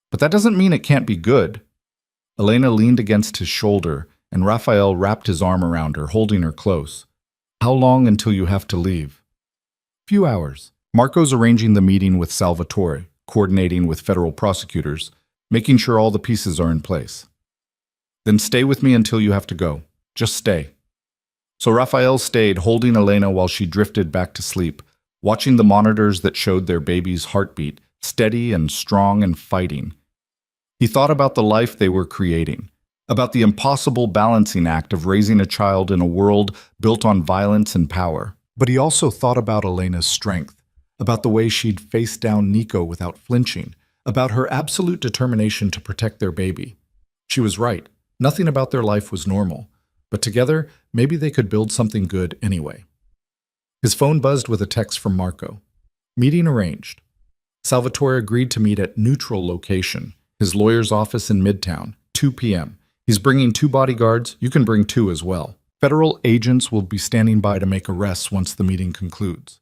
but that doesn't mean it can't be good." Elena leaned against his shoulder, and Raphael wrapped his arm around her, holding her close. "How long until you have to leave?" "Few hours." Marco's arranging the meeting with Salvatore, coordinating with federal prosecutors, making sure all the pieces are in place. "Then stay with me until you have to go. Just stay." So Raphael stayed, holding Elena while she drifted back to sleep, watching the monitors that showed their baby's heartbeat, steady and strong and fighting. He thought about the life they were creating, about the impossible balancing act of raising a child in a world built on violence and power. But he also thought about Elena's strength, about the way she'd faced down Nico without flinching, about her absolute determination to protect their baby. She was right. Nothing about their life was normal. But together, maybe they could build something good anyway. His phone buzzed with a text from Marco. Meeting arranged. Salvatore agreed to meet at neutral location, his lawyer's office in Midtown, 2 p.m. He's bringing 2 bodyguards. You can bring 2 as well. Federal agents will be standing by to make arrests once the meeting concludes.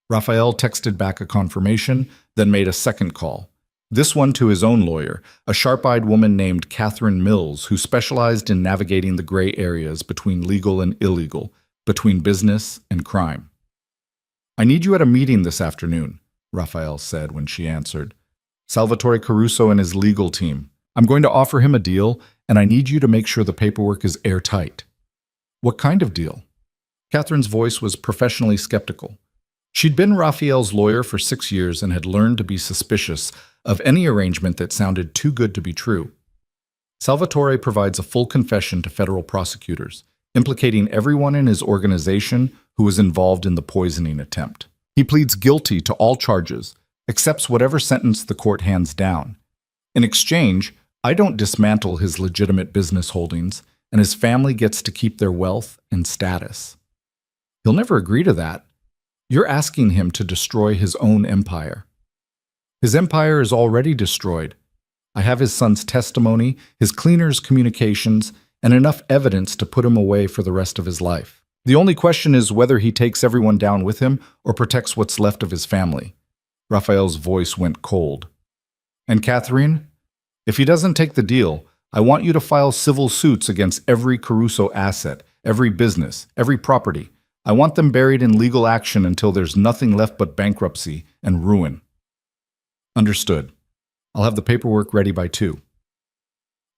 Raphael texted back a confirmation, then made a second call. This one to his own lawyer, a sharp-eyed woman named Catherine Mills, who specialized in navigating the gray areas between legal and illegal, between business and crime. "I need you at a meeting this afternoon," Raphael said when she answered. "Salvatore Caruso and his legal team. I'm going to offer him a deal, and I need you to make sure the paperwork is airtight." "What kind of deal?" Catherine's voice was professionally skeptical. She'd been Raphael's lawyer for 6 years and had learned to be suspicious of any arrangement that sounded too good to be true. Salvatore provides a full confession to federal prosecutors, implicating everyone in his organization who was involved in the poisoning attempt. He pleads guilty to all charges, accepts whatever sentence the court hands down. In exchange, I don't dismantle his legitimate business holdings, and his family gets to keep their wealth and status. He'll never agree to that. You're asking him to destroy his own empire. His empire is already destroyed. I have his son's testimony, his cleaner's communications, and enough evidence to put him away for the rest of his life. The only question is whether he takes everyone down with him or protects what's left of his family. Raphael's voice went cold. And Catherine, if he doesn't take the deal, I want you to file civil suits against every Caruso asset, every business, every property. I want them buried in legal action until there's nothing left but bankruptcy and ruin. Understood. I'll have the paperwork ready by 2.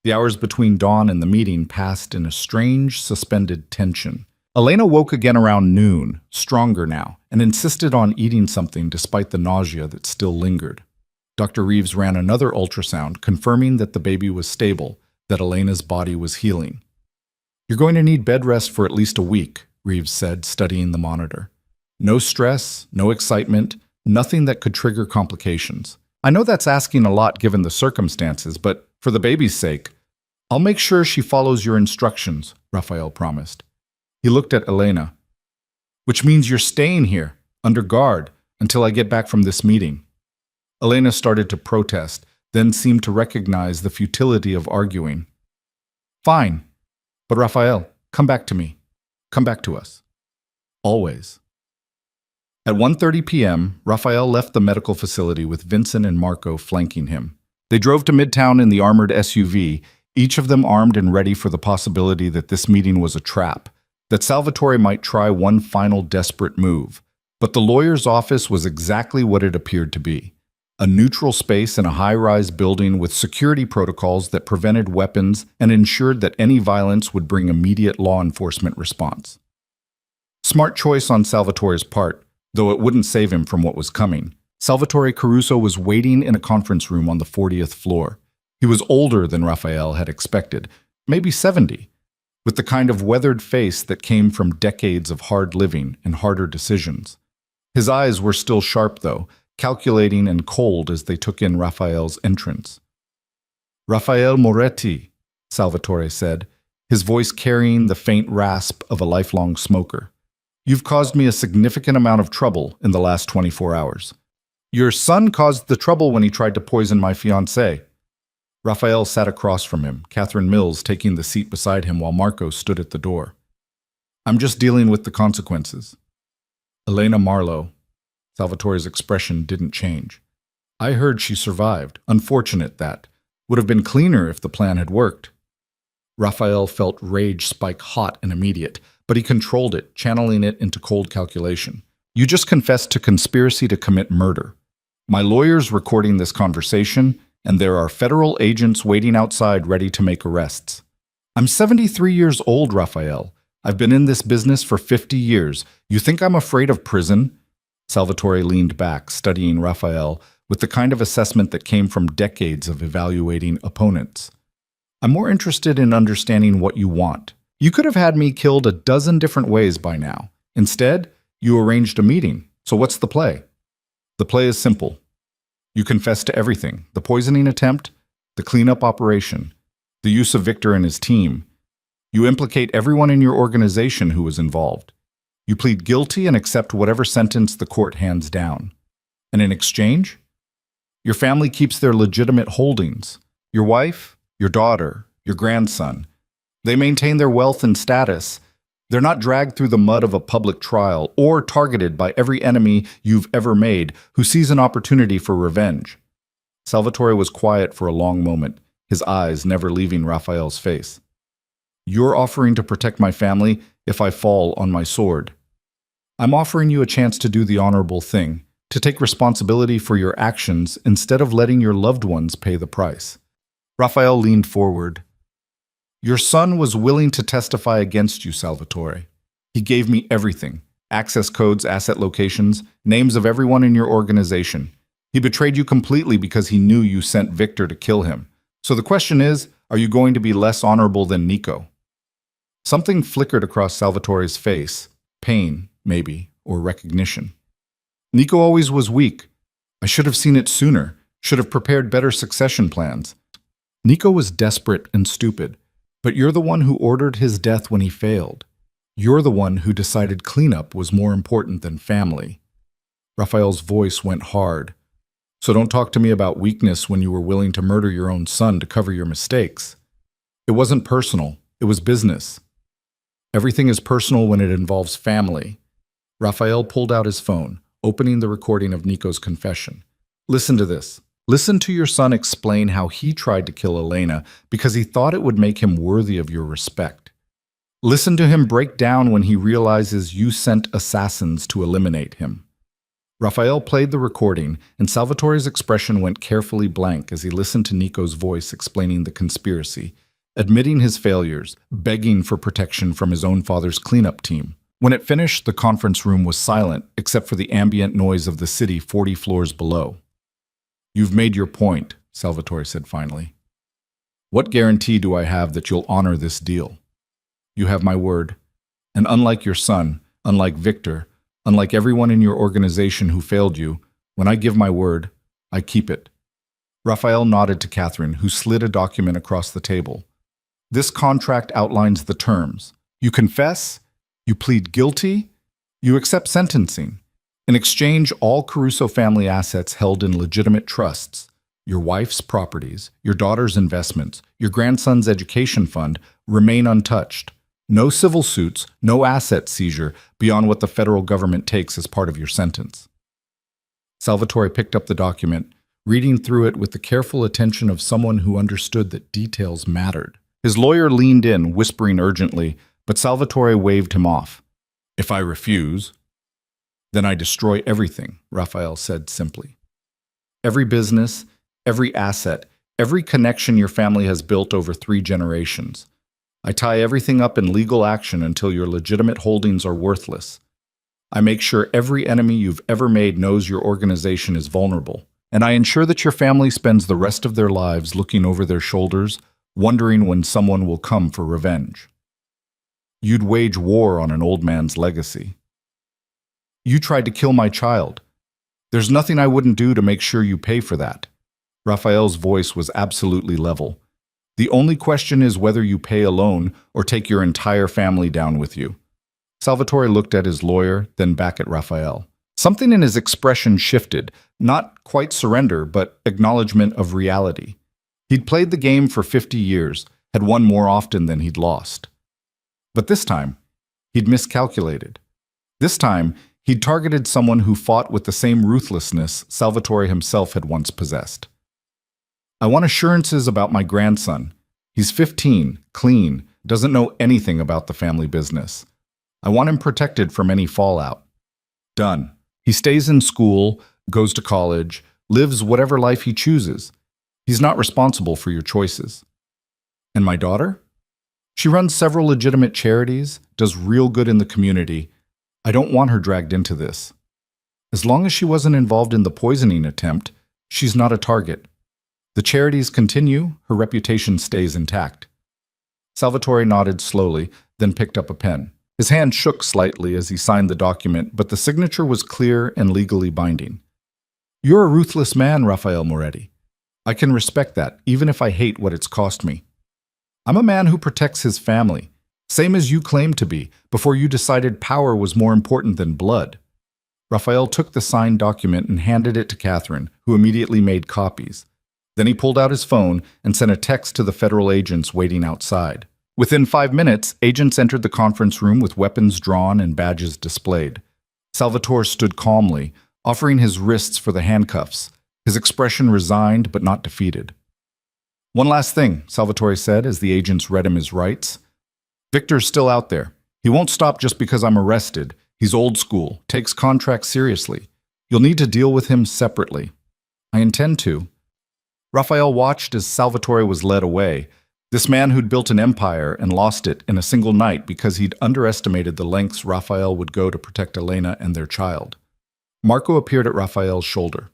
The hours between dawn and the meeting passed in a strange, suspended tension. Elena woke again around noon, stronger now, and insisted on eating something despite the nausea that still lingered. Dr. Reeves ran another ultrasound, confirming that the baby was stable, that Elena's body was healing. You're going to need bed rest for at least a week, Reeves said, studying the monitor. No stress, no excitement, nothing that could trigger complications. I know that's asking a lot given the circumstances, but for the baby's sake, I'll make sure she follows your instructions, Raphael promised. He looked at Elena. Which means you're staying here, under guard, until I get back from this meeting. Elena started to protest, then seemed to recognize the futility of arguing. Fine, but Raphael, come back to me. Come back to us. Always. At 1:30 p.m., Raphael left the medical facility with Vincent and Marco flanking him. They drove to Midtown in the armored SUV, each of them armed and ready for the possibility that this meeting was a trap, that Salvatore might try one final desperate move. But the lawyer's office was exactly what it appeared to be. A neutral space in a high-rise building with security protocols that prevented weapons and ensured that any violence would bring immediate law enforcement response. Smart choice on Salvatore's part, though it wouldn't save him from what was coming. Salvatore Caruso was waiting in a conference room on the 40th floor. He was older than Raphael had expected, maybe 70, with the kind of weathered face that came from decades of hard living and harder decisions. His eyes were still sharp, though, calculating and cold as they took in Raphael's entrance. Raphael Moretti, Salvatore said, his voice carrying the faint rasp of a lifelong smoker. You've caused me a significant amount of trouble in the last 24 hours. Your son caused the trouble when he tried to poison my fiancée. Raphael sat across from him, Catherine Mills taking the seat beside him while Marco stood at the door. I'm just dealing with the consequences. Elena Marlowe. Salvatore's expression didn't change. I heard she survived. Unfortunate that. Would have been cleaner if the plan had worked. Raphael felt rage spike hot and immediate, but he controlled it, channeling it into cold calculation. You just confessed to conspiracy to commit murder. My lawyer's recording this conversation, and there are federal agents waiting outside ready to make arrests. I'm 73 years old, Raphael. I've been in this business for 50 years. You think I'm afraid of prison? Salvatore leaned back, studying Raphael with the kind of assessment that came from decades of evaluating opponents. I'm more interested in understanding what you want. You could have had me killed a dozen different ways by now. Instead, you arranged a meeting. So what's the play? The play is simple. You confess to everything: the poisoning attempt, the cleanup operation, the use of Victor and his team. You implicate everyone in your organization who was involved. You plead guilty and accept whatever sentence the court hands down. And in exchange, your family keeps their legitimate holdings. Your wife, your daughter, your grandson. They maintain their wealth and status. They're not dragged through the mud of a public trial or targeted by every enemy you've ever made who sees an opportunity for revenge. Salvatore was quiet for a long moment, his eyes never leaving Raphael's face. You're offering to protect my family if I fall on my sword. I'm offering you a chance to do the honorable thing, to take responsibility for your actions instead of letting your loved ones pay the price. Raphael leaned forward. Your son was willing to testify against you, Salvatore. He gave me everything: Access codes, asset locations, names of everyone in your organization. He betrayed you completely because he knew you sent Victor to kill him. So the question is, are you going to be less honorable than Nico? Something flickered across Salvatore's face. Pain, maybe, or recognition. Nico always was weak. I should have seen it sooner, should have prepared better succession plans. Nico was desperate and stupid, but you're the one who ordered his death when he failed. You're the one who decided cleanup was more important than family. Raphael's voice went hard. So don't talk to me about weakness when you were willing to murder your own son to cover your mistakes. It wasn't personal, it was business. Everything is personal when it involves family. Raphael pulled out his phone, opening the recording of Nico's confession. Listen to this. Listen to your son explain how he tried to kill Elena because he thought it would make him worthy of your respect. Listen to him break down when he realizes you sent assassins to eliminate him. Raphael played the recording, and Salvatore's expression went carefully blank as he listened to Nico's voice explaining the conspiracy, admitting his failures, begging for protection from his own father's cleanup team. When it finished, the conference room was silent, except for the ambient noise of the city 40 floors below. You've made your point, Salvatore said finally. What guarantee do I have that you'll honor this deal? You have my word. And unlike your son, unlike Victor, unlike everyone in your organization who failed you, when I give my word, I keep it. Raphael nodded to Catherine, who slid a document across the table. This contract outlines the terms. You confess, you plead guilty, you accept sentencing. In exchange, all Caruso family assets held in legitimate trusts, your wife's properties, your daughter's investments, your grandson's education fund, remain untouched. No civil suits, no asset seizure beyond what the federal government takes as part of your sentence. Salvatore picked up the document, reading through it with the careful attention of someone who understood that details mattered. His lawyer leaned in, whispering urgently, but Salvatore waved him off. If I refuse, then I destroy everything, Raphael said simply. Every business, every asset, every connection your family has built over 3 generations. I tie everything up in legal action until your legitimate holdings are worthless. I make sure every enemy you've ever made knows your organization is vulnerable, and I ensure that your family spends the rest of their lives looking over their shoulders, wondering when someone will come for revenge. You'd wage war on an old man's legacy. You tried to kill my child. There's nothing I wouldn't do to make sure you pay for that. Raphael's voice was absolutely level. The only question is whether you pay alone or take your entire family down with you. Salvatore looked at his lawyer, then back at Raphael. Something in his expression shifted, not quite surrender, but acknowledgement of reality. He'd played the game for 50 years, had won more often than he'd lost. But this time, he'd miscalculated. This time, he'd targeted someone who fought with the same ruthlessness Salvatore himself had once possessed. I want assurances about my grandson. He's 15, clean, doesn't know anything about the family business. I want him protected from any fallout. Done. He stays in school, goes to college, lives whatever life he chooses. He's not responsible for your choices. And my daughter? She runs several legitimate charities, does real good in the community. I don't want her dragged into this. As long as she wasn't involved in the poisoning attempt, she's not a target. The charities continue, her reputation stays intact. Salvatore nodded slowly, then picked up a pen. His hand shook slightly as he signed the document, but the signature was clear and legally binding. You're a ruthless man, Raphael Moretti. I can respect that, even if I hate what it's cost me. I'm a man who protects his family, same as you claimed to be, before you decided power was more important than blood. Raphael took the signed document and handed it to Catherine, who immediately made copies. Then he pulled out his phone and sent a text to the federal agents waiting outside. Within 5 minutes, agents entered the conference room with weapons drawn and badges displayed. Salvatore stood calmly, offering his wrists for the handcuffs, his expression resigned but not defeated. One last thing, Salvatore said as the agents read him his rights. Victor's still out there. He won't stop just because I'm arrested. He's old school, takes contracts seriously. You'll need to deal with him separately. I intend to. Raphael watched as Salvatore was led away, This man who'd built an empire and lost it in a single night because he'd underestimated the lengths Raphael would go to protect Elena and their child. Marco appeared at Raphael's shoulder.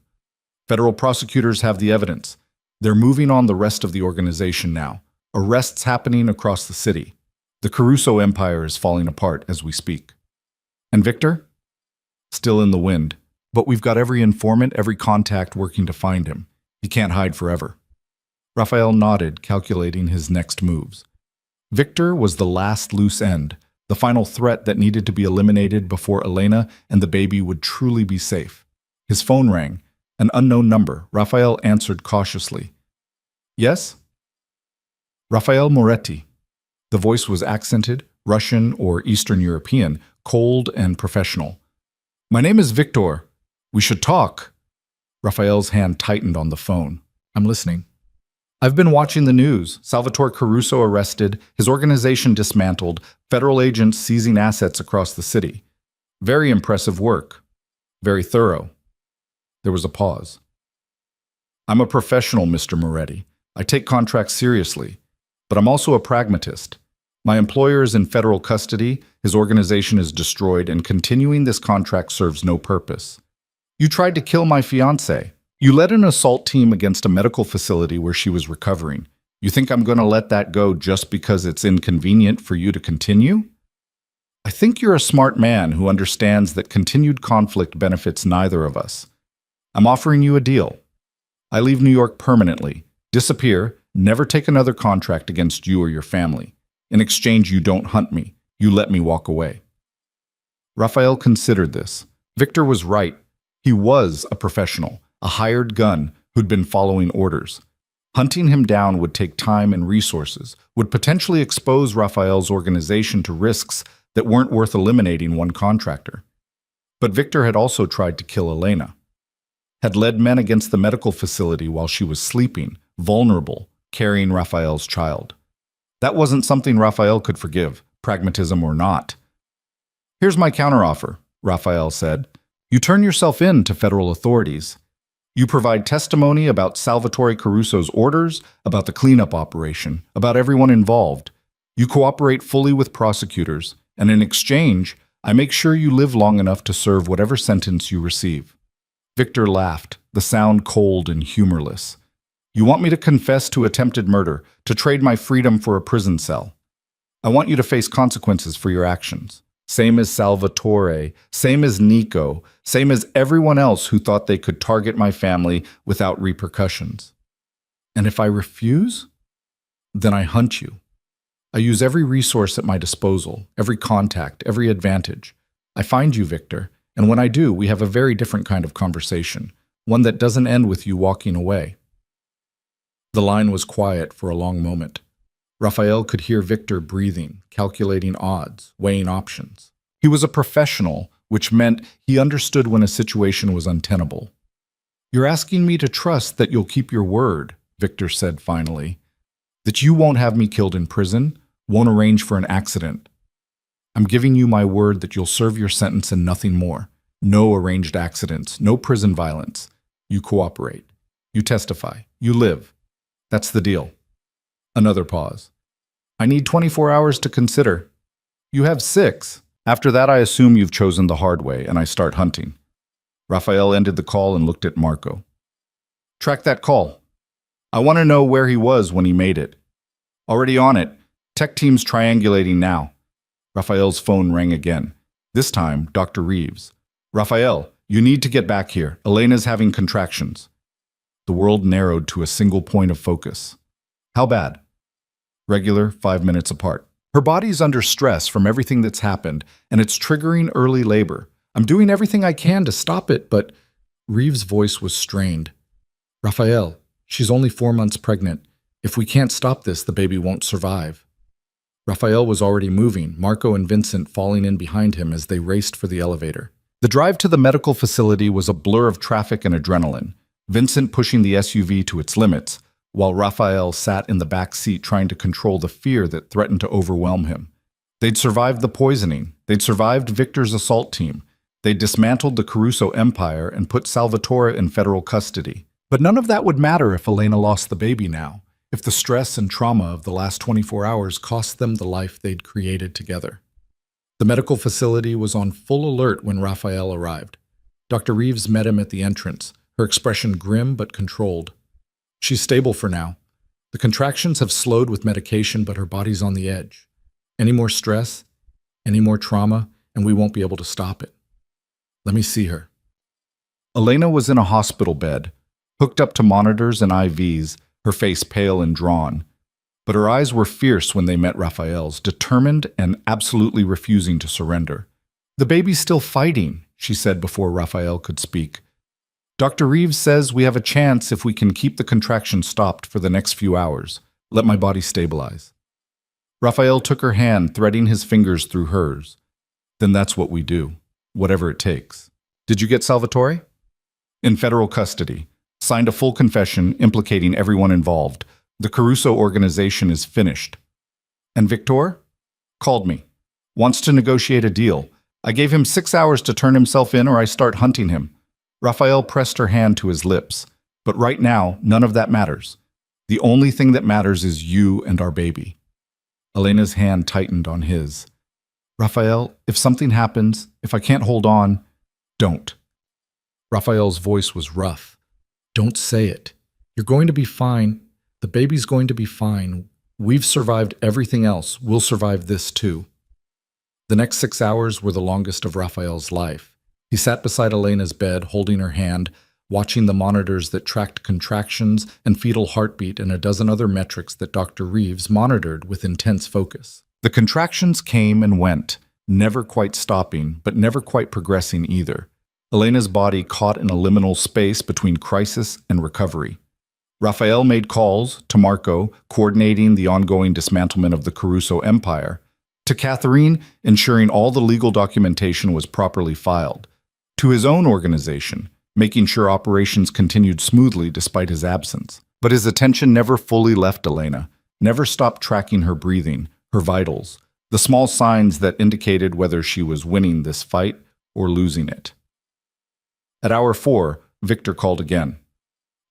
Federal prosecutors have the evidence. They're moving on the rest of the organization now. Arrests happening across the city. The Caruso empire is falling apart as we speak. And Victor? Still in the wind. But we've got every informant, every contact working to find him. He can't hide forever. Raphael nodded, calculating his next moves. Victor was the last loose end, the final threat that needed to be eliminated before Elena and the baby would truly be safe. His phone rang. An unknown number. Raphael answered cautiously. Yes? Raphael Moretti. The voice was accented, Russian or Eastern European, cold and professional. My name is Victor. We should talk. Raphael's hand tightened on the phone. I'm listening. I've been watching the news. Salvatore Caruso arrested, his organization dismantled, federal agents seizing assets across the city. Very impressive work. Very thorough. There was a pause. I'm a professional, Mr. Moretti. I take contracts seriously, but I'm also a pragmatist. My employer is in federal custody, his organization is destroyed, and continuing this contract serves no purpose. You tried to kill my fiancée. You led an assault team against a medical facility where she was recovering. You think I'm going to let that go just because it's inconvenient for you to continue? I think you're a smart man who understands that continued conflict benefits neither of us. I'm offering you a deal. I leave New York permanently, disappear, never take another contract against you or your family. In exchange, you don't hunt me. You let me walk away. Raphael considered this. Victor was right. He was a professional, a hired gun who'd been following orders. Hunting him down would take time and resources, would potentially expose Raphael's organization to risks that weren't worth eliminating one contractor. But Victor had also tried to kill Elena, had led men against the medical facility while she was sleeping, vulnerable, carrying Raphael's child. That wasn't something Raphael could forgive, pragmatism or not. Here's my counteroffer, Raphael said. You turn yourself in to federal authorities. You provide testimony about Salvatore Caruso's orders, about the cleanup operation, about everyone involved. You cooperate fully with prosecutors, and in exchange, I make sure you live long enough to serve whatever sentence you receive. Victor laughed, the sound cold and humorless. You want me to confess to attempted murder, to trade my freedom for a prison cell. I want you to face consequences for your actions. Same as Salvatore, same as Nico, same as everyone else who thought they could target my family without repercussions. And if I refuse, then I hunt you. I use every resource at my disposal, every contact, every advantage. I find you, Victor, and when I do, we have a very different kind of conversation, one that doesn't end with you walking away. The line was quiet for a long moment. Raphael could hear Victor breathing, calculating odds, weighing options. He was a professional, which meant he understood when a situation was untenable. You're asking me to trust that you'll keep your word, Victor said finally. That you won't have me killed in prison, won't arrange for an accident. I'm giving you my word that you'll serve your sentence and nothing more. No arranged accidents, no prison violence. You cooperate. You testify. You live. That's the deal. Another pause. I need 24 hours to consider. You have 6. After that, I assume you've chosen the hard way, and I start hunting. Raphael ended the call and looked at Marco. Track that call. I want to know where he was when he made it. Already on it. Tech team's triangulating now. Raphael's phone rang again. This time, Dr. Reeves. Raphael, you need to get back here. Elena's having contractions. The world narrowed to a single point of focus. How bad? Regular, 5 minutes apart. Her body's under stress from everything that's happened, and it's triggering early labor. I'm doing everything I can to stop it, but Reeves' voice was strained. Raphael, she's only 4 months pregnant. If we can't stop this, the baby won't survive. Raphael was already moving, Marco and Vincent falling in behind him as they raced for the elevator. The drive to the medical facility was a blur of traffic and adrenaline, Vincent pushing the SUV to its limits, while Raphael sat in the back seat trying to control the fear that threatened to overwhelm him. They'd survived the poisoning. They'd survived Victor's assault team. They'd dismantled the Caruso empire and put Salvatore in federal custody. But none of that would matter if Elena lost the baby now. if the stress and trauma of the last 24 hours cost them the life they'd created together. The medical facility was on full alert when Raphael arrived. Dr. Reeves met him at the entrance, her expression grim but controlled. She's stable for now. The contractions have slowed with medication, but her body's on the edge. Any more stress, any more trauma, and we won't be able to stop it. Let me see her. Elena was in a hospital bed, hooked up to monitors and IVs, her face pale and drawn. But her eyes were fierce when they met Raphael's, determined and absolutely refusing to surrender. "The baby's still fighting," she said before Raphael could speak. "Dr. Reeves says we have a chance if we can keep the contraction stopped for the next few hours. Let my body stabilize." Raphael took her hand, threading his fingers through hers. "Then that's what we do, whatever it takes. Did you get Salvatore?" "In federal custody. Signed a full confession implicating everyone involved. The Caruso organization is finished." "And Victor?" "Called me. Wants to negotiate a deal. I gave him 6 hours to turn himself in or I start hunting him." Raphael pressed her hand to his lips. "But right now, none of that matters. The only thing that matters is you and our baby." Elena's hand tightened on his. "Raphael, if something happens, if I can't hold on, don't." Raphael's voice was rough. "Don't say it. You're going to be fine. The baby's going to be fine. We've survived everything else. We'll survive this too." The next 6 hours were the longest of Raphael's life. He sat beside Elena's bed, holding her hand, watching the monitors that tracked contractions and fetal heartbeat and a dozen other metrics that Dr. Reeves monitored with intense focus. The contractions came and went, never quite stopping, but never quite progressing either. Elena's body caught in a liminal space between crisis and recovery. Raphael made calls to Marco, coordinating the ongoing dismantlement of the Caruso empire, to Catherine, ensuring all the legal documentation was properly filed, to his own organization, making sure operations continued smoothly despite his absence. But his attention never fully left Elena, never stopped tracking her breathing, her vitals, the small signs that indicated whether she was winning this fight or losing it. At hour 4, Victor called again.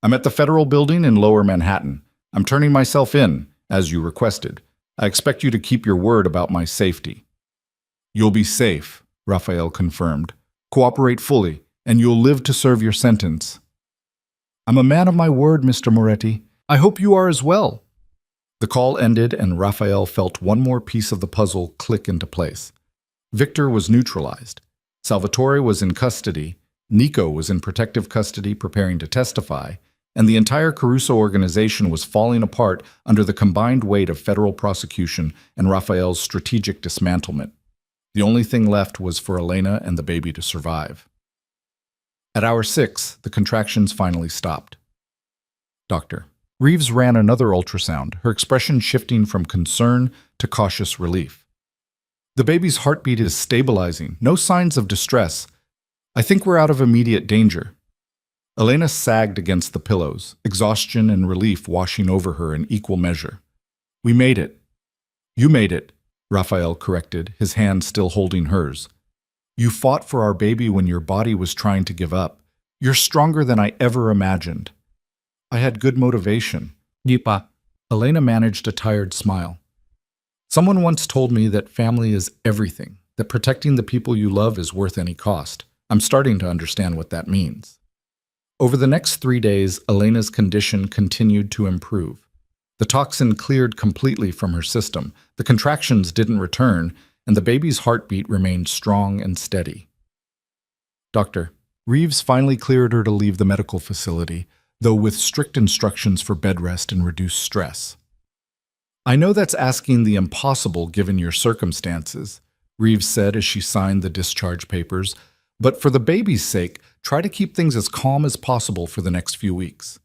"I'm at the Federal Building in Lower Manhattan. I'm turning myself in, as you requested. I expect you to keep your word about my safety." "You'll be safe," Raphael confirmed. "Cooperate fully, and you'll live to serve your sentence." "I'm a man of my word, Mr. Moretti. I hope you are as well." The call ended, and Raphael felt one more piece of the puzzle click into place. Victor was neutralized. Salvatore was in custody. Nico was in protective custody preparing to testify, and the entire Caruso organization was falling apart under the combined weight of federal prosecution and Raphael's strategic dismantlement. The only thing left was for Elena and the baby to survive. At hour 6, the contractions finally stopped. Dr. Reeves ran another ultrasound, her expression shifting from concern to cautious relief. "The baby's heartbeat is stabilizing, no signs of distress. I think we're out of immediate danger." Elena sagged against the pillows, exhaustion and relief washing over her in equal measure. "We made it." "You made it," Raphael corrected, his hand still holding hers. "You fought for our baby when your body was trying to give up. You're stronger than I ever imagined." "I had good motivation." "Yipa." Elena managed a tired smile. "Someone once told me that family is everything, that protecting the people you love is worth any cost. I'm starting to understand what that means." Over the next 3 days, Elena's condition continued to improve. The toxin cleared completely from her system, the contractions didn't return, and the baby's heartbeat remained strong and steady. Dr. Reeves finally cleared her to leave the medical facility, though with strict instructions for bed rest and reduced stress. "I know that's asking the impossible given your circumstances," Reeves said as she signed the discharge papers, "but for the baby's sake, try to keep things as calm as possible for the next few weeks."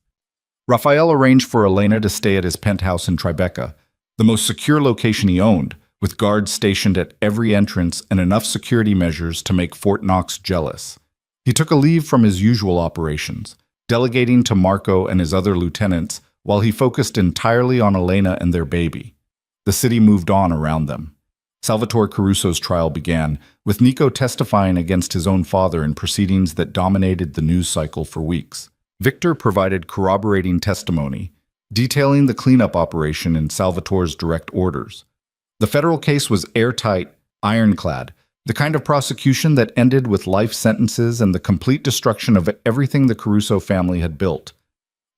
Raphael arranged for Elena to stay at his penthouse in Tribeca, the most secure location he owned, with guards stationed at every entrance and enough security measures to make Fort Knox jealous. He took a leave from his usual operations, delegating to Marco and his other lieutenants while he focused entirely on Elena and their baby. The city moved on around them. Salvatore Caruso's trial began, with Nico testifying against his own father in proceedings that dominated the news cycle for weeks. Victor provided corroborating testimony. detailing the cleanup operation in Salvatore's direct orders. The federal case was airtight, ironclad, the kind of prosecution that ended with life sentences and the complete destruction of everything the Caruso family had built.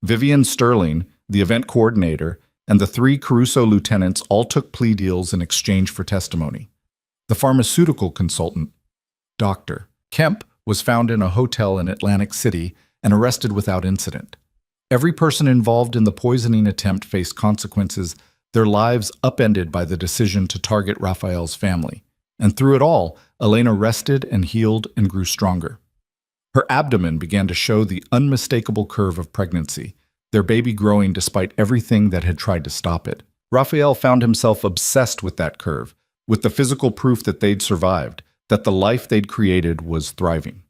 Vivian Sterling, the event coordinator, and the 3 Caruso lieutenants all took plea deals in exchange for testimony. The pharmaceutical consultant, Dr. Kemp, was found in a hotel in Atlantic City and arrested without incident. Every person involved in the poisoning attempt faced consequences, their lives upended by the decision to target Rafael's family. And through it all, Elena rested and healed and grew stronger. Her abdomen began to show the unmistakable curve of pregnancy, their baby growing despite everything that had tried to stop it. Rafael found himself obsessed with that curve, with the physical proof that they'd survived, that the life they'd created was thriving.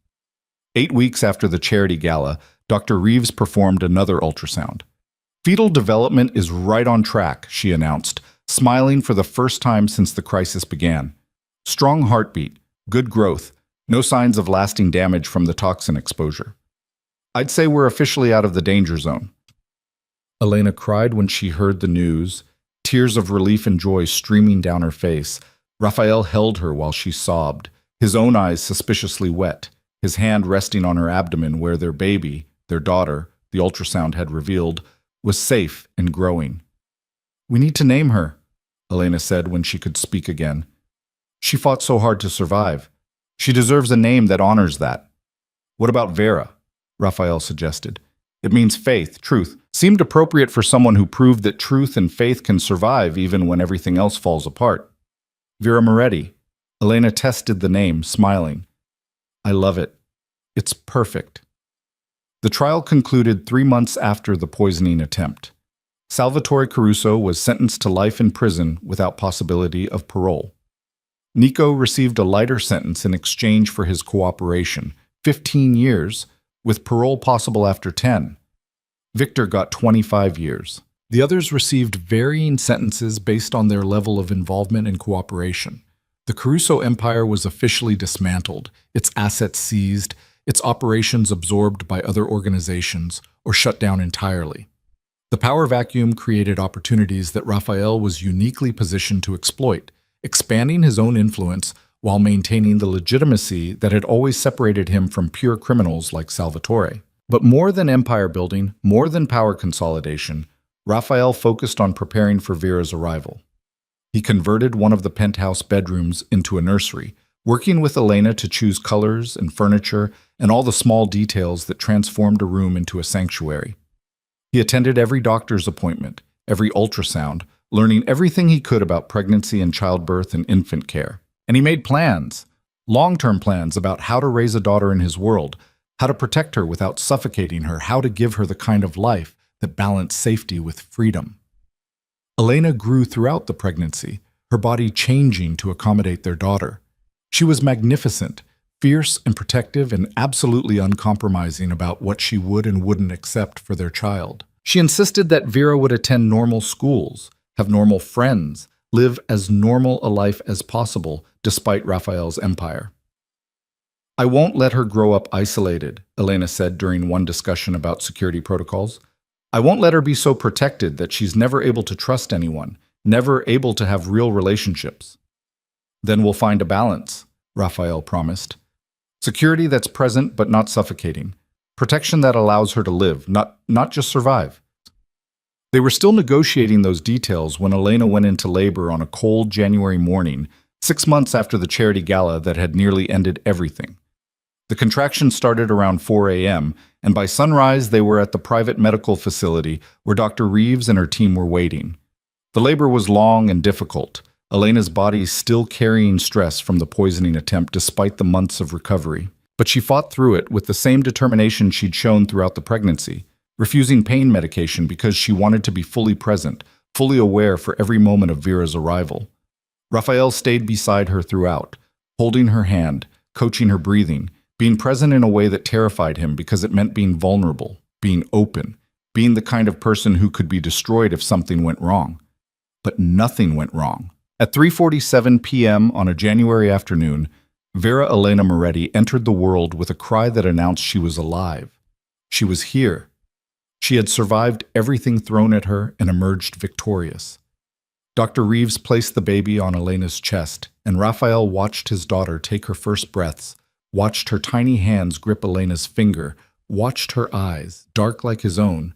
8 weeks after the charity gala, Dr. Reeves performed another ultrasound. Fetal development is right on track, she announced, smiling for the first time since the crisis began. Strong heartbeat, good growth, no signs of lasting damage from the toxin exposure. I'd say we're officially out of the danger zone. Elena cried when she heard the news, tears of relief and joy streaming down her face. Rafael held her while she sobbed, his own eyes suspiciously wet, his hand resting on her abdomen where their baby, their daughter, the ultrasound had revealed, was safe and growing. "We need to name her," Elena said when she could speak again. "She fought so hard to survive. She deserves a name that honors that." "What about Vera?" Rafael suggested. "It means faith, truth. Seemed appropriate for someone who proved that truth and faith can survive even when everything else falls apart." "Vera Moretti." Elena tested the name, smiling. "I love it. It's perfect." The trial concluded 3 months after the poisoning attempt. Salvatore Caruso was sentenced to life in prison without possibility of parole. Nico received a lighter sentence in exchange for his cooperation, 15 years, with parole possible after 10. Victor got 25 years. The others received varying sentences based on their level of involvement and cooperation. The Caruso empire was officially dismantled, its assets seized, its operations absorbed by other organizations, or shut down entirely. The power vacuum created opportunities that Rafael was uniquely positioned to exploit, expanding his own influence while maintaining the legitimacy that had always separated him from pure criminals like Salvatore. But more than empire building, more than power consolidation, Rafael focused on preparing for Vera's arrival. He converted one of the penthouse bedrooms into a nursery, working with Elena to choose colors and furniture and all the small details that transformed a room into a sanctuary. He attended every doctor's appointment, every ultrasound, learning everything he could about pregnancy and childbirth and infant care. And he made plans, long-term plans about how to raise a daughter in his world, how to protect her without suffocating her, how to give her the kind of life that balanced safety with freedom. Elena grew throughout the pregnancy, her body changing to accommodate their daughter. She was magnificent, fierce and protective, and absolutely uncompromising about what she would and wouldn't accept for their child. She insisted that Vera would attend normal schools, have normal friends, live as normal a life as possible, despite Rafael's empire. "I won't let her grow up isolated," Elena said during one discussion about security protocols. "I won't let her be so protected that she's never able to trust anyone, never able to have real relationships." "Then we'll find a balance," Rafael promised. "Security that's present but not suffocating. Protection that allows her to live, not just survive." They were still negotiating those details when Elena went into labor on a cold January morning, 6 months after the charity gala that had nearly ended everything. The contractions started around 4 a.m., and by sunrise they were at the private medical facility where Dr. Reeves and her team were waiting. The labor was long and difficult, Elena's body still carrying stress from the poisoning attempt despite the months of recovery. But she fought through it with the same determination she'd shown throughout the pregnancy, refusing pain medication because she wanted to be fully present, fully aware for every moment of Vera's arrival. Rafael stayed beside her throughout, holding her hand, coaching her breathing, being present in a way that terrified him because it meant being vulnerable, being open, being the kind of person who could be destroyed if something went wrong. But nothing went wrong. At 3:47 p.m. on a January afternoon, Vera Elena Moretti entered the world with a cry that announced she was alive. She was here. She had survived everything thrown at her and emerged victorious. Dr. Reeves placed the baby on Elena's chest, and Raphael watched his daughter take her first breaths, watched her tiny hands grip Elena's finger, watched her eyes, dark like his own,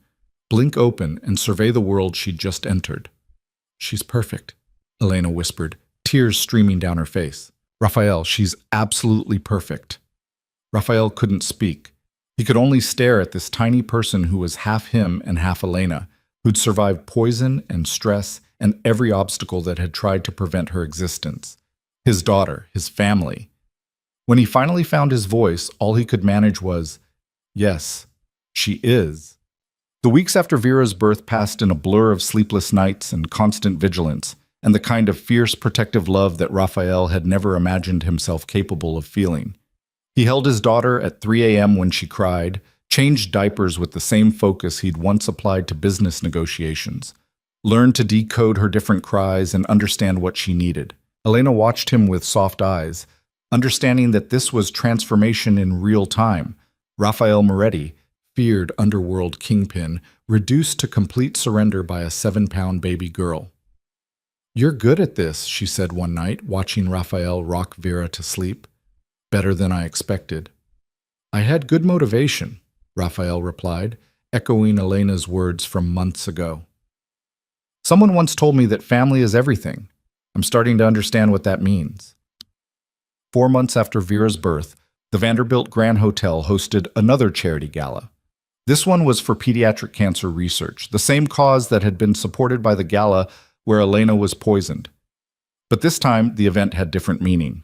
blink open and survey the world she'd just entered. "She's perfect," Elena whispered, tears streaming down her face. "Raphael, she's absolutely perfect." Raphael couldn't speak. He could only stare at this tiny person who was half him and half Elena, who'd survived poison and stress and every obstacle that had tried to prevent her existence. His daughter, his family. When he finally found his voice, all he could manage was, "Yes, she is." The weeks after Vera's birth passed in a blur of sleepless nights and constant vigilance, and the kind of fierce protective love that Raphael had never imagined himself capable of feeling. He held his daughter at 3 a.m. when she cried, changed diapers with the same focus he'd once applied to business negotiations, learned to decode her different cries and understand what she needed. Elena watched him with soft eyes, understanding that this was transformation in real time. Raphael Moretti, feared underworld kingpin, reduced to complete surrender by a 7-pound baby girl. "You're good at this," she said one night, watching Raphael rock Vera to sleep. "Better than I expected." "I had good motivation," Raphael replied, echoing Elena's words from months ago. "Someone once told me that family is everything. I'm starting to understand what that means." 4 months after Vera's birth, the Vanderbilt Grand Hotel hosted another charity gala. This one was for pediatric cancer research, the same cause that had been supported by the gala where Elena was poisoned. But this time, the event had different meaning.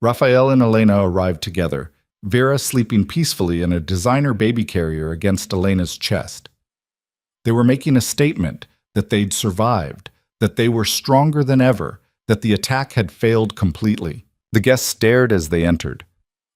Raphael and Elena arrived together, Vera sleeping peacefully in a designer baby carrier against Elena's chest. They were making a statement that they'd survived, that they were stronger than ever, that the attack had failed completely. The guests stared as they entered.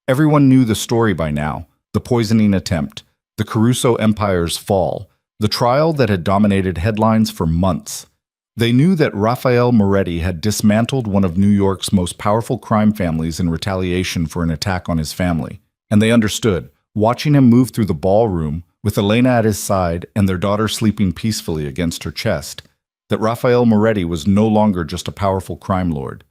Everyone knew the story by now: the poisoning attempt, the Caruso Empire's fall, the trial that had dominated headlines for months. They knew that Raphael Moretti had dismantled one of New York's most powerful crime families in retaliation for an attack on his family. And they understood, watching him move through the ballroom, with Elena at his side and their daughter sleeping peacefully against her chest, that Raphael Moretti was no longer just a powerful crime lord.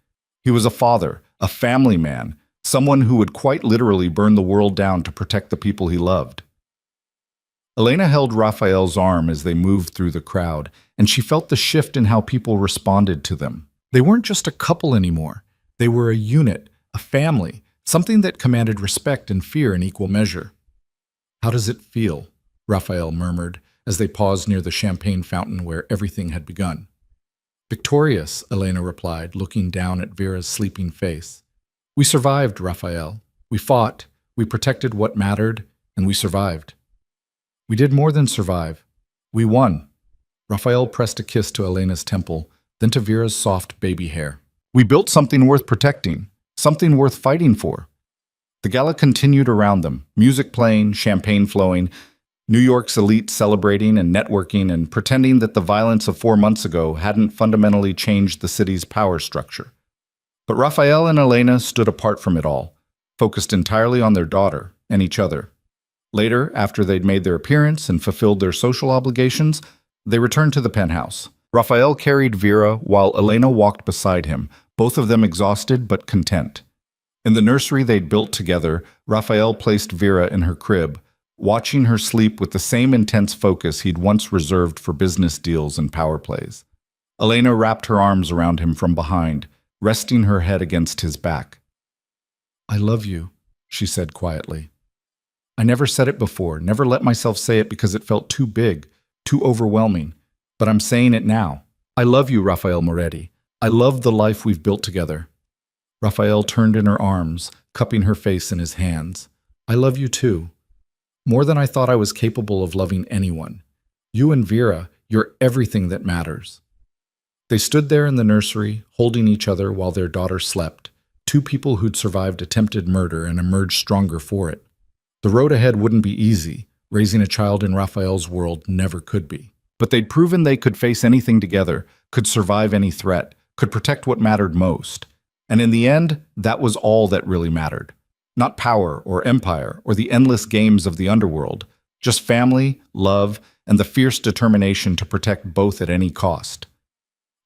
He was a father, a family man, someone who would quite literally burn the world down to protect the people he loved. Elena held Raphael's arm as they moved through the crowd, and she felt the shift in how people responded to them. They weren't just a couple anymore. They were a unit, a family, something that commanded respect and fear in equal measure. "How does it feel?" Raphael murmured as they paused near the champagne fountain where everything had begun. "Victorious," Elena replied, looking down at Vera's sleeping face. "We survived, Raphael. We fought, we protected what mattered, and we survived. We did more than survive. We won." Raphael pressed a kiss to Elena's temple, then to Vera's soft baby hair. "We built something worth protecting, something worth fighting for." The gala continued around them, music playing, champagne flowing, New York's elite celebrating and networking and pretending that the violence of 4 months ago hadn't fundamentally changed the city's power structure. But Raphael and Elena stood apart from it all, focused entirely on their daughter and each other. Later, after they'd made their appearance and fulfilled their social obligations, they returned to the penthouse. Raphael carried Vera while Elena walked beside him, both of them exhausted but content. In the nursery they'd built together, Raphael placed Vera in her crib, watching her sleep with the same intense focus he'd once reserved for business deals and power plays. Elena wrapped her arms around him from behind, resting her head against his back. "I love you," she said quietly. "I never said it before, never let myself say it because it felt too big, too overwhelming. But I'm saying it now. I love you, Raphael Moretti. I love the life we've built together." Raphael turned in her arms, cupping her face in his hands. "I love you too. More than I thought I was capable of loving anyone. You and Vera, you're everything that matters." They stood there in the nursery, holding each other while their daughter slept, two people who'd survived attempted murder and emerged stronger for it. The road ahead wouldn't be easy. Raising a child in Raphael's world never could be. But they'd proven they could face anything together, could survive any threat, could protect what mattered most. And in the end, that was all that really mattered. Not power or empire or the endless games of the underworld, Just family, love, and the fierce determination to protect both at any cost.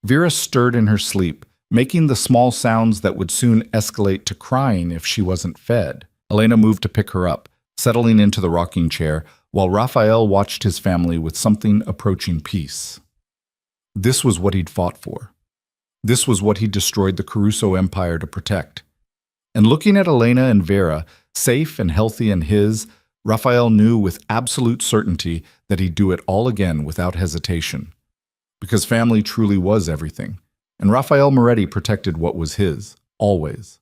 Vera stirred in her sleep, making the small sounds that would soon escalate to crying if she wasn't fed. Elena moved to pick her up, settling into the rocking chair, while Raphael watched his family with something approaching peace. This was what he'd fought for. This was what he destroyed the Caruso Empire to protect. And looking at Elena and Vera, safe and healthy in his, Raphael knew with absolute certainty that he'd do it all again without hesitation. Because family truly was everything, and Raphael Moretti protected what was his, always.